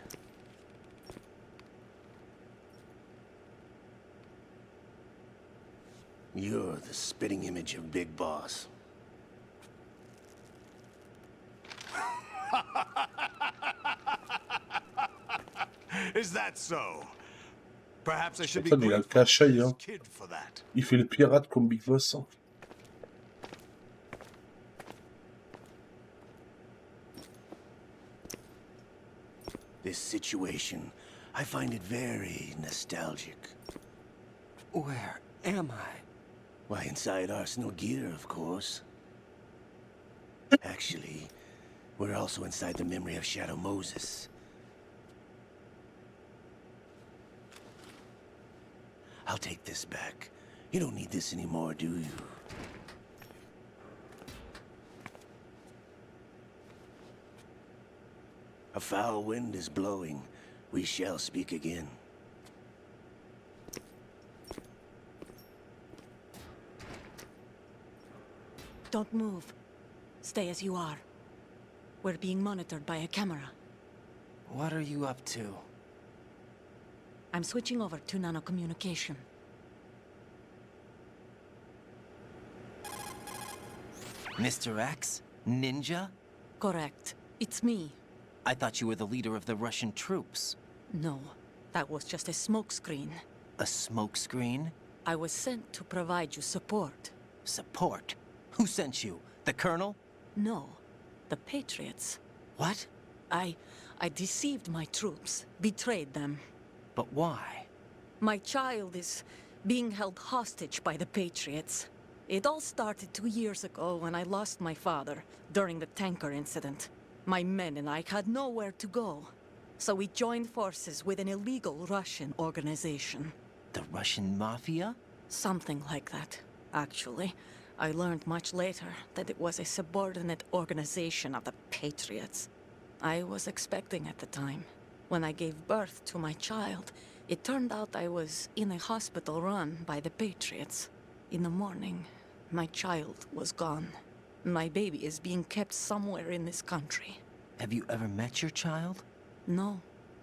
You're the spitting image of Big Boss. Is that so? Perhaps I should be Putain, mais il a le grateful cache-œil, to hein. this kid for that. Il fait le pirate comme Big Boss, hein. This situation, I find it very nostalgic. Where am I? Why, inside Arsenal gear, of course. Actually, we're also inside the memory of Shadow Moses. I'll take this back. You don't need this anymore, do you? A foul wind is blowing. We shall speak again. Don't move. Stay as you are. We're being monitored by a camera. What are you up to? I'm switching over to nanocommunication. Mr. X? Ninja? Correct. It's me. I thought you were the leader of the Russian troops. No, that was just a smokescreen. A smokescreen? I was sent to provide you support. Support? Who sent you? The Colonel? No, the Patriots. What? I deceived my troops, betrayed them. But why? My child is being held hostage by the Patriots. It all started 2 years ago when I lost my father during the tanker incident. My men and I had nowhere to go, so we joined forces with an illegal Russian organization. The Russian Mafia? Something like that, actually. I learned much later that it was a subordinate organization of the Patriots. I was expecting at the time. When I gave birth to my child, it turned out I was in a hospital run by the Patriots. In the morning, my child was gone. My baby is being kept somewhere in this country. Have you ever met your child? No.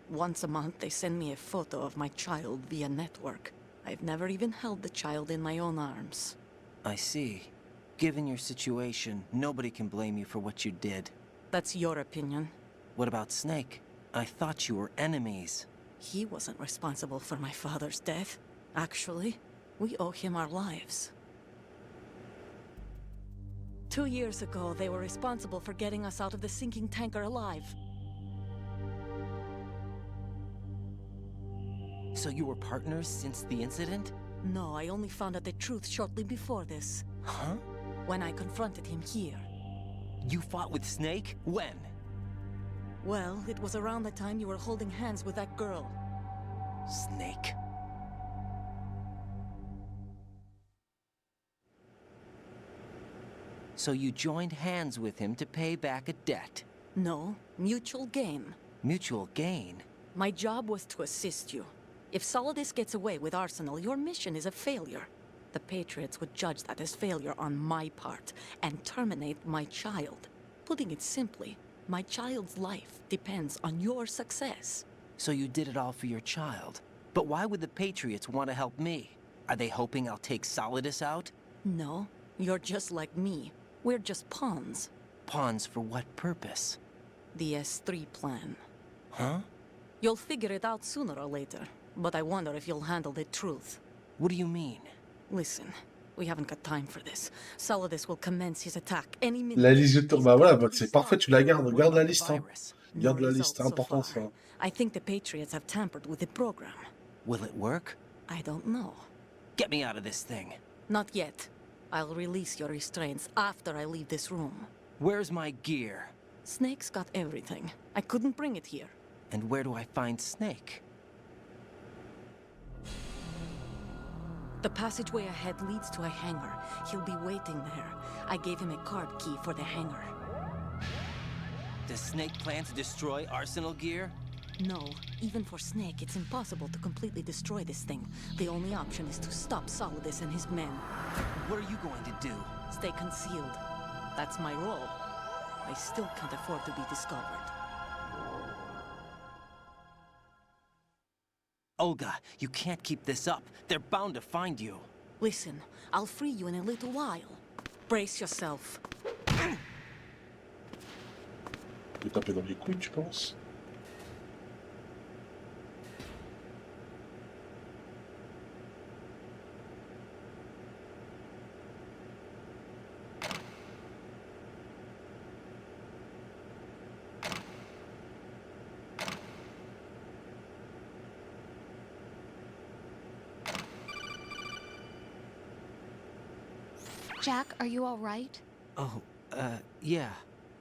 Once a month, they send me a photo of my child via network. I've never even held the child in my own arms. I see. Given your situation, nobody can blame you for what you did. That's your opinion. What about Snake? I thought you were enemies. He wasn't responsible for my father's death. Actually, we owe him our lives. 2 years ago, they were responsible for getting us out of the sinking tanker alive. So you were partners since the incident? No, I only found out the truth shortly before this. Huh? When I confronted him here. You fought with Snake? When? Well, it was around the time you were holding hands with that girl. Snake. So you joined hands with him to pay back a debt? No, mutual gain. Mutual gain? My job was to assist you. If Solidus gets away with Arsenal, your mission is a failure. The Patriots would judge that as failure on my part and terminate my child. Putting it simply, my child's life depends on your success. So you did it all for your child. But why would the Patriots want to help me? Are they hoping I'll take Solidus out? No, you're just like me. We're just pawns. Pawns for what purpose? The S3 plan. Huh? You'll figure it out sooner or later, but I wonder if you'll handle the truth. What do you mean? Listen, we haven't got time for this. Solidus will commence his attack any minute. La liste de tour, bah voilà, bah c'est parfait, tu la gardes. Garde la liste, hein. Garde la liste, c'est important ça. I think the Patriots have tampered with the program. Will it work? I don't know. Get me out of this thing. Not yet. I'll release your restraints after I leave this room. Where's my gear? Snake's got everything. I couldn't bring it here. And where do I find Snake? The passageway ahead leads to a hangar. He'll be waiting there. I gave him a card key for the hangar. Does Snake plan to destroy Arsenal gear? No. Even for Snake, it's impossible to completely destroy this thing. The only option is to stop Solidus and his men. What are you going to do? Stay concealed. That's my role. I still can't afford to be discovered. Olga, you can't keep this up. They're bound to find you. Listen, I'll free you in a little while. Brace yourself. Je vais taper dans les couilles, tu penses? Jack, are you all right? Oh, yeah.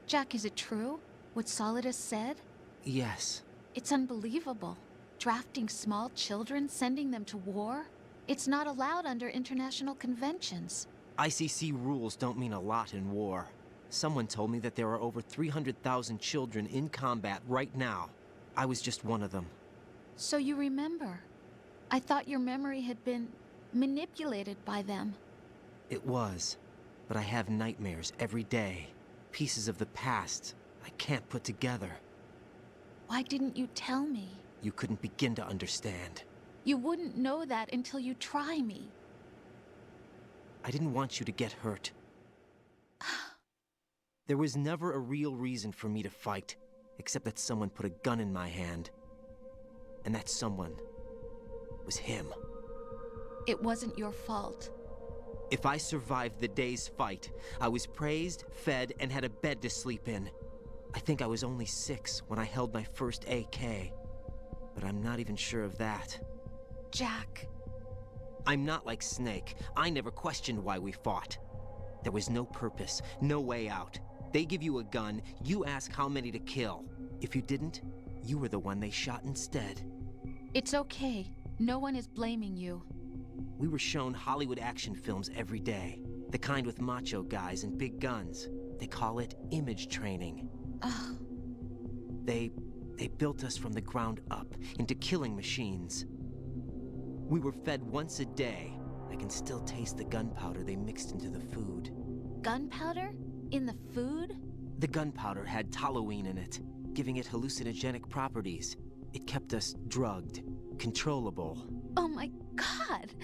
Jack, is it true? What Solidus said? Yes. It's unbelievable. Drafting small children, sending them to war? It's not allowed under international conventions. ICC rules don't mean a lot in war. Someone told me that there are over 300,000 children in combat right now. I was just one of them. So you remember. I thought your memory had been manipulated by them. It was, but I have nightmares every day. Pieces of the past I can't put together. Why didn't you tell me? You couldn't begin to understand. You wouldn't know that until you try me. I didn't want you to get hurt. There was never a real reason for me to fight, except that someone put a gun in my hand. And that someone was him. It wasn't your fault. If I survived the day's fight, I was praised, fed, and had a bed to sleep in. I think I was only 6 when I held my first AK. But I'm not even sure of that. Jack. I'm not like Snake. I never questioned why we fought. There was no purpose, no way out. They give you a gun, you ask how many to kill. If you didn't, you were the one they shot instead. It's okay. No one is blaming you. We were shown Hollywood action films every day. The kind with macho guys and big guns. They call it image training. Ugh. They built us from the ground up into killing machines. We were fed once a day, I can still taste the gunpowder they mixed into the food. Gunpowder? In the food? The gunpowder had toluene in it, giving it hallucinogenic properties. It kept us drugged, controllable. Oh my god!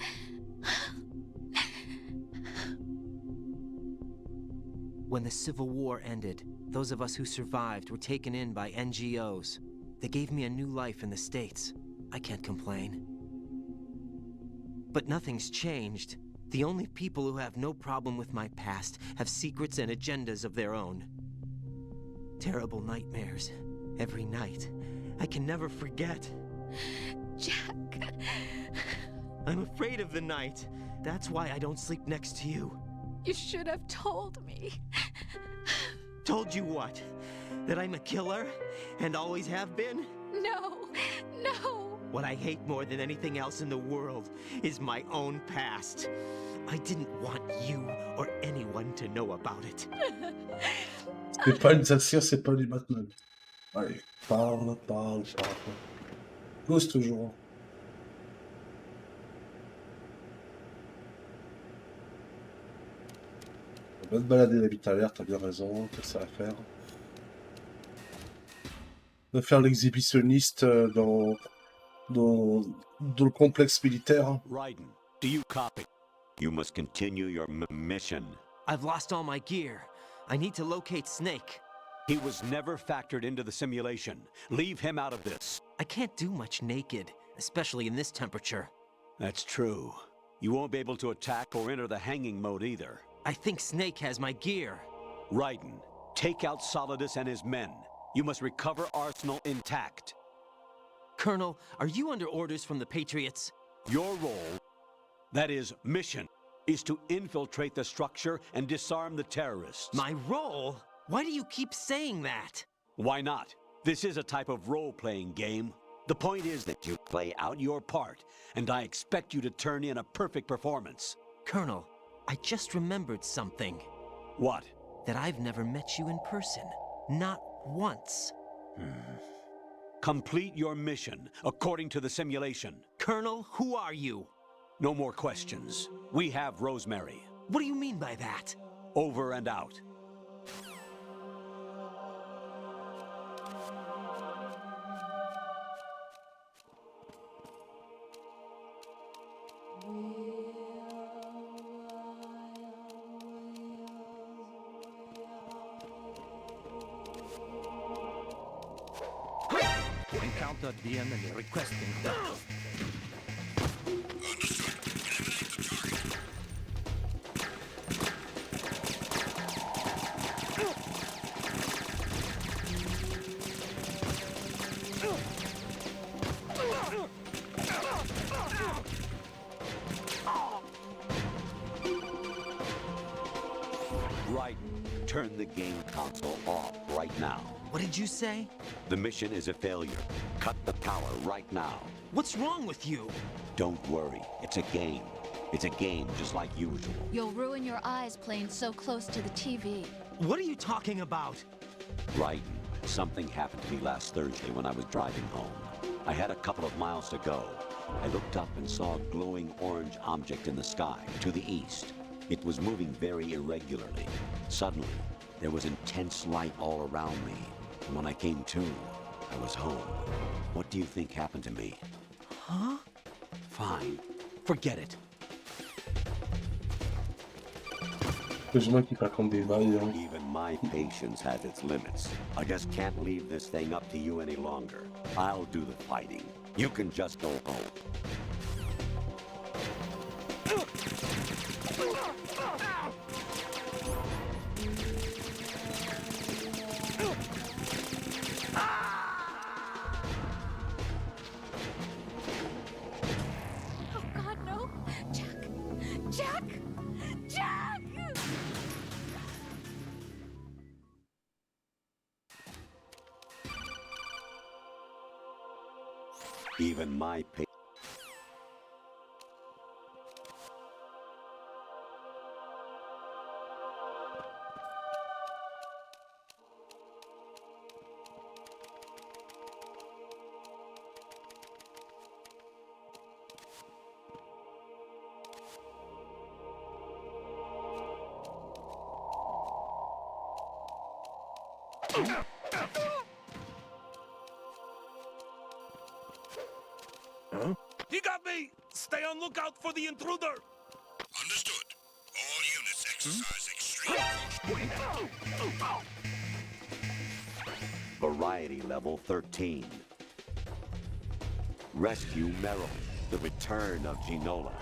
When the Civil War ended, those of us who survived were taken in by NGOs. They gave me a new life in the States. I can't complain. But nothing's changed. The only people who have no problem with my past have secrets and agendas of their own. Terrible nightmares. Every night. I can never forget. Jack. I'm afraid of the night. That's why I don't sleep next to you. You should have told me. Told you what? That I'm a killer? And always have been? No, no. What I hate more than anything else in the world is my own past. I didn't want you or anyone to know about it. C'est pas une satire, c'est pas du Batman. Allez, parle. Cause toujours. On va te balader la vite à l'air, t'as bien raison, t'as ça à faire. On va faire l'exhibitionniste dans le complexe militaire. Raiden, do you copy? You must continue your mission. I've lost all my gear. I need to locate Snake. He was never factored into the simulation. Leave him out of this. I can't do much naked, especially in this temperature. That's true. You won't be able to attack or enter the hanging mode either. I think Snake has my gear. Raiden, take out Solidus and his men. You must recover Arsenal intact. Colonel, are you under orders from the Patriots? Your role, that is, mission, is to infiltrate the structure and disarm the terrorists. My role? Why do you keep saying that? Why not? This is a type of role-playing game. The point is that you play out your part, and I expect you to turn in a perfect performance. Colonel, I just remembered something. What? That I've never met you in person. Not once. Complete your mission, according to the simulation. Colonel, who are you? No more questions. We have Rosemary. What do you mean by that? Over and out. Encountered the enemy requesting death. Right. Turn the game console off right now. What did you say? The mission is a failure. Cut the power right now. What's wrong with you? Don't worry. It's a game. It's a game just like usual. You'll ruin your eyes playing so close to the TV. What are you talking about? Right. Something happened to me last Thursday when I was driving home. I had a couple of miles to go. I looked up and saw a glowing orange object in the sky to the east. It was moving very irregularly. Suddenly, there was intense light all around me. And when I came to, I was home. What do you think happened to me? Huh? Fine. Forget it. Heureusement qu'il raconte des bails. Hein. Even my patience has its limits. I just can't leave this thing up to you any longer. I'll do the fighting. You can just go home. Oh God, no! Jack! Jack! Jack! Even my patience. Huh? He got me! Stay on lookout for the intruder! Understood. All units exercise extreme caution. Variety level 13. Rescue Meryl. The return of Ginola.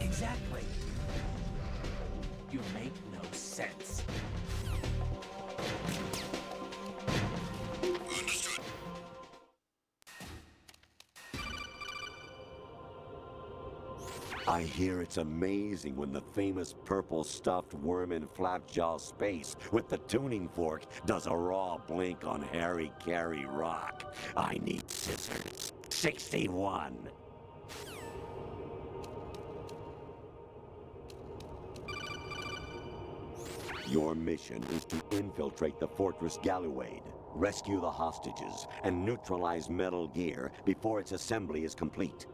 Exactly. You make no sense. Understood. I hear it's amazing when the famous purple stuffed worm in Flapjaw space with the tuning fork does a raw blink on Harry Carey rock. I need scissors. 61. Your mission is to infiltrate the Fortress Galluade, rescue the hostages, and neutralize Metal Gear before its assembly is complete.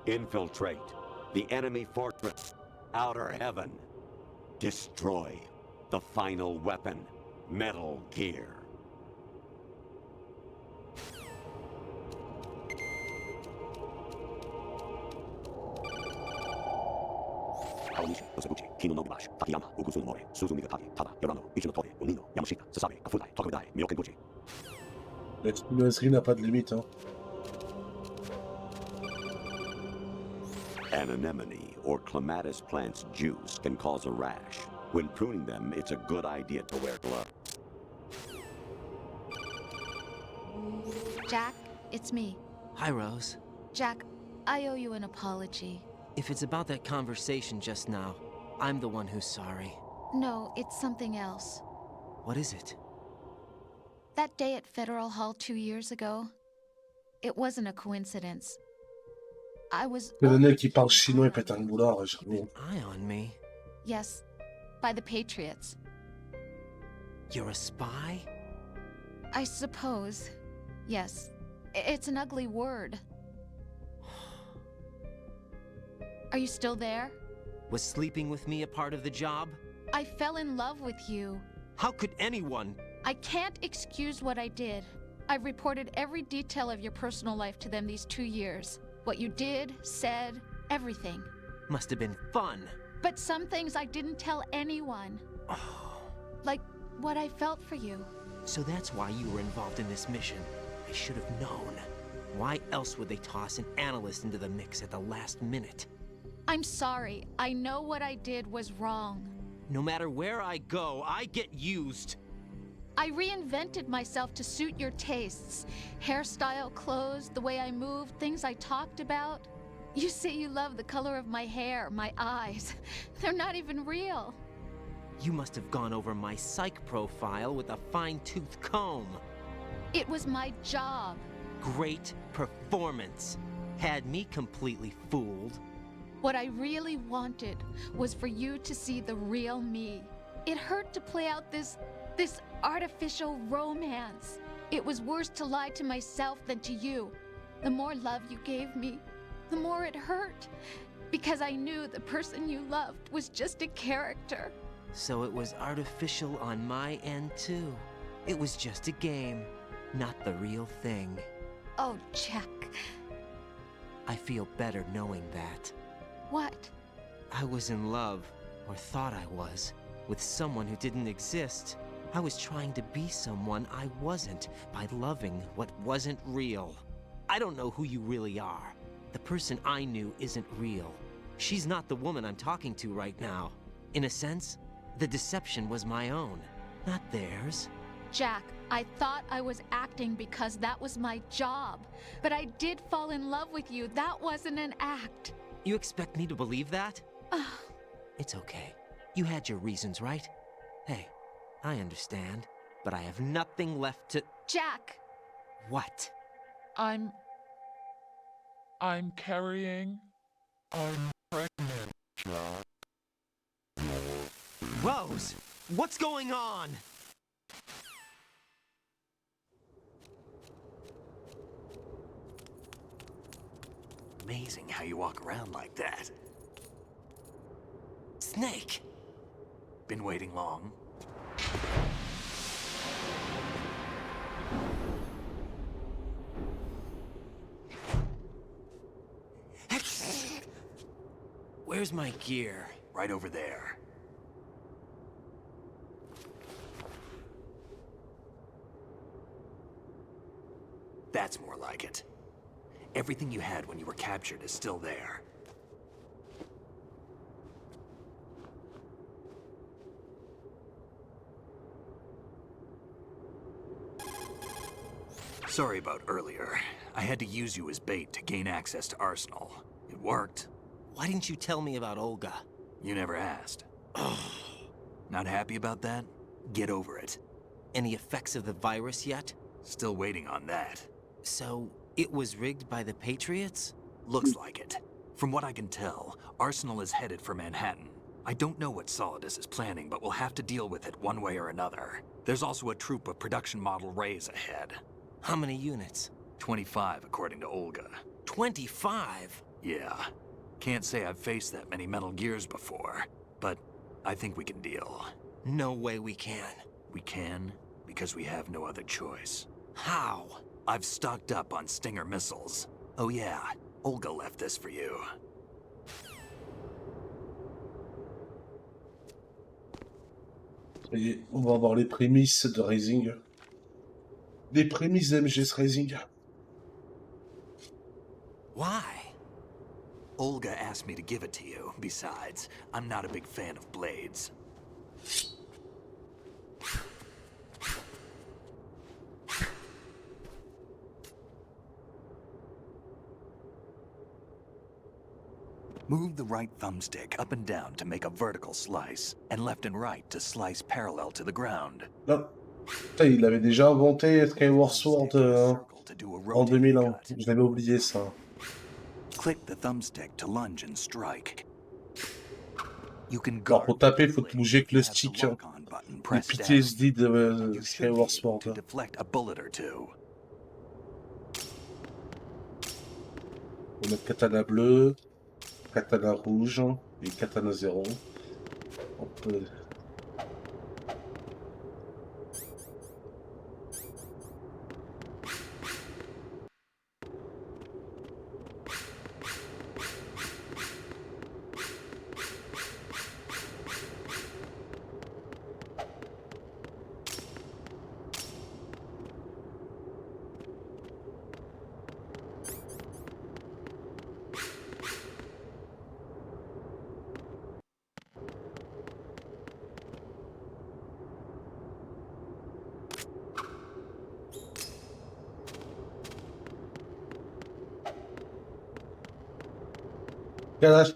Infiltrate the enemy fortress, Outer Heaven. Destroy the final weapon, Metal Gear. Awanishi, Osabuchi, Kino no Bubashi, Takayama, Ugusu no Mori, Suzumiga Taki, Tada, Yorano, Ichino Tore, Unino, Yamashita, Sasabe, Kafudai, Tokudai, Myokenbuchi. L'espionnerie n'a pas de limite, hein. An anemone or clematis plant's juice can cause a rash. When pruning them, it's a good idea to wear gloves. Jack, it's me. Hi, Rose. Jack, I owe you an apology. If it's about that conversation just now, I'm the one who's sorry. No, it's something else. What is it? That day at Federal Hall 2 years ago, it wasn't a coincidence. I was... Le mec qui parle chinois et pète un boulard, j'avoue. Eye on me? Yes, by the Patriots. You're a spy? I suppose. Yes. It's an ugly word. Are you still there? Was sleeping with me a part of the job? I fell in love with you. How could anyone? I can't excuse what I did. I've reported every detail of your personal life to them these 2 years. What you did, said, everything. Must have been fun. But some things I didn't tell anyone. Like what I felt for you. So that's why you were involved in this mission. I should have known. Why else would they toss an analyst into the mix at the last minute? I'm sorry. I know what I did was wrong. No matter where I go, I get used. I reinvented myself to suit your tastes. Hairstyle, clothes, the way I moved, things I talked about. You say you love the color of my hair, my eyes. They're not even real. You must have gone over my psych profile with a fine-tooth comb. It was my job. Great performance. Had me completely fooled. What I really wanted was for you to see the real me. It hurt to play out this artificial romance. It was worse to lie to myself than to you. The more love you gave me, the more it hurt. Because I knew the person you loved was just a character. So it was artificial on my end too. It was just a game, not the real thing. Oh, Jack. I feel better knowing that. What? I was in love, or thought I was, with someone who didn't exist. I was trying to be someone I wasn't by loving what wasn't real. I don't know who you really are. The person I knew isn't real. She's not the woman I'm talking to right now. In a sense, the deception was my own, not theirs. Jack, I thought I was acting because that was my job. But I did fall in love with you. That wasn't an act. You expect me to believe that? It's okay. You had your reasons, right? Hey, I understand, but I have nothing left to... Jack! What? I'm carrying... I'm pregnant, Jack. Rose! What's going on? Amazing how you walk around like that. Snake! Been waiting long? Where's my gear? Right over there. That's more like it. Everything you had when you were captured is still there. Sorry about earlier. I had to use you as bait to gain access to Arsenal. It worked. Why didn't you tell me about Olga? You never asked. Not happy about that? Get over it. Any effects of the virus yet? Still waiting on that. So, it was rigged by the Patriots? Looks like it. From what I can tell, Arsenal is headed for Manhattan. I don't know what Solidus is planning, but we'll have to deal with it one way or another. There's also a troop of production model Rays ahead. How many units? 25, according to Olga. 25? Yeah. Can't say I've faced that many Metal Gears before, but I think we can deal. No way we can. We can, because we have no other choice. How? I've stocked up on Stinger missiles. Oh yeah, Olga left this for you. Ça y est, on va avoir les prémices de Rising. Les prémices d'MGS Rising. Why? Olga asked me to give it to you. Besides, I'm not a big fan of blades. Move the right thumbstick up and down to make a vertical slice, and left and right to slice parallel to the ground. Non. Putain, il avait déjà inventé Skyward Sword en 2001. Je l'avais oublié ça. Click the thumbstick to lunge and strike. You can Alors pour taper, il faut bouger que le stick. Les PTSD de Skyward Sword. To deflect a bullet or two. On va mettre katana bleu, katana rouge et katana 0. On peut...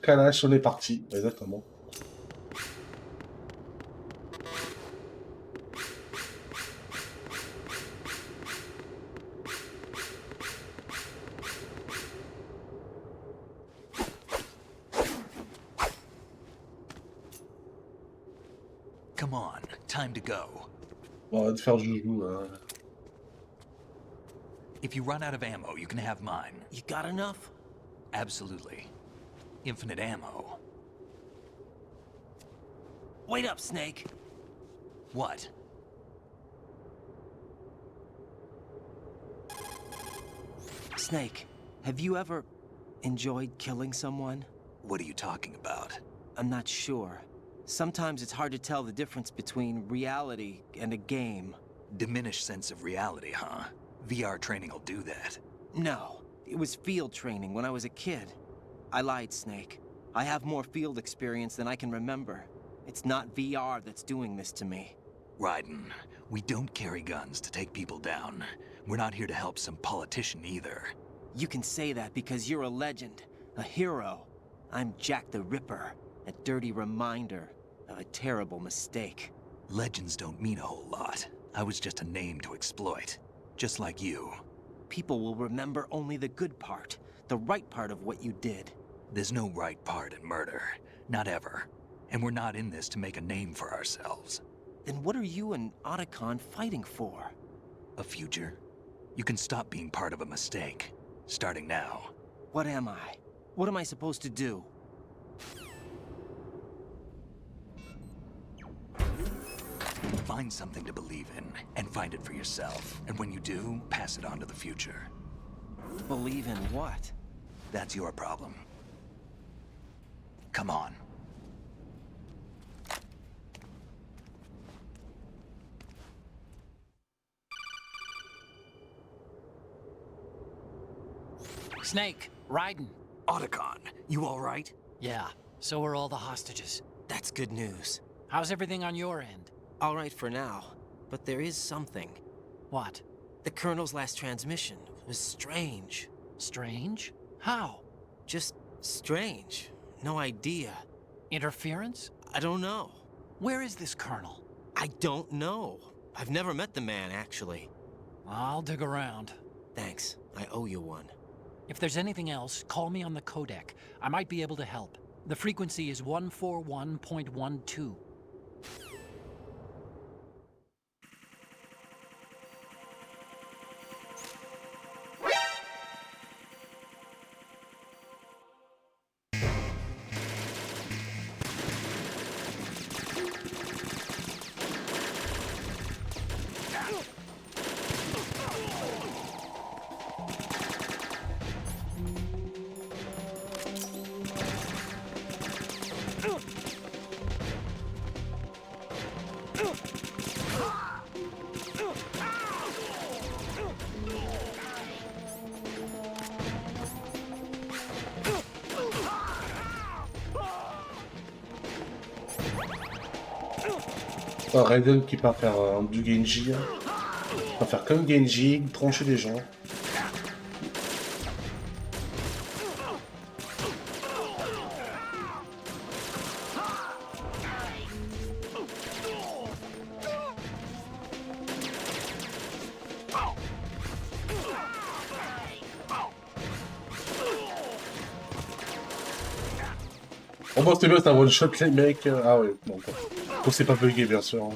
Kalash, on est parti. Exactement. Come on, time to go. On va te faire joujou, hein. If you run out of ammo, you can have mine. You got enough? Absolutely. Infinite ammo. Wait up, Snake. What? Snake, have you ever enjoyed killing someone? What are you talking about? I'm not sure. Sometimes it's hard to tell the difference between reality and a game. Diminished sense of reality, huh? VR training will do that. No, it was field training when I was a kid. I lied, Snake. I have more field experience than I can remember. It's not VR that's doing this to me. Raiden, we don't carry guns to take people down. We're not here to help some politician either. You can say that because you're a legend, a hero. I'm Jack the Ripper, a dirty reminder of a terrible mistake. Legends don't mean a whole lot. I was just a name to exploit. Just like you. People will remember only the good part, the right part of what you did. There's no right part in murder. Not ever. And we're not in this to make a name for ourselves. Then what are you and Otacon fighting for? A future. You can stop being part of a mistake. Starting now. What am I? What am I supposed to do? Find something to believe in, and find it for yourself. And when you do, pass it on to the future. Believe in what? That's your problem. Come on. Snake, Raiden. Otacon, you all right? Yeah, so are all the hostages. That's good news. How's everything on your end? All right for now, but there is something. What? The Colonel's last transmission was strange. Strange? How? Just strange. No idea. Interference? I don't know. Where is this Colonel? I don't know. I've never met the man, actually. I'll dig around. Thanks. I owe you one. If there's anything else, call me on the codec. I might be able to help. The frequency is 141.12. Raiden qui part faire du Genji. On va faire comme Genji, trancher les gens. Oh bon, c'est bien, c'est un one shot les mecs. Ah ouais, bon. Bon, c'est pas bugué bien sûr.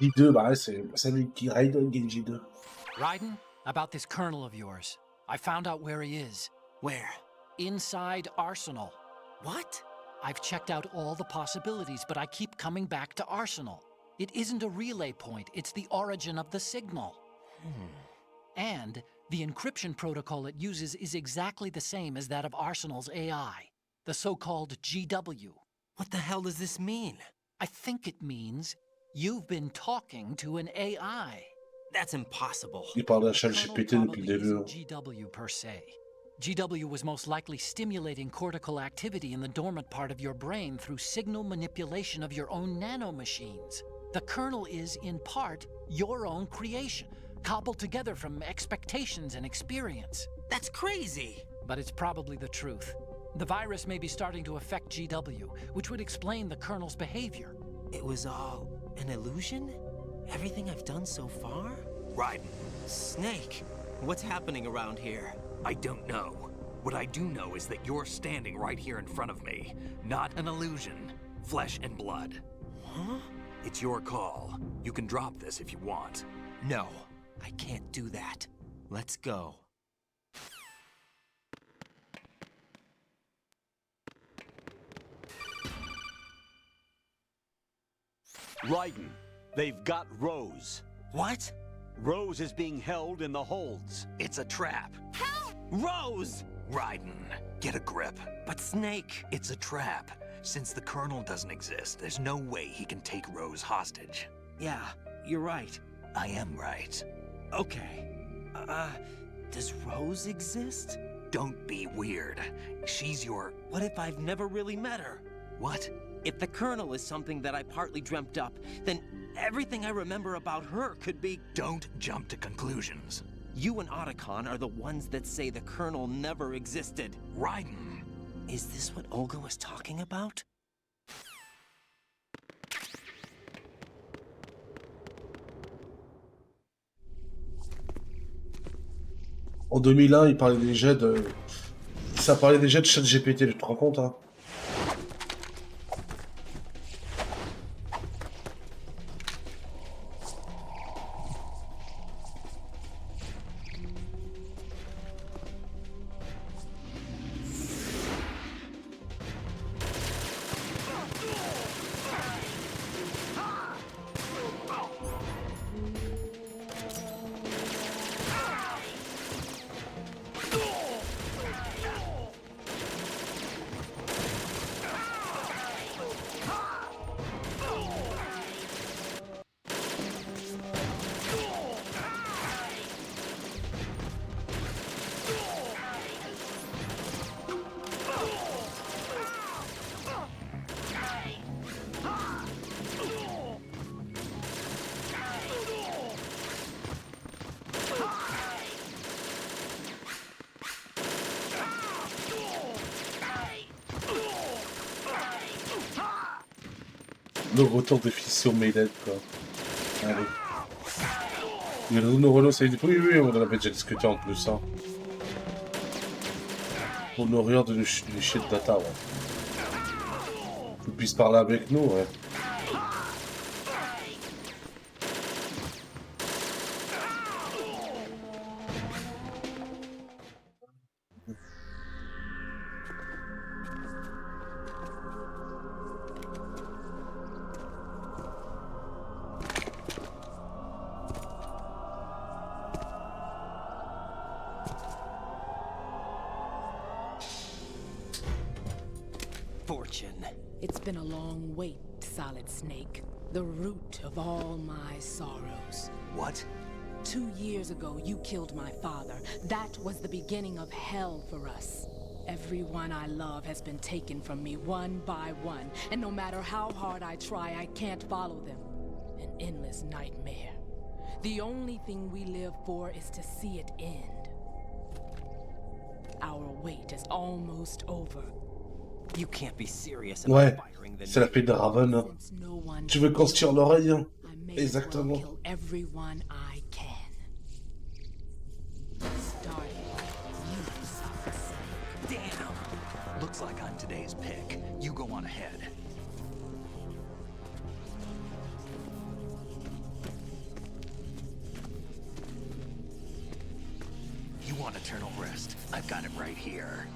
Genji 2, bah ouais, c'est lui qui Raiden Genji 2. Raiden, about this Colonel of yours. I found out where he is. Where? Inside Arsenal. What? I've checked out all the possibilities, but I keep coming back to Arsenal. It isn't a relay point, it's the origin of the signal. And the encryption protocol it uses is exactly the same as that of Arsenal's AI, the so-called GW. What the hell does this mean? I think it means you've been talking to an AI. That's impossible. Il parle d'un chat GPT depuis le début. GW per se. GW was most likely stimulating cortical activity in the dormant part of your brain through signal manipulation of your own nanomachines. The kernel is, in part, your own creation, cobbled together from expectations and experience. That's crazy! But it's probably the truth. The virus may be starting to affect GW, which would explain the kernel's behavior. It was all an illusion? Everything I've done so far? Raiden. Snake, what's happening around here? I don't know. What I do know is that you're standing right here in front of me. Not an illusion. Flesh and blood. Huh? It's your call. You can drop this if you want. No, I can't do that. Let's go. Raiden, they've got Rose. What? Rose is being held in the holds. It's a trap. Help! Rose! Raiden, get a grip. But Snake... It's a trap. Since the Colonel doesn't exist, there's no way he can take Rose hostage. Yeah, you're right. I am right. Okay. Does Rose exist? Don't be weird. She's your... What if I've never really met her? What? If the Colonel is something that I partly dreamt up, then everything I remember about her could be... Don't jump to conclusions. You and Otacon are the ones that say the Colonel never existed. Raiden. Is this what Olga was talking about? En 2001, il parlait déjà de... Ça parlait déjà de ChatGPT, tu te rends compte, hein? Le retour de Fission Maiden, quoi. Allez. Mais le Renault, ça y est. Oui, oui, on en avait déjà discuté en plus, hein. Pour nourrir de chier de data, ouais. Qu'ils puissent parler avec nous, ouais. Fortune. It's been a long wait, Solid Snake. The root of all my sorrows. What? 2 years ago, you killed my father. That was the beginning of hell for us. Everyone I love has been taken from me one by one, and no matter how hard I try, I can't follow them. An endless nightmare. The only thing we live for is to see it end. Our wait is almost over. You can't be serious Ouais, about firing the c'est la paix de Raven. Hein. Tu veux qu'on se tire l'oreille, hein? Exactement. Everyone I can. Damn! Looks like I'm today's pick. You go on ahead. You want eternal rest? I've got it right here.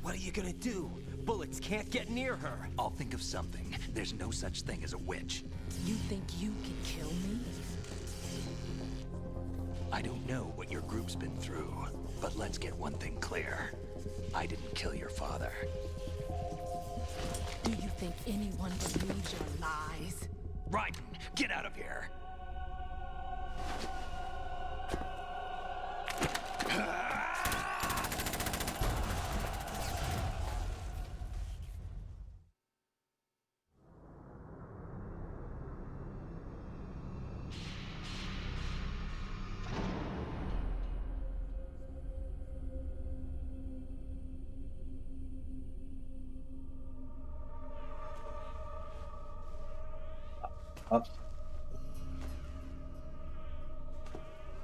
What are you gonna do? Bullets can't get near her. I'll think of something. There's no such thing as a witch. You think you can kill me? I don't know what your group's been through, but let's get one thing clear. I didn't kill your father. Do you think anyone believes your lies? Raiden, get out of here!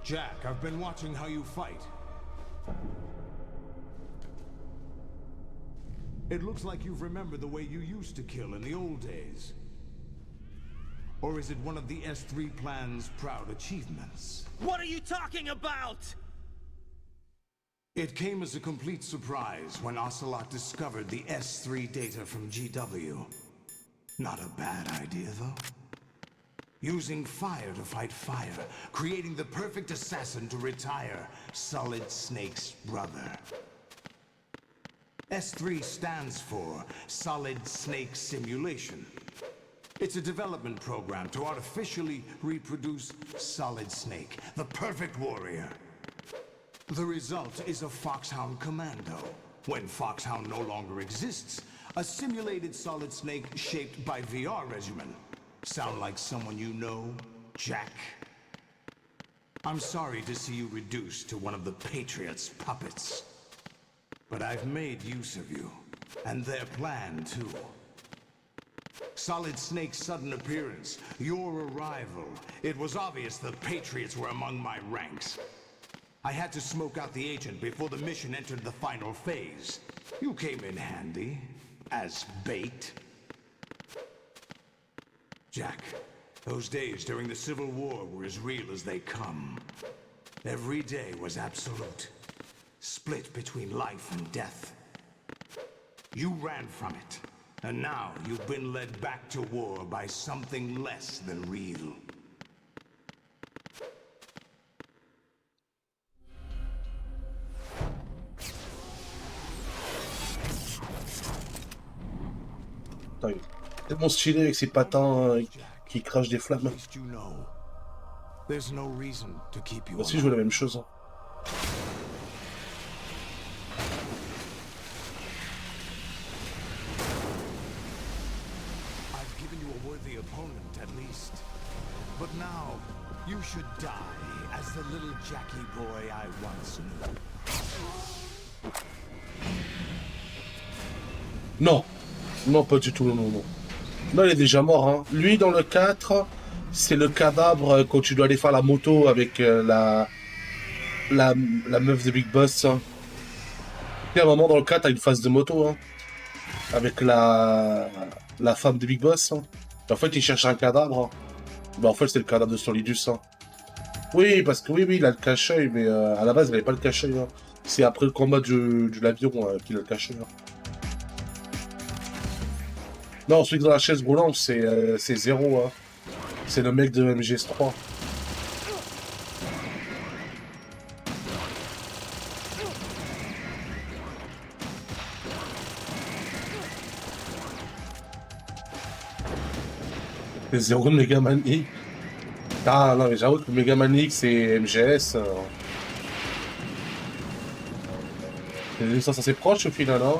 Jack, I've been watching how you fight. It looks like you've remembered the way you used to kill in the old days. Or is it one of the S3 plan's proud achievements? What are you talking about? It came as a complete surprise when Ocelot discovered the S3 data from GW. Not a bad idea, though. Using fire to fight fire, creating the perfect assassin to retire Solid Snake's brother. S3 stands for Solid Snake Simulation. It's a development program to artificially reproduce Solid Snake, the perfect warrior. The result is a Foxhound Commando. When Foxhound no longer exists, a simulated Solid Snake shaped by VR regimen. Sound like someone you know, Jack? I'm sorry to see you reduced to one of the Patriots' puppets. But I've made use of you, and their plan too. Solid Snake's sudden appearance, your arrival. It was obvious the Patriots were among my ranks. I had to smoke out the agent before the mission entered the final phase. You came in handy, as bait. Jack, those days during the Civil War were as real as they come. Every day was absolute, split between life and death. You ran from it. And now you've been led back to war by something less than real. Attends, il est tellement stylé avec ses patins qui crachent des flammes. There's no reason to keep you Moi aussi je veux la même chose. Hein. But now, you should die as the little Jackie boy I once knew. Non. Non, pas du tout, non, non. Non, il est déjà mort, hein. Lui, dans le 4, c'est le cadavre quand tu dois aller faire la moto avec la meuf de Big Boss. Hein. Et à un moment, dans le 4, t'as une phase de moto, hein. Avec la femme de Big Boss. Hein. Et en fait, il cherche un cadavre. Hein. Bah en fait c'est le cadavre de Solidus. Hein. Oui, parce que oui, il a le cache-œil, mais à la base il avait pas le cache-œil. Hein. C'est après le combat de l'avion qu'il a le cache-œil. Hein. Non, celui dans la chaise roulante, c'est Zero. Hein. C'est le mec de MGS3. C'est Zero de Mega Man X. Ah non, mais j'avoue que Mega Man X et MGS. C'est des licences assez proches au final, hein.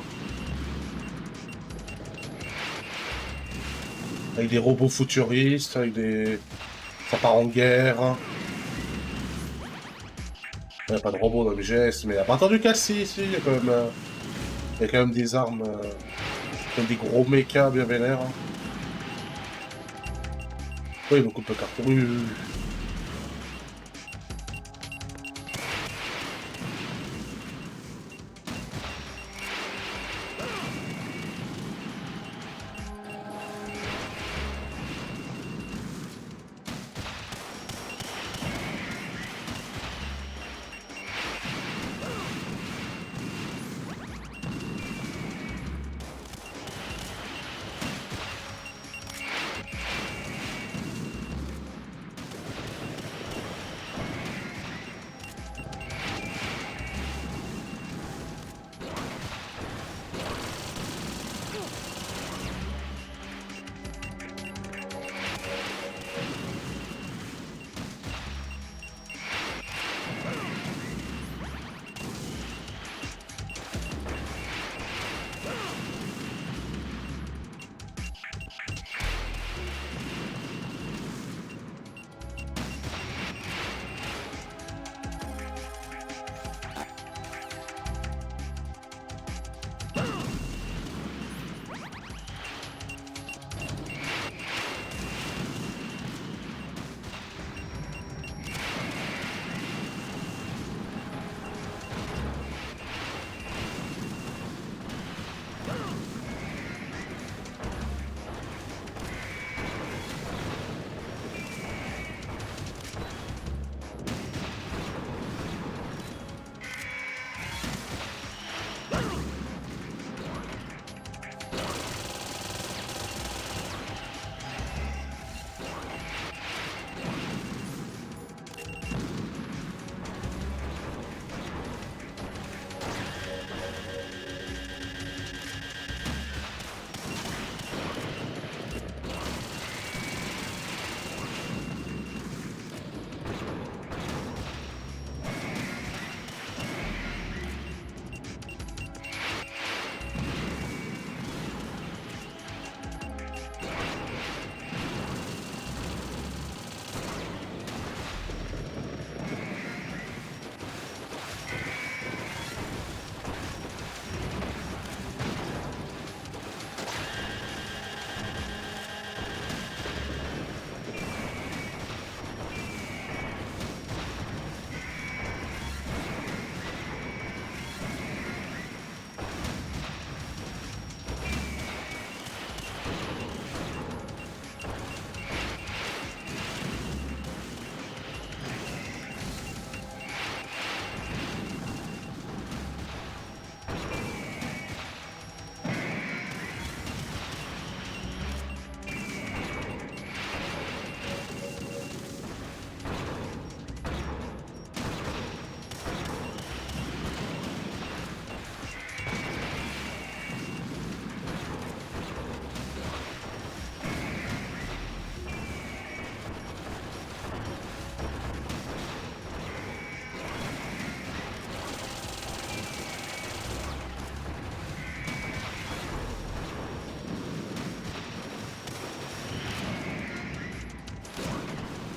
Avec des robots futuristes, avec des. Ça part en guerre. Hein. Il n'y a pas de robots dans MGS, mais à partir du 4, si, il y a quand même des armes. Comme des gros mechas bien vénères. Hein. Oui, beaucoup de cartes. Oui.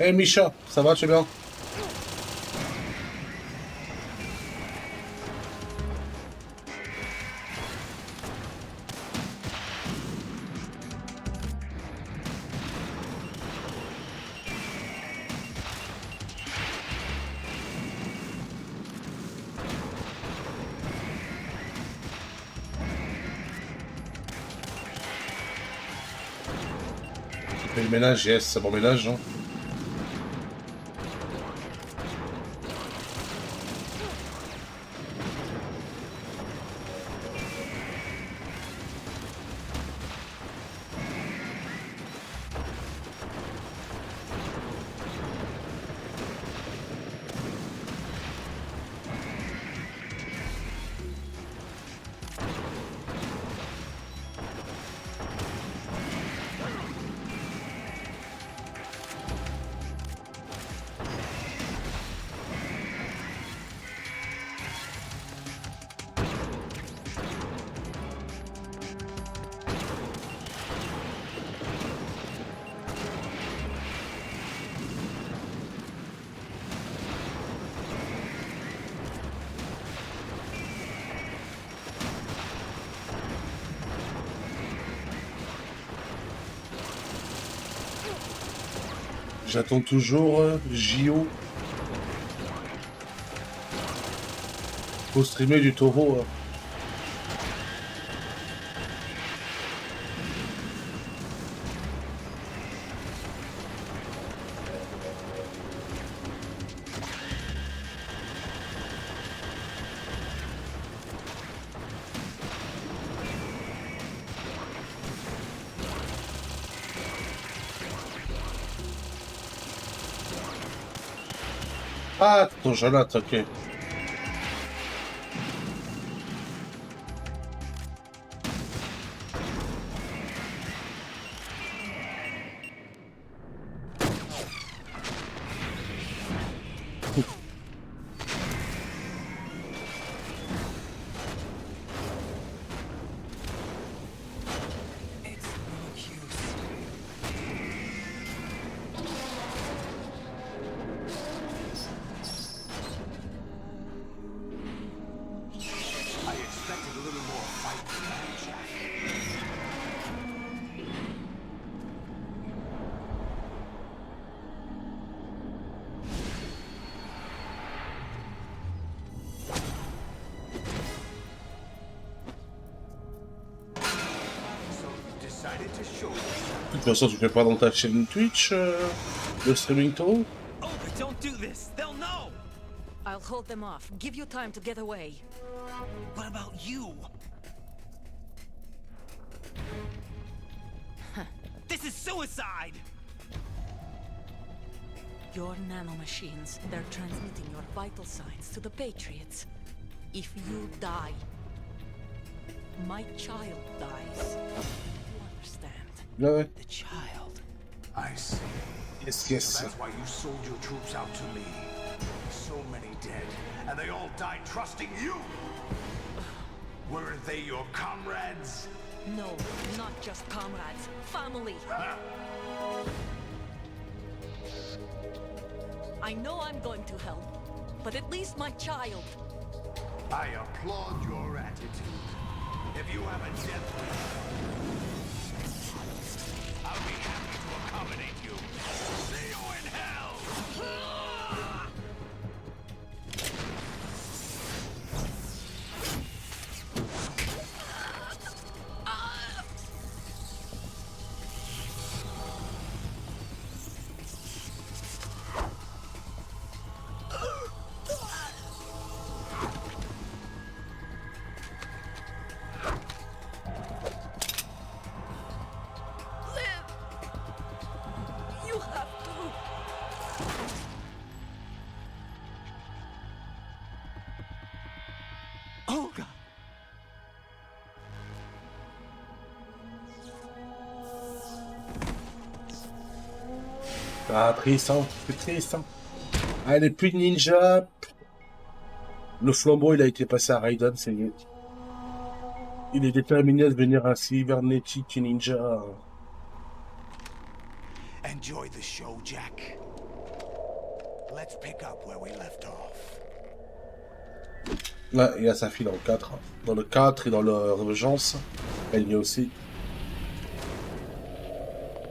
Hey Misha, ça va, tu es bien? Et le ménage, yes, c'est bon ménage, hein. J'attends toujours JO. Faut streamer du taureau. Hein. Ah, ton Jonathan, ok. De toute façon, tu fais pas dans ta chaîne Twitch le streaming taureau? Oh, but don't do this. They'll know. I'll hold them off. Give you time to get away. What about you? This is suicide. Your nanomachines, they're transmitting your vital signs to the Patriots. If you die, my child dies. You understand? Ouais. The child. I see. Yes, yes. So that's why you sold your troops out to me. So many dead, and they all died trusting you. Weren't they your comrades? No, not just comrades. Family. I know I'm going to hell, but at least my child. I applaud your attitude. If you have a death wish, I'll be happy to accommodate you. See you in hell! You have to. Olga. Ah, triste, hein. C'est triste, hein. Ah, elle est plus de ninja. Le flambeau, il a été passé à Raiden, c'est... Il est déterminé à devenir un cybernétique ninja. Enjoy the show, Jack. Let's pick up where we left off. Là, il y a sa fille dans le 4. Dans le 4 et dans le Revengeance, elle y est aussi.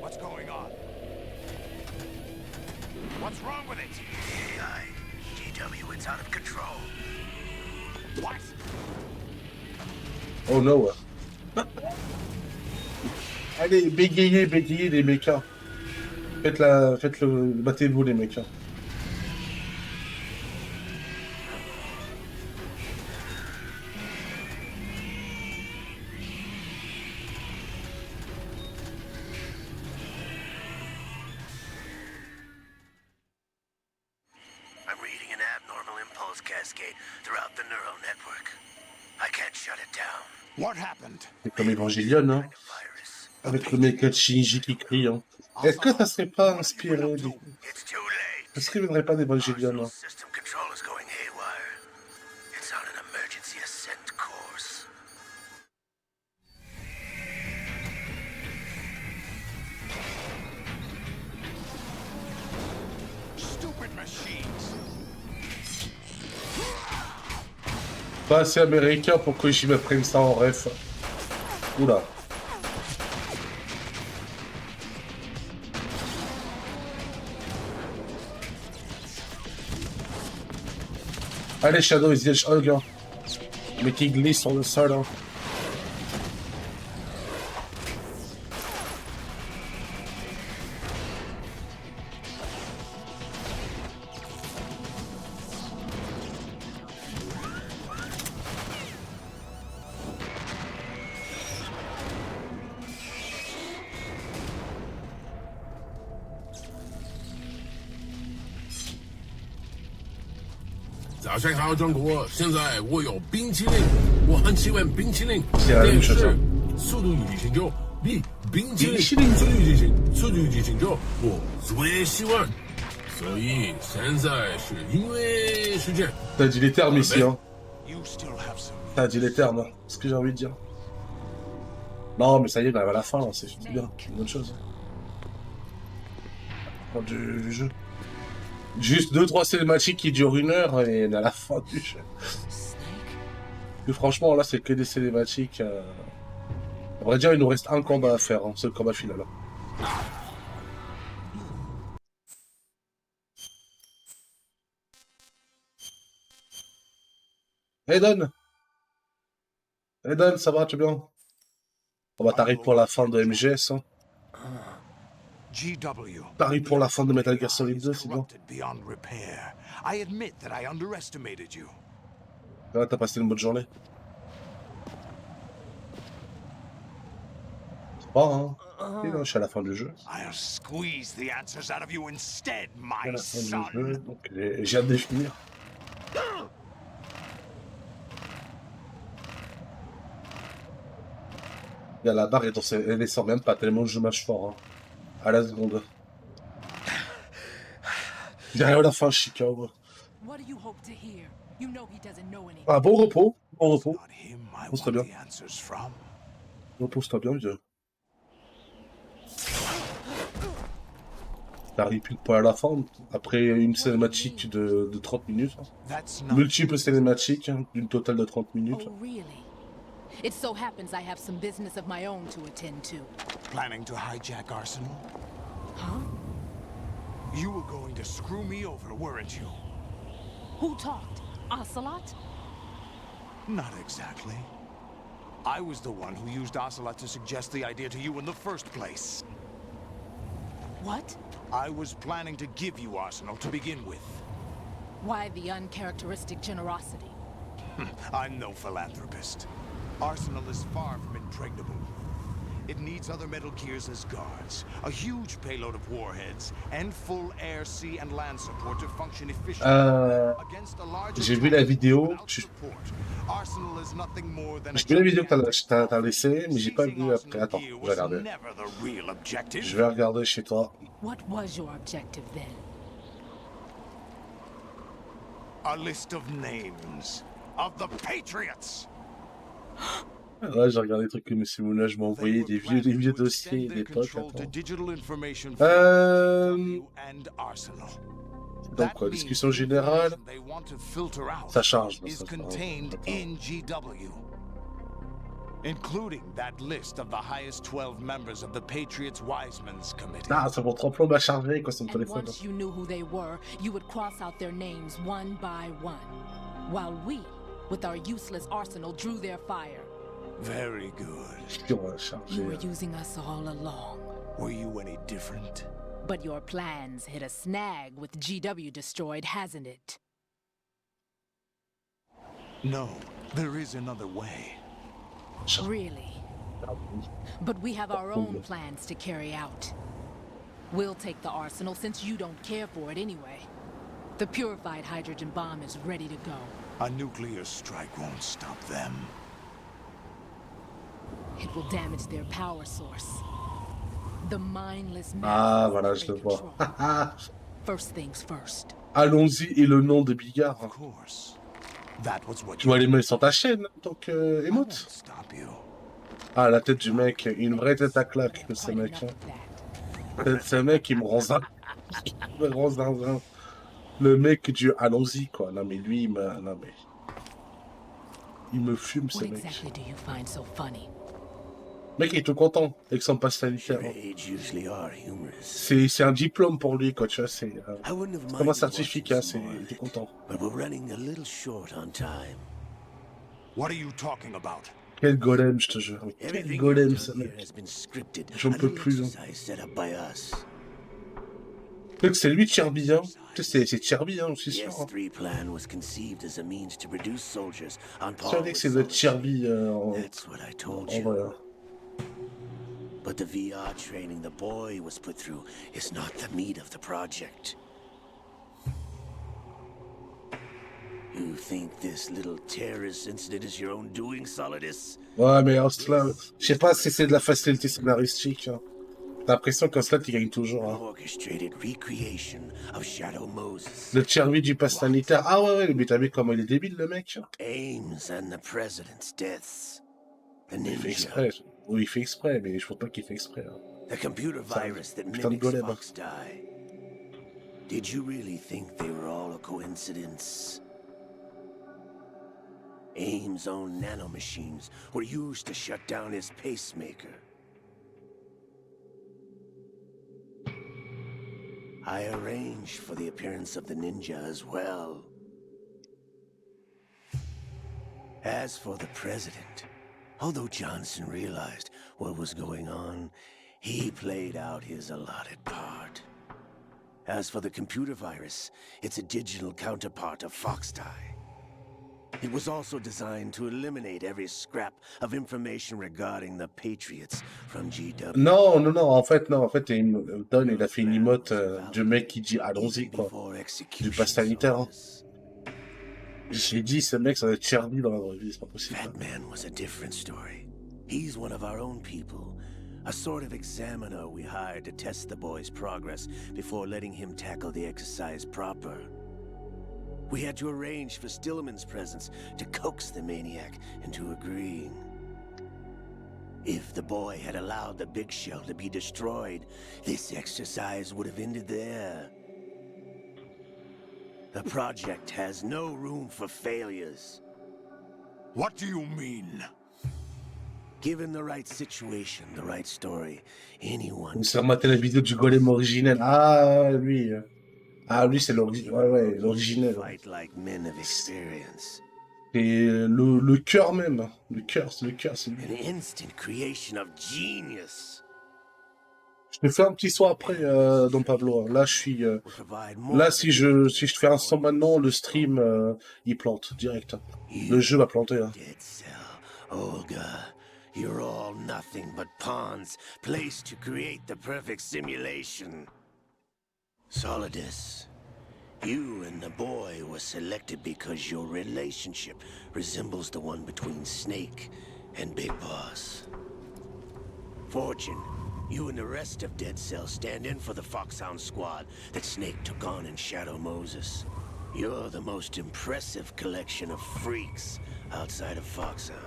What's going on? What's wrong with it? AI, GW, it's out of control. What? Oh no. Allez, bégayez les mechas. Battez-vous les mechas. I'm reading an abnormal impulse cascade throughout the neural network. I can't shut it down. What happened? C'est comme Evangelion, hein. Avec le mecha de Shinji qui crie, hein. Est-ce que ça serait pas inspiré du... Est-ce qu'il ne viendrait pas d'Evangelion, hein? System control is going haywire. It's on an emergency ascent course. Stupid machines. Pas assez américain pour que j'y me prenne ça en ref. Oula. Allez, Shadow, il se dit, gars. Mais qui glisse sur le sol, hein.早上好，中国！现在我有冰淇淋，我很喜欢冰淇淋。C'est la même 电 chose. 视，速度与激情九比冰淇淋，速度与激情，速度与激情九，我最喜欢。所以现在是音乐时间。T'as dit les termes ici, hein. T'as dit les termes, hein. C'est ce que j'ai envie de dire. Non, mais ça y est, on arrive à la fin, là. C'est bien, c'est une bonne chose. Fin du jeu. Juste 2-3 cinématiques qui durent 1 heure et on est à la fin du jeu. Et franchement, là, c'est que des cinématiques. On va dire, il nous reste un combat à faire, hein. C'est le combat final. Là. Eden, ça va, tu es bien? On va t'arriver pour la fin de MGS. Hein. GW. T'arrives pour la fin de Metal Gear Solid 2, c'est bon. Beyond repair. I admit that I underestimated you. Ouais, t'as passé une bonne journée. C'est pas, hein. Et là, je suis à la fin du jeu. I'll squeeze the answers out of you instead, Je suis à my la fin son. du jeu, donc j'ai hâte de finir. Il y a la barre, elle descend même pas tellement le jeu mâche fort. Hein. À la seconde. Derrière la fin, Chicago. Ah, bon repos. Bon repos. Repose-toi bien. Repose-toi bien, vieux. T'arrives pile poil à la fin, après une cinématique de 30 minutes. Multiples cinématiques, hein, d'une totale de 30 minutes. Oh, really? It so happens I have some business of my own to attend to. Planning to hijack Arsenal? Huh? You were going to screw me over, weren't you? Who talked? Ocelot? Not exactly. I was the one who used Ocelot to suggest the idea to you in the first place. What? I was planning to give you Arsenal to begin with. Why the uncharacteristic generosity? I'm no philanthropist. Arsenal is far from impregnable. It needs other Metal Gears as guards, a huge payload of warheads, and full air, sea, and land support to function efficiently. J'ai vu la vidéo. J'ai vu la vidéo que t'as laissée, mais j'ai pas vu après. Attends, je vais regarder. Je vais regarder chez toi. What was your objective then? A list of names of the Patriots. Ouais, j'ai regardé des trucs que M. Moulage m'a envoyé, des vieux dossiers d'époque. Donc quoi, discussion générale, they want to filter out ça charge. is contained in GW, including that list of the highest 12 members of the Patriots Wiseman's Committee. Ah, ça mon tremplon m'a chargé quoi, sur mon And téléphone. once you knew who they were, you would cross out their names one by one, while we, with our useless arsenal, drew their fire. Very good. You were using us all along. Were you any different? But your plans hit a snag with GW destroyed, hasn't it? No, there is another way. Really? But we have our own plans to carry out. We'll take the arsenal since you don't care for it anyway. The purified hydrogen bomb is ready to go. A nuclear strike won't stop them. It will damage their power source. The mindless Ah, voilà, je le vois. First things first. Allons-y, et le nom de Bigard. Tu vois les mails sur ta chaîne, donc émote. Ah, la tête du mec, une vraie tête à claque, ce mec. Ce mec, il me rend zinzin. Il me rend zinzin. Le mec du allons-y, quoi. Non, mais lui, non, mais... Il me fume, ce mec. Mec, il est tout content avec son passe sanitaire. C'est un diplôme pour lui, quoi, tu vois, c'est comme un certificat, il est content. What are you talking about? Quel golem, je te jure. Quel golem, ce mec. J'en peux plus. Hein. C'est lui, Kirby, hein. C'est Kirby, hein, je suis sûr. Hein. Je savais que c'est le Kirby en vrai. But the VR training the boy was put through is not the meat of the project. You think this little terrorist incident is your own doing, Solidus? Ouais, mais Oslan, je sais pas si c'est de la facilité scénaristique. Hein. T'as l'impression qu'Oslan, il gagne toujours. Hein. Le Kirby du pass sanitaire. Ah ouais, mais t'as vu comment il est débile, le mec. Ames and the president's deaths. The il fait ninja. exprès. Oui, il fait exprès, mais je trouve pas qu'il fait exprès. Hein. The computer virus that mimics Fox die. Did you really think they were all a coincidence? Ames' own nanomachines were used to shut down his pacemaker. I arranged for the appearance of the ninja as well. As for the president, although Johnson realized what was going on, he played out his allotted part. As for the computer virus, it's a digital counterpart of Foxtie. It was also designed to eliminate every scrap of information regarding the Patriots from GW. Non, en fait, Don, il a fait une emote du mec qui dit allons-y, quoi. Du pass sanitaire. Hein. J'ai dit, ce mec, ça va être Kirby dans la vraie vie, c'est pas possible. That man was a different story. He's one of our own people. A sort of examiner we hired to test the boy's progress before letting him tackle the exercise proper. We had to arrange for Stillman's presence to coax the maniac into agreeing. If the boy had allowed the big shell to be destroyed, this exercise would have ended there. The project has no room for failures. What do you mean? Given the right situation, the right story, anyone... On s'est rematé la vidéo du golem originel. Ah, lui. Ah, lui, c'est l'original. Ouais, l'originel. Et le cœur même. Le cœur, c'est lui. An instant creation of genius. Je te fais un petit saut après, Don Pablo. Là, je suis. Là, si je fais un saut maintenant, le stream, il plante direct. Le jeu va planter. Là. Olga, you're all nothing but pawns placed to create the perfect simulation. Solidus, you and the boy were selected because your relationship resembles the one between Snake and Big Boss. Fortune, you and the rest of Dead Cell stand in for the Foxhound squad that Snake took on in Shadow Moses. You're the most impressive collection of freaks outside of Foxhound.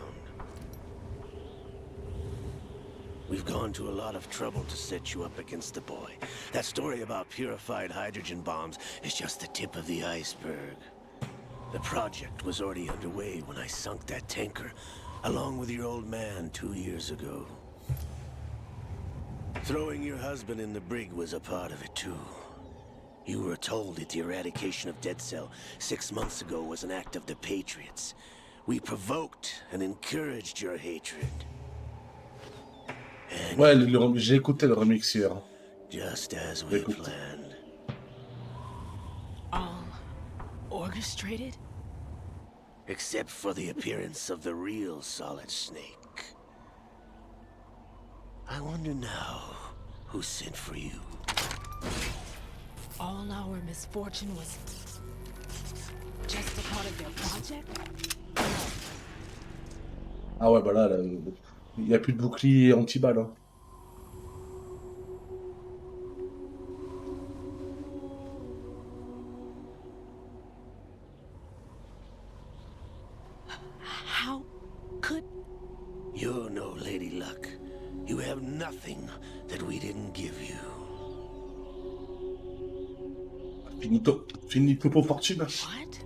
We've gone to a lot of trouble to set you up against the boy. That story about purified hydrogen bombs is just the tip of the iceberg. The project was already underway when I sunk that tanker, along with your old man 2 years ago. Throwing your husband in the brig was a part of it too. You were told that the eradication of Dead Cell 6 months ago was an act of the Patriots. We provoked and encouraged your hatred. Ouais, j'ai écouté le remix hier. Just as we planned. All orchestrated? Except for the appearance of the real Solid Snake. I wonder now who sent for you. All our misfortune was just a part of their project? Ah ouais, bah là, il n'y a plus de bouclier anti-balle. Hein. How could... You're no Lady Luck. You have nothing that we didn't give you. Finito pour fortune. What?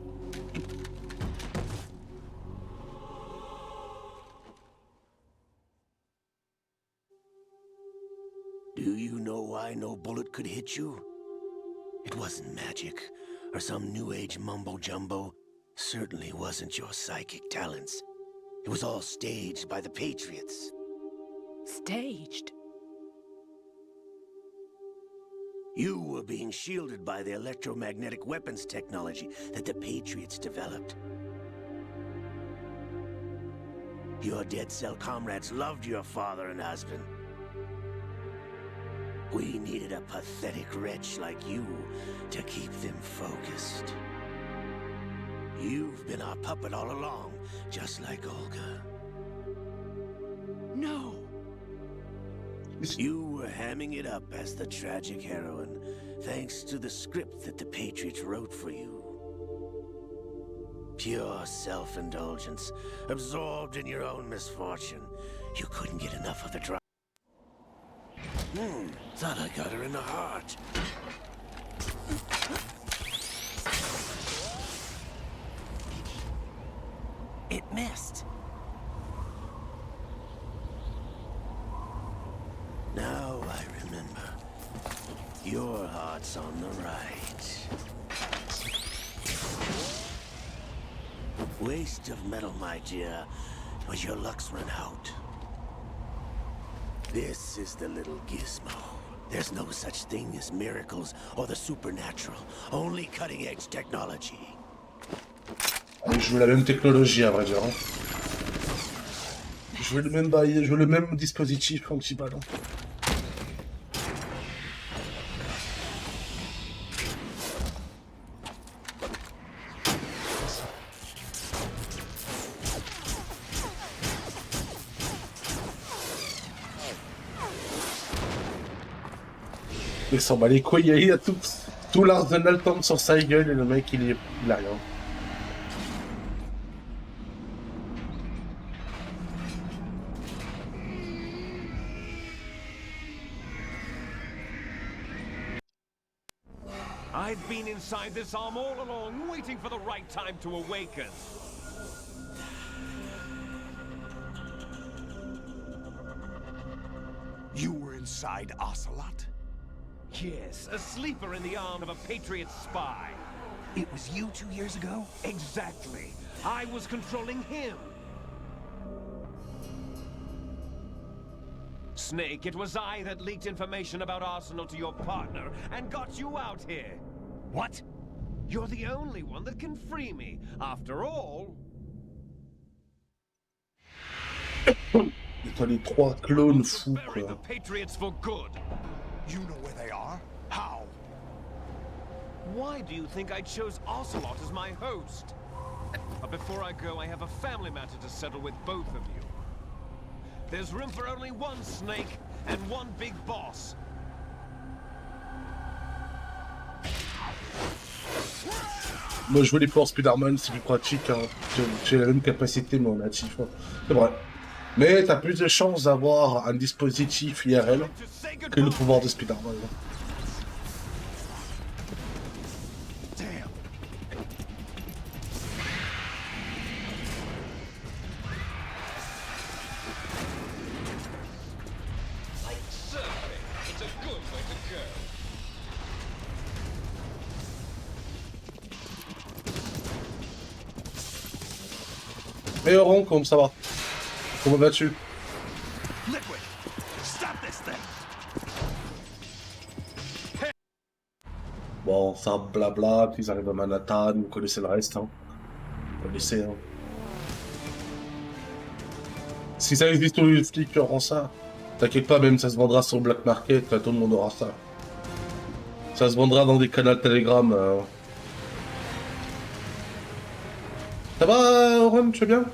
Do you know why no bullet could hit you? It wasn't magic, or some new age mumbo-jumbo. Certainly wasn't your psychic talents. It was all staged by the Patriots. Staged? You were being shielded by the electromagnetic weapons technology that the Patriots developed. Your Dead Cell comrades loved your father and husband. We needed a pathetic wretch like you to keep them focused. You've been our puppet all along, just like Olga. No! You were hamming it up as the tragic heroine, thanks to the script that the Patriots wrote for you. Pure self-indulgence, absorbed in your own misfortune. You couldn't get enough of the drama. Thought I got her in the heart. It missed. Now I remember. Your heart's on the right. Waste of metal, my dear, but your luck's run out. This is the little gizmo. There's no such thing as miracles or the supernatural. Only cutting-edge technology. Je veux la même technologie, à vrai dire. Hein. Je veux le même bail, je veux le même dispositif anti-balle. Il s'en bat les couilles, il a tout l'arsenal tombe sur sa gueule et le mec il a rien. I've been inside this arm all along, waiting for the right time to awaken. You were inside Ocelot? Yes, a sleeper in the arm of a Patriot spy. It was you 2 years ago? Exactly. I was controlling him. Snake, it was I that leaked information about Arsenal to your partner and got you out here. What? You're the only one that can free me. After all... Putain, les trois clones fous, Bury the quoi. Patriots for good. You know where they are? How? Why do you think I chose Ocelot as my host? But before I go, I have a family matter to settle with both of you. There's room for only one Snake and one big boss. Moi je veux les pouvoirs Spider-Man, c'est plus pratique, hein. J'ai la même capacité mais en natif. Hein. C'est vrai. Mais t'as plus de chances d'avoir un dispositif IRL que le pouvoir de Spider-Man. Et Oron, comment ça va? Comment vas-tu? Bon, ça blabla, puis ils arrivent à Manhattan, vous connaissez le reste, hein. Vous connaissez, hein. Si ça existe tous les flics qui auront ça, t'inquiète pas, même ça se vendra sur Black Market, là, tout le monde aura ça. Ça se vendra dans des canaux Telegram. Ça va, Oron, tu vas bien?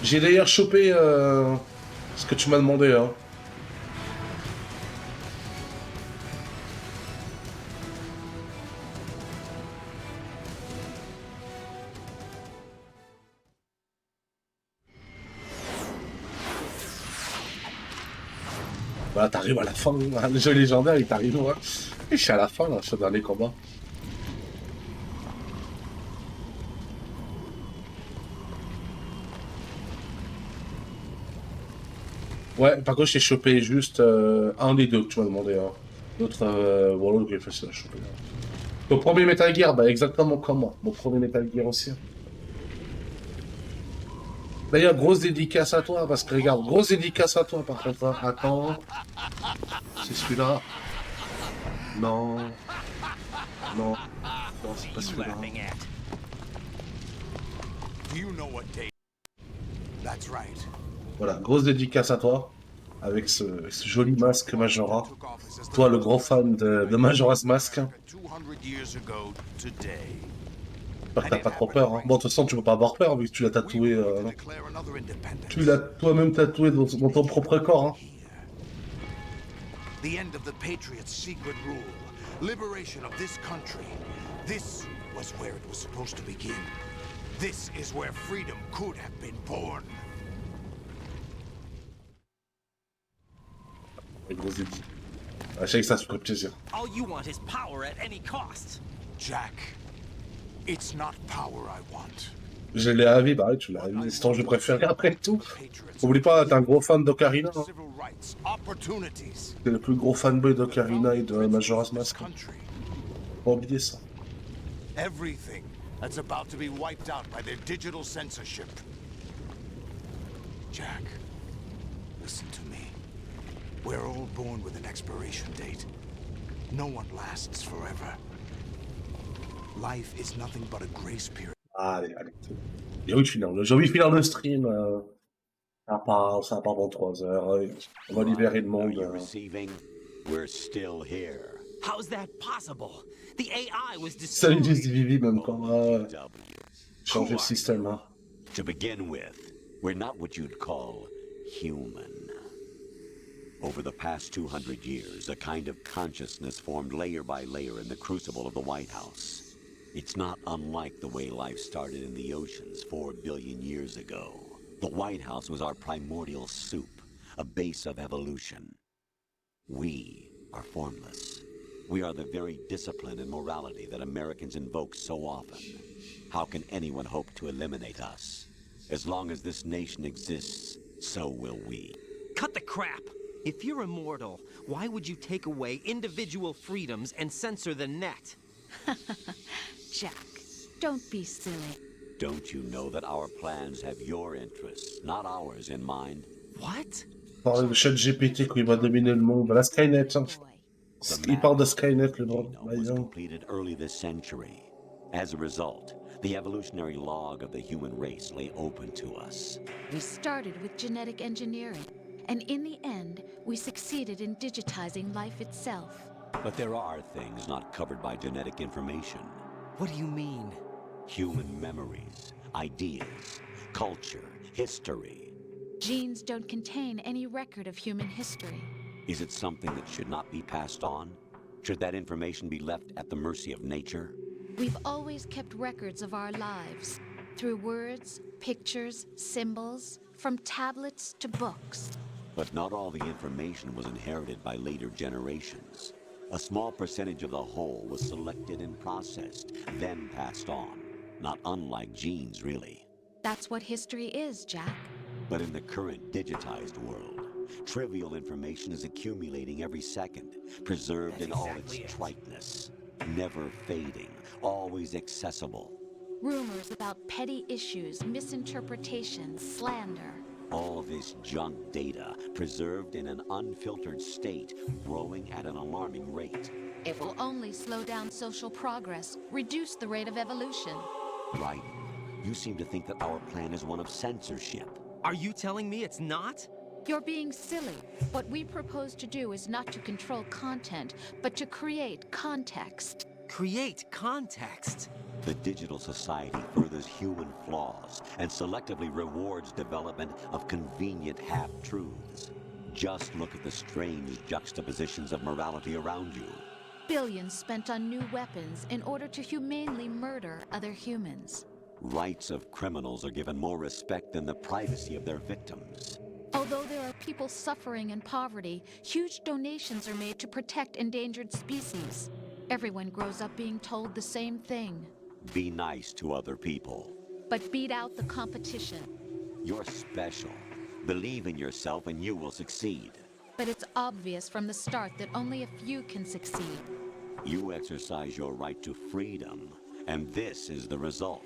J'ai d'ailleurs chopé ce que tu m'as demandé, hein. Voilà, t'arrives à la fin, hein. Le jeu légendaire, il t'arrive, hein. Et je suis à la fin, là, ce dernier combat. Ouais, par contre, j'ai chopé juste un des deux que tu m'as demandé, hein. L'autre, voilà, donc il est facile à choper. Ton premier Metal Gear, bah exactement comme moi. Mon premier Metal Gear aussi. D'ailleurs, grosse dédicace à toi, parce que regarde, grosse dédicace à toi par contre. Hein. Attends. C'est celui-là. Non. Non. Non, c'est pas celui-là. Voilà, grosse dédicace à toi. Avec ce joli masque Majora. Toi, le grand fan de Majora's Mask. J'espère que t'as pas trop peur. Hein. Bon, de toute façon, tu peux pas avoir peur vu que tu l'as tatoué. Tu l'as toi-même tatoué dans ton propre corps. Hein. The end of the Patriots' secret rule. Liberation of this country. This was where it was supposed to begin. This is where freedom could have been born. Grosse dédicace. Je sais que ça se ferait plaisir. All you want is power at any cost. Jack, it's not power I want. Je l'ai à vie, bah oui, tu l'as à vie. C'est ton jeu préféré après tout. Oublie pas, t'es un gros fan d'Ocarina. Hein. T'es le plus gros fanboy d'Ocarina et de Majora's Mask. Pas oublier ça. Everything that's about to be wiped out by their digital censorship. Jack, listen to me. We're all born with an expiration date. No one lasts forever. Life is nothing but a grace period. Allez, allez. J'ai envie de finir le stream. Ça part dans 3 heures. On va libérer le monde. We're still here. How's that possible? The AI was Salut destroyed. Vivi, même quand changer le système. Hein. To begin with, we're not what you'd call human. Over the past 200 years, a kind of consciousness formed layer by layer in the crucible of the White House. It's not unlike the way life started in the oceans 4 billion years ago. The White House was our primordial soup, a base of evolution. We are formless. We are the very discipline and morality that Americans invoke so often. How can anyone hope to eliminate us? As long as this nation exists, so will we. Cut the crap! If you're immortal, why would you take away individual freedoms and censor the net? Jack, don't be silly. Don't you know that our plans have your interests, not ours, in mind? What? Parle de ChatGPT qui va dominer le monde. La Skynet. Hein. Il parle de Skynet, le monde. Was completed early this century. As a result, the evolutionary log of the human race lay open to us. We started with genetic engineering, and in the end, we succeeded in digitizing life itself. But there are things not covered by genetic information. What do you mean? Human memories, ideas, culture, history. Genes don't contain any record of human history. Is it something that should not be passed on? Should that information be left at the mercy of nature? We've always kept records of our lives, through words, pictures, symbols, from tablets to books. But not all the information was inherited by later generations. A small percentage of the whole was selected and processed, then passed on. Not unlike genes, really. That's what history is, Jack. But in the current digitized world, trivial information is accumulating every second, preserved in all its triteness, never fading, always accessible. Rumors about petty issues, misinterpretations, slander. All this junk data, preserved in an unfiltered state, growing at an alarming rate. It will only slow down social progress, reduce the rate of evolution. Right. You seem to think that our plan is one of censorship. Are you telling me it's not? You're being silly. What we propose to do is not to control content, but to create context. Create context? The digital society furthers human flaws and selectively rewards development of convenient half-truths. Just look at the strange juxtapositions of morality around you. Billions spent on new weapons in order to humanely murder other humans. Rights of criminals are given more respect than the privacy of their victims. Although there are people suffering in poverty, huge donations are made to protect endangered species. Everyone grows up being told the same thing. Be nice to other people. But beat out the competition. You're special. Believe in yourself and you will succeed. But it's obvious from the start that only a few can succeed. You exercise your right to freedom, and this is the result.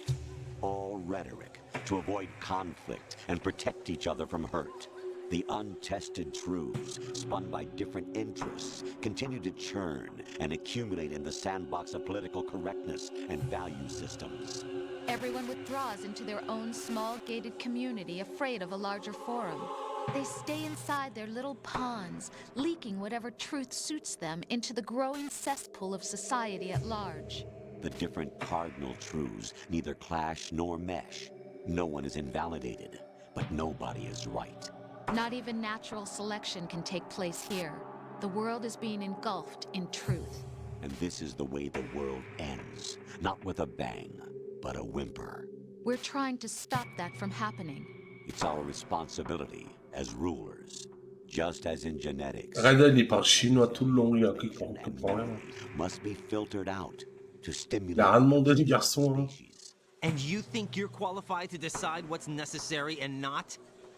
All rhetoric to avoid conflict and protect each other from hurt. The untested truths, spun by different interests, continue to churn and accumulate in the sandbox of political correctness and value systems. Everyone withdraws into their own small gated community, afraid of a larger forum. They stay inside their little ponds, leaking whatever truth suits them into the growing cesspool of society at large. The different cardinal truths neither clash nor mesh. No one is invalidated, but nobody is right. Not even natural selection can take place here. The world is being engulfed in truth. And this is the way the world ends. Not with a bang, but a whimper. We're trying to stop that from happening. It's our responsibility as rulers. Just as in genetics. Raiden, il parle chinois tout le long, il a cru qu'on comprend rien. Must be filtered out to stimulate. Il a rien demandé du garçon, hein. And you think you're qualified to decide what's necessary and not?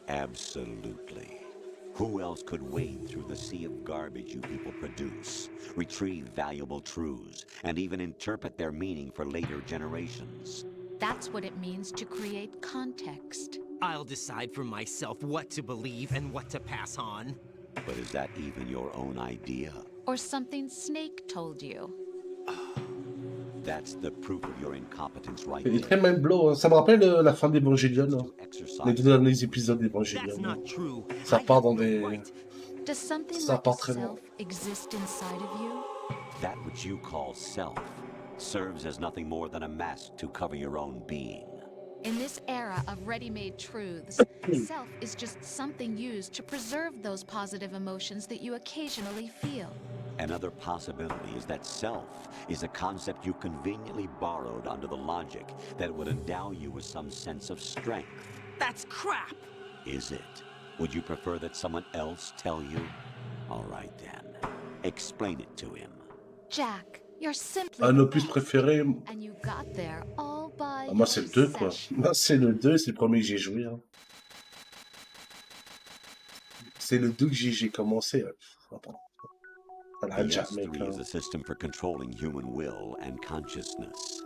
Absolutely. Who else could wade through the sea of garbage you people produce, retrieve valuable truths, and even interpret their meaning for later generations? That's what it means to create context. I'll decide for myself what to believe and what to pass on. But is that even your own idea? Or something Snake told you? That's the proof of your incompetence right Il est there. très même-blow, hein. Ça me rappelle la fin d'Evangelion. Hein. Les deux derniers épisodes d'Evangelion. Ça part dans des... Does something Ça like part très loin. self exist inside of you? That which you call self serves as nothing more than a mask to cover your own being. In this era of ready-made truths, self is just something used to preserve those positive emotions that you occasionally feel. Another possibility is that self is a concept you conveniently borrowed under the logic that would endow you with some sense of strength. That's crap! Is it? Would you prefer that someone else tell you? All right then. Explain it to him. Jack, you're simply Un opus préféré. and you got there all by Ah, moi, c'est le 2, quoi. Moi, c'est le 2, c'est le premier que j'ai joué. Hein. C'est le 2 que j'ai commencé. Attends. Voilà, The Jack, S3 mec, is a system for controlling human will and consciousness.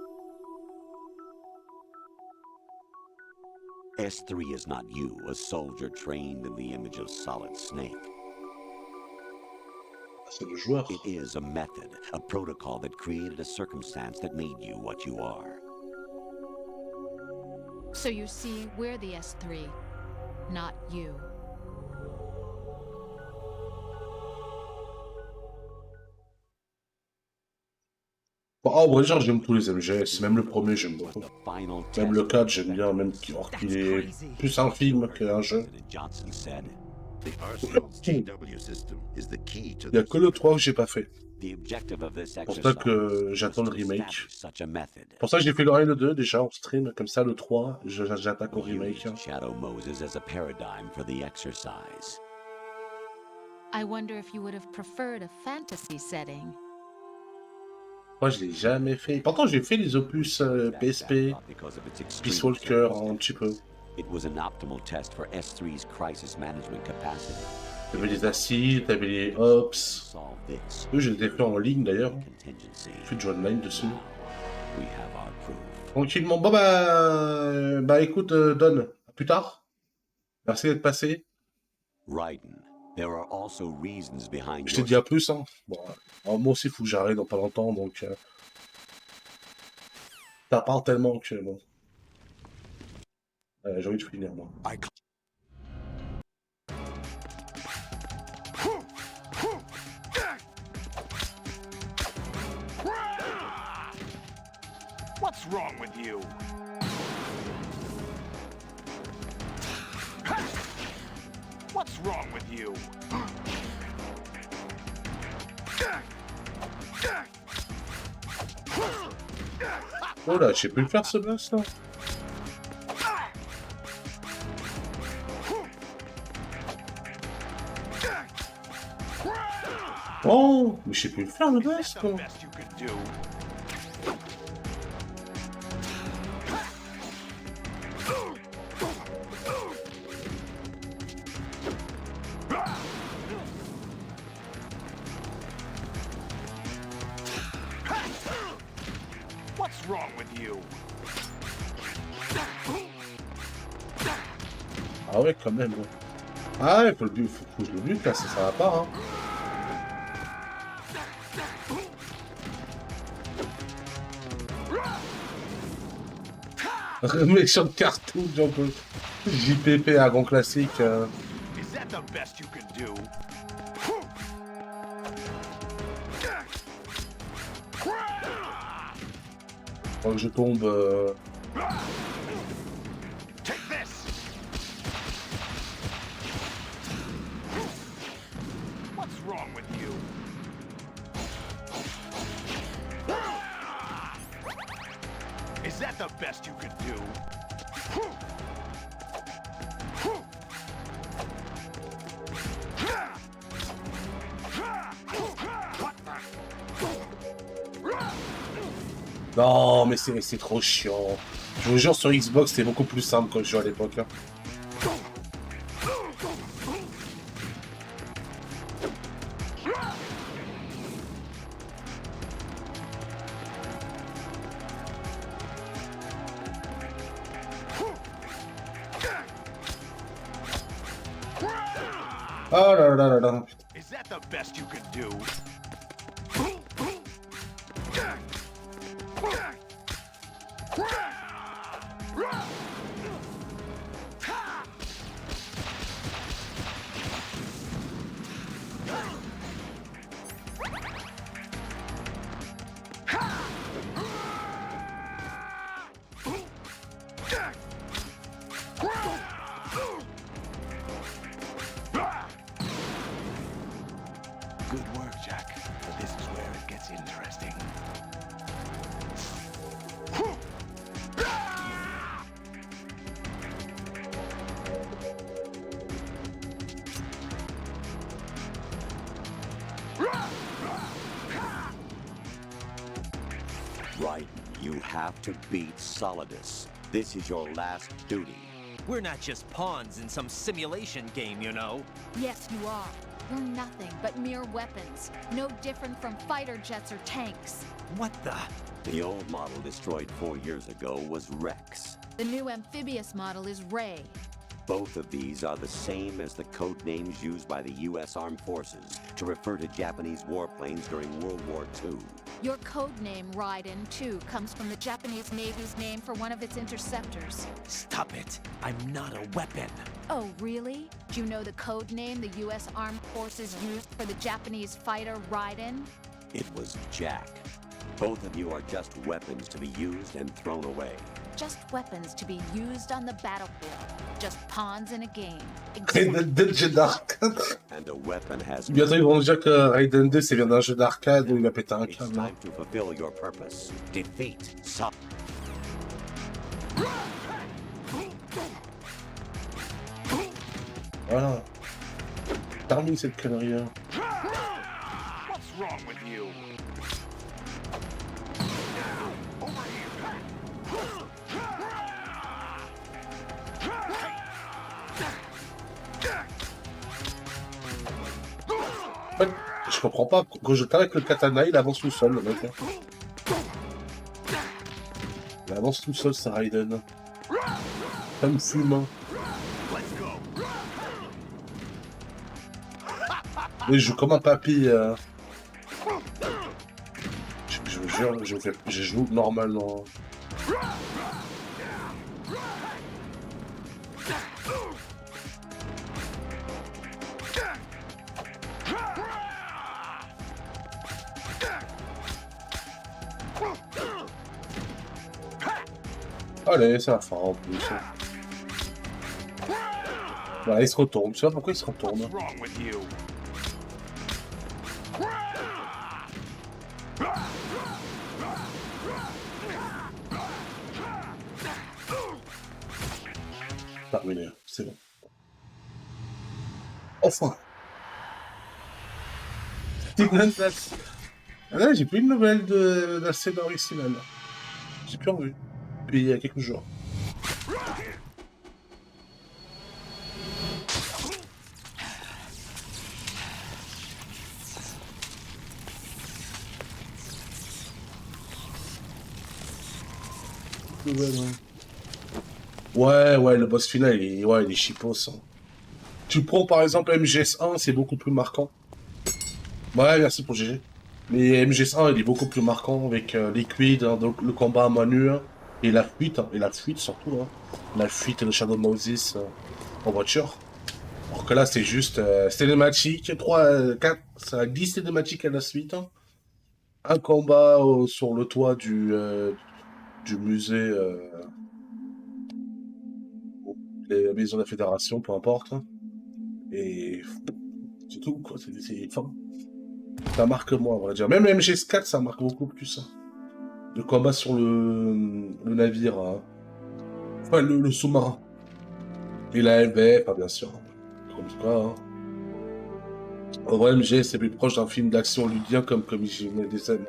S3 is not you, a soldier trained in the image of Solid Snake. C'est le joueur. It is a method, a protocol that created a circumstance that made you what you are. So you see, we're the S3, not you. Bon, en vrai, genre, j'aime tous les MGS. Même le premier, j'aime beaucoup. Même le 4, j'aime bien, même qu'il est plus un film qu'un jeu. Johnson said, The Arsenal's GW system is the key to Il y a que le 3 que j'ai pas fait. C'est pour ça que j'attends le remake. Pour ça que j'ai fait le 1 et le 2 déjà en stream, comme ça le 3, j'attaque au remake. Shadow Moses as a paradigm for the exercise. I wonder if you would have preferred a fantasy setting. Moi je l'ai jamais fait. Pourtant j'ai fait les opus PSP, Peace Walker un petit peu. It was an optimal test for S3's crisis management capacity. T'avais les acides, t'avais les ops. Eux, je les ai fait en ligne d'ailleurs. J'ai fait du online dessus. Tranquillement. Bon bah écoute, Don, à plus tard. Merci d'être passé. Je t'ai dit à plus, hein. Bon, alors, moi aussi, il faut que j'arrête dans pas longtemps, donc... Ça parle tellement que, bon... j'ai envie de finir, moi. What's wrong with you? What's wrong with you? Oh là, j'ai pu le faire ce boss là. Oh, mais j'ai pu le faire le boss quoi. What's wrong with you? Ah ouais, quand même. Ah ouais, faut que je le bute là, ça va pas, hein. Méchant cartoon, j'en peux. JPP à grand classique. Is that the best you can do? Faut que je tombe. Take this. What's wrong with you? Is that the best you could do? Non, mais c'est trop chiant. Je vous jure, sur Xbox, c'était beaucoup plus simple quand je jouais à l'époque. Hein. Oh là là là là. Is that the best you could do? Good work, Jack. But this is where it gets interesting. Right, you have to beat Solidus. This is your last duty. We're not just pawns in some simulation game, you know. Yes, you are. You're nothing but mere weapons. No different from fighter jets or tanks. What the? The old model destroyed 4 years ago was Rex. The new amphibious model is Ray. Both of these are the same as the code names used by the U.S. Armed Forces to refer to Japanese warplanes during World War II. Your code name, Raiden, too, comes from the Japanese Navy's name for one of its interceptors. Stop it. I'm not a weapon. Oh, really? Do you know the code name the U.S. Armed Forces used for the Japanese fighter Raiden? It was Jack. Both of you are just weapons to be used and thrown away. Just weapons to be used on the battlefield. Just pawns in a game. Raiden 2, jeu d'arcade. And a weapon has Bientôt ils vont dire que Raiden 2 c'est bien d'un jeu d'arcade où il a pété un câble. time to fulfill your purpose. Defeat Sol. Voilà. Termine cette connerie. Hein. What's wrong with you? En fait, je comprends pas. Quand je tape avec le katana, il avance tout seul, le mec. Hein. Il avance tout seul, ça Raiden. Ça me fume. Hein. Mais je joue comme un papy. Je vous jure, je joue normalement. Allez, ça va faire en plus. Voilà, il se retourne. Tu vois pourquoi il se retourne? Terminé, c'est bon. Enfin. Là, j'ai plus de nouvelles de la scène originale. J'ai plus revu. Depuis il y a quelques jours. Ouais, le boss final, il est chipos. Hein. Tu prends par exemple MGS1, c'est beaucoup plus marquant. Ouais, merci pour GG. Mais MGS1, il est beaucoup plus marquant avec Liquid, hein, donc le combat à main nue, hein, et la fuite surtout. Hein. La fuite et le Shadow Moses en voiture. Alors que là, c'est juste cinématique, 4, 10 cinématiques à la suite. Hein. Un combat sur le toit du musée, la maison de la Fédération, peu importe. Hein. Et c'est tout, quoi. C'est fin. Ça marque moins, on va dire. Même MGS4, ça marque beaucoup plus. Hein. Le combat sur le navire. Hein. Enfin, le sous-marin. Et la LVF, bien sûr. Comme ça. Hein. En vrai, MGS, c'est plus proche d'un film d'action ludien comme j'y mets des scènes.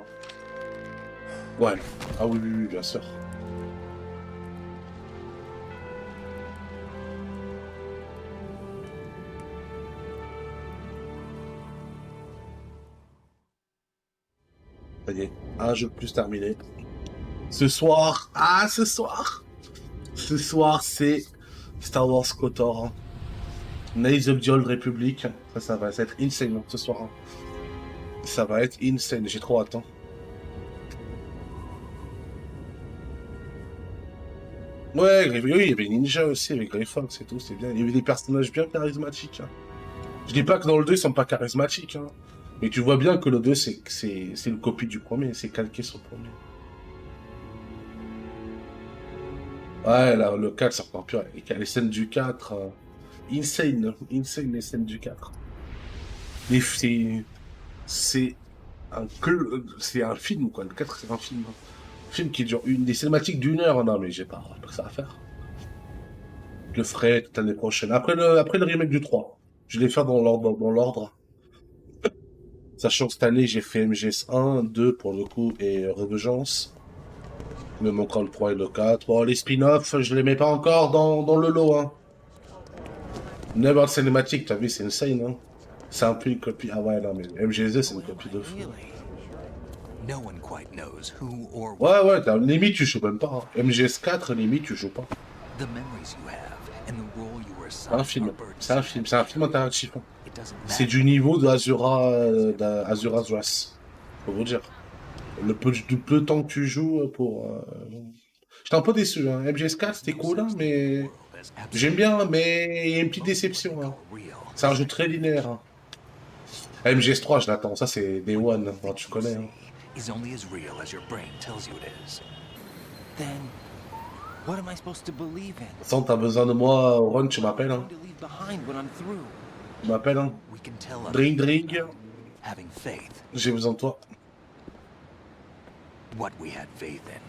Ouais. Ah oui, bien sûr. Ça y est, un jeu de plus terminé. Ce soir, c'est Star Wars KOTOR. Hein. Knights of the Old Republic. Ça va être insane hein, ce soir. Hein. Ça va être insane, j'ai trop hâte. Hein. Ouais, oui, il y avait Ninja aussi avec Grey Fox et tout, c'est bien. Il y avait des personnages bien charismatiques. Hein. Je dis pas que dans le 2 ils sont pas charismatiques. Hein. Mais tu vois bien que le 2, c'est une copie du premier, c'est calqué sur le premier. Ouais, là, le 4, c'est encore pire. Les scènes du 4, insane les scènes du 4. Mais c'est un film, quoi. Le 4, c'est un film. Un film qui dure des cinématiques d'1 heure. Non, mais j'ai pas que ça à faire. Je le ferai toute l'année prochaine. Après le remake du 3. Je vais les faire dans l'ordre. Sachant que cette année, j'ai fait MGS1, 2 pour le coup, et Revengeance. Il me manquera le 3 et le 4. Bon, les spin-offs, je les mets pas encore dans le lot. Hein. Never Cinématique, t'as vu, c'est insane. Hein. C'est un peu une copie. Ah ouais, non, mais MGS2, c'est une copie de fou. Ouais, limite, tu joues même pas. Hein. MGS4, limite, tu joues pas. C'est un film interactif. Hein. C'est du niveau de Azura's Wrath, faut vous dire. Le peu de temps que tu joues pour... J'étais un peu déçu, hein. MGS4 c'était cool, hein, mais... J'aime bien, mais il y a une petite déception. Hein. C'est un jeu très linéaire. Hein. MGS3, je l'attends, ça c'est Day One, hein. Tu connais. Hein. What am I supposed to believe in? Sans t'as besoin de moi, Ron, tu m'appelles, hein. To leave behind when I'm through. Tu m'appelles, hein. We can tell Drink, drink. having faith. J'ai besoin de toi. What we had faith in.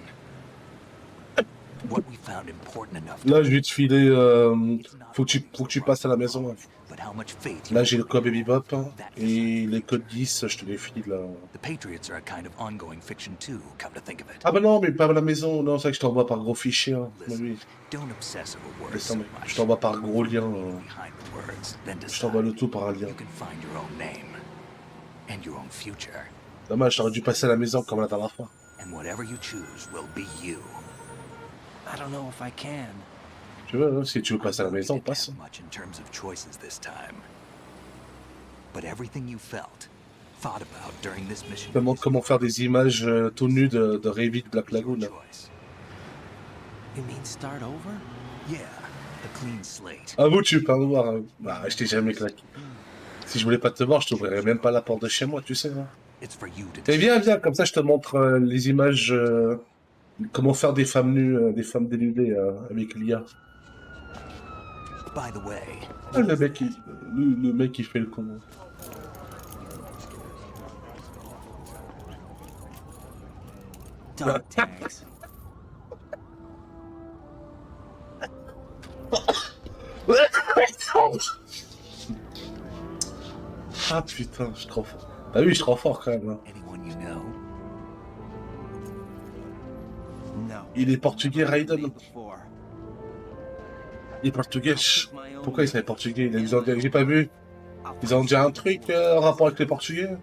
What we found important enough. Là, je vais te filer. Faut que tu passes à la maison. Hein. But how much faith Là, j'ai le code Bebop. Hein, et les codes 10, je te les file. Là. The Patriots are a kind of ongoing fiction too, come to think of it. Ah bah non, mais pas à la maison. Non, c'est vrai que je t'envoie par gros fichier. Hein. Oui. Don't obsess over words Descends, so mec. much. Je t'envoie par gros lien. Behind the words, then Je t'envoie le tout par un lien. you can find your own name and your own future. Dommage, j'aurais dû passer à la maison comme la dernière fois. And whatever you choose will be you. I don't know if I can. Tu veux, hein, si tu veux passer à la maison, passe. Much in terms of choices this time. But everything you felt, thought about during this mission. Je te montre comment faire des images tout nues de Revit Black Lagoon. You mean start over? Yeah, a clean slate. Avoue, tu veux pas me voir. Hein. Bah, je t'ai jamais claqué. Si je voulais pas te voir, je t'ouvrirais même pas la porte de chez moi, tu sais. Hein. It's for you to Et viens, comme ça je te montre les images, comment faire des femmes nues, des femmes dénudées avec l'IA. By the way, Ah, le mec qui fait le con. Dog tags. Ah putain, je suis trop fort. T'as vu, je suis trop fort quand même. Hein. anyone you know? No. Il est portugais, Raiden. Before. Il est portugais. Pourquoi il savait portugais? Ils ont dit, j'ai pas vu. Ils ont dit un truc en rapport avec les portugais.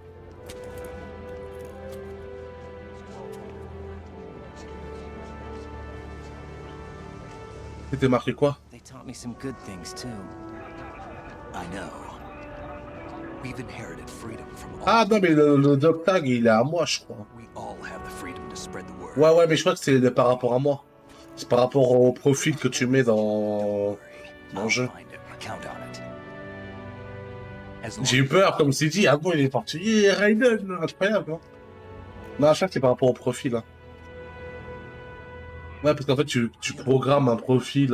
C'était marqué quoi? They taught me some good things too. I know. We've inherited freedom from all. Ah non, mais le dog tag, il est à moi, je crois. We all have the freedom to spread the word. Ouais, mais je crois que c'est par rapport à moi. C'est par rapport au profil que tu mets dans le jeu. Find it. Count on it. As long J'ai eu peur, comme c'est dit. Ah bon, il est portugais, Raiden, incroyable. Hein. Non, je crois que c'est par rapport au profil. Hein. Ouais, parce qu'en fait, tu programmes un profil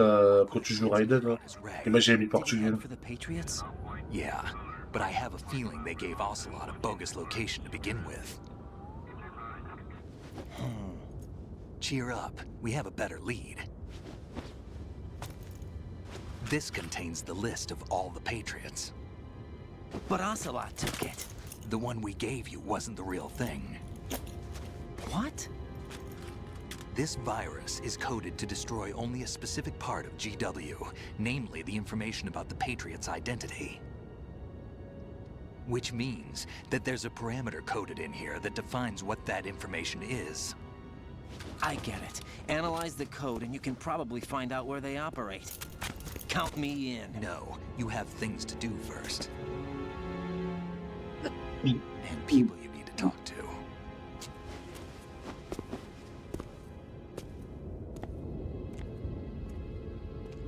quand tu joues Raiden. Hein. Et moi, j'ai mis portugais. For the Patriots? Yeah, but I have a feeling they gave Ocelot a bogus location to begin with. Cheer up, we have a better lead. This contains the list of all the Patriots. But Ocelot took it. The one we gave you wasn't the real thing. What? This virus is coded to destroy only a specific part of GW, namely the information about the Patriots' identity. Which means that there's a parameter coded in here that defines what that information is. I get it. Analyze the code and you can probably find out where they operate. Count me in. No, you have things to do first. And people you need to talk to.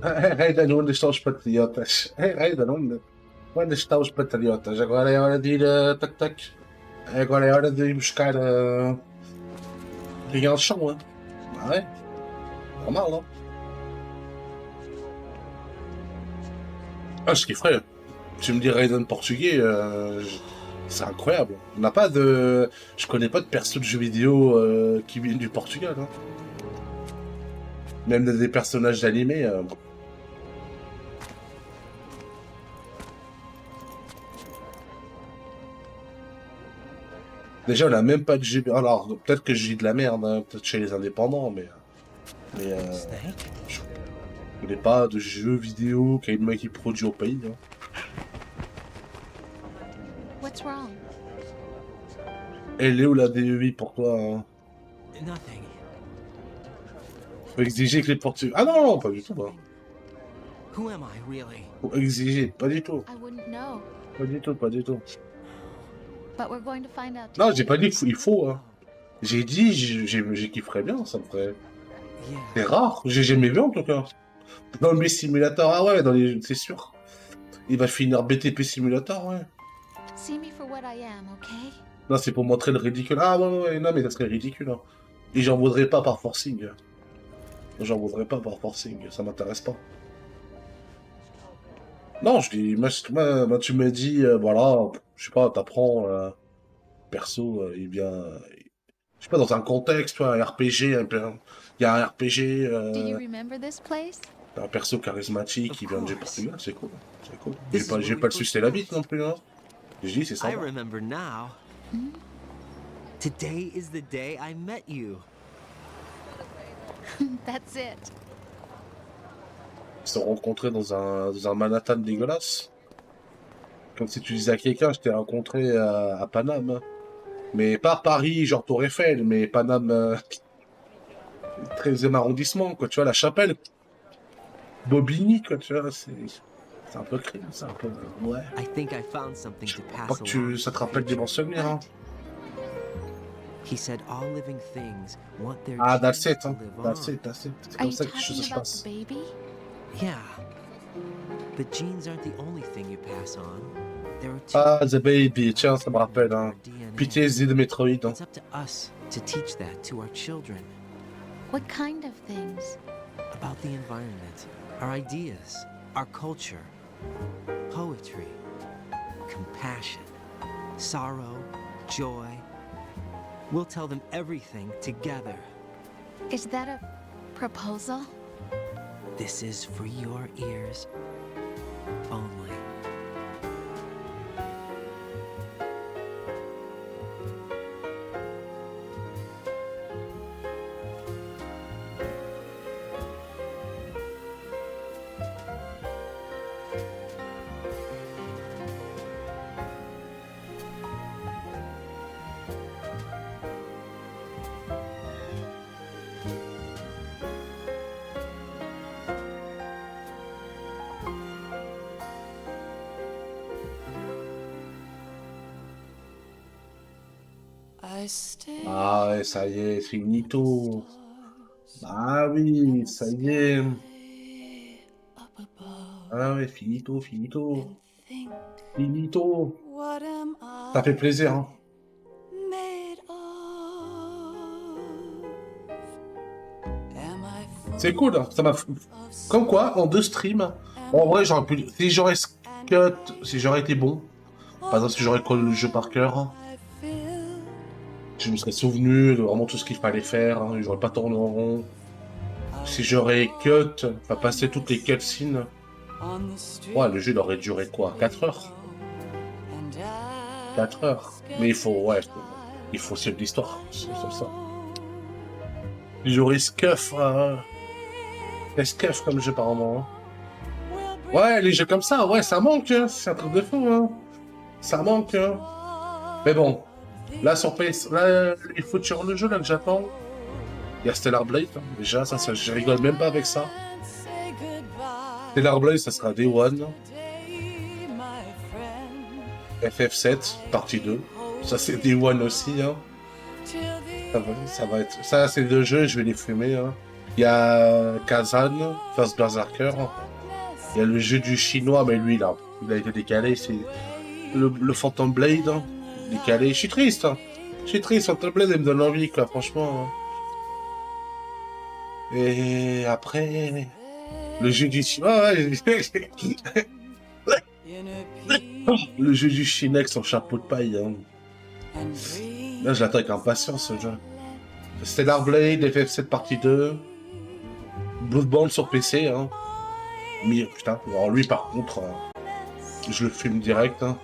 Raiden, onde estão os patriotas? Raiden, onde estão os patriotas? Agora é hora de ir tac-tac. Agora é hora de ir buscar quem eles são, não é? Normal, não? Ah, ce qu'il ferait, tu me dis Raiden portugais, c'est incroyable. On n'a pas de... Je connais pas de perso de jeux vidéo qui viennent du Portugal. Hein. Même des personnages d'animé. Déjà, on n'a même pas de jeu... Alors, peut-être que je dis de la merde, hein, peut-être chez les indépendants, mais je connais pas de jeux vidéo qui produit au pays. Hein. What's wrong? Elle est où la DEI pour toi hein? Nothing. Faut exiger que les Portugais... Ah non, pas du tout. Hein. Who am I, really? Faut exiger, pas du tout. I wouldn't know. Pas du tout, pas du tout. But we're going to find out. Non, j'ai pas dit qu'il faut. Hein. J'ai dit, j'ai kifferais bien, ça me ferait... Yeah. C'est rare, j'ai jamais vu en tout cas. Dans le Simulator, ah ouais, dans les... c'est sûr. Il va finir BTP Simulator, ouais. See me for what I am, okay? Non, c'est pour montrer le ridicule. Ah ouais, non, mais ça serait ridicule. Hein. Et j'en voudrais pas par forcing. J'en voudrais pas par forcing, ça m'intéresse pas. Non, je dis, moi, tu me dis, voilà, je sais pas, t'apprends, perso, il vient, je sais pas, dans un contexte, tu vois, un RPG, il y a un RPG, Do you remember this place? un perso charismatique qui vient du Portugal, c'est cool, c'est cool. This is J'ai where pas we le sucer la bite non plus, hein. Je dis, c'est ça. I remember now. Today is the day I met you. That's it. Ils se sont rencontrés dans un Manhattan dégueulasse. Comme si tu disais à quelqu'un, je t'ai rencontré à Paname. Mais pas Paris, genre Tour Eiffel, mais Paname, 13e arrondissement, quoi, tu vois, la Chapelle. Bobigny, quoi, tu vois, c'est un peu crime, c'est un peu... Ouais. I think I found something to Pas pass que ça te rappelle des bons souvenirs, hein. He said all living things want their Ah, genes that's it, to hein. live That's on. it, that's it. C'est Are comme you ça que les talking choses se about passent. the baby? Yeah. But genes aren't the only thing you pass on. There are two. Ah, The Baby, tiens, ça me rappelle, hein. PTSD de Metroid, hein. It's up to us to teach that to our children. What kind of things? About the environment, our ideas, our culture, poetry, compassion, sorrow, joy. We'll tell them everything together. Is that a proposal? This is for your ears only. Ah ouais, ça y est, finito. Ah oui, ça y est. Ah ouais, finito, finito. Finito. Ça fait plaisir, hein. C'est cool, hein. Ça m'a... Comme quoi, en 2 streams, en vrai, j'aurais pu... Si j'aurais cut, si j'aurais été bon, par exemple, si j'aurais collé le jeu par cœur, je me serais souvenu de vraiment tout ce qu'il fallait faire, hein, j'aurais pas tourné en rond. Si j'aurais cut, enfin passé toutes les cutscenes, ouais, le jeu il aurait duré quoi, 4 heures 4 heures. Mais il faut, ouais, il faut suivre l'histoire, c'est ça. J'aurais scuff, scuff comme jeu apparemment. Hein. Ouais, les jeux comme ça, ouais, ça manque, hein. C'est un truc de fou, hein. Ça manque, hein. Mais bon. Là, sur PS, là, il faut sur le jeu là que j'attends. Il y a Stellar Blade, hein. Déjà, ça, je rigole même pas avec ça. Stellar Blade, ça sera Day One. FF7, partie 2. Ça, c'est Day One aussi, hein. Ça va être... Ça, c'est 2 jeux, je vais les fumer, hein. Il y a Kazan, First Berserker. Il y a le jeu du chinois, mais lui, là, il a été décalé, c'est... Le Phantom Blade, hein. Décalé. Je suis triste, hein. Je suis triste, Phantom Blade, il me donne envie, quoi, franchement. Hein. Et après... Le jeu du chinois, ouais. Le jeu du Chinex en chapeau de paille, hein. Là, je l'attends avec impatience, ce jeu. Stellar Blade, FF7 partie 2. Bloodborne sur PC, hein. Mais putain, alors lui par contre, je le fume direct, hein.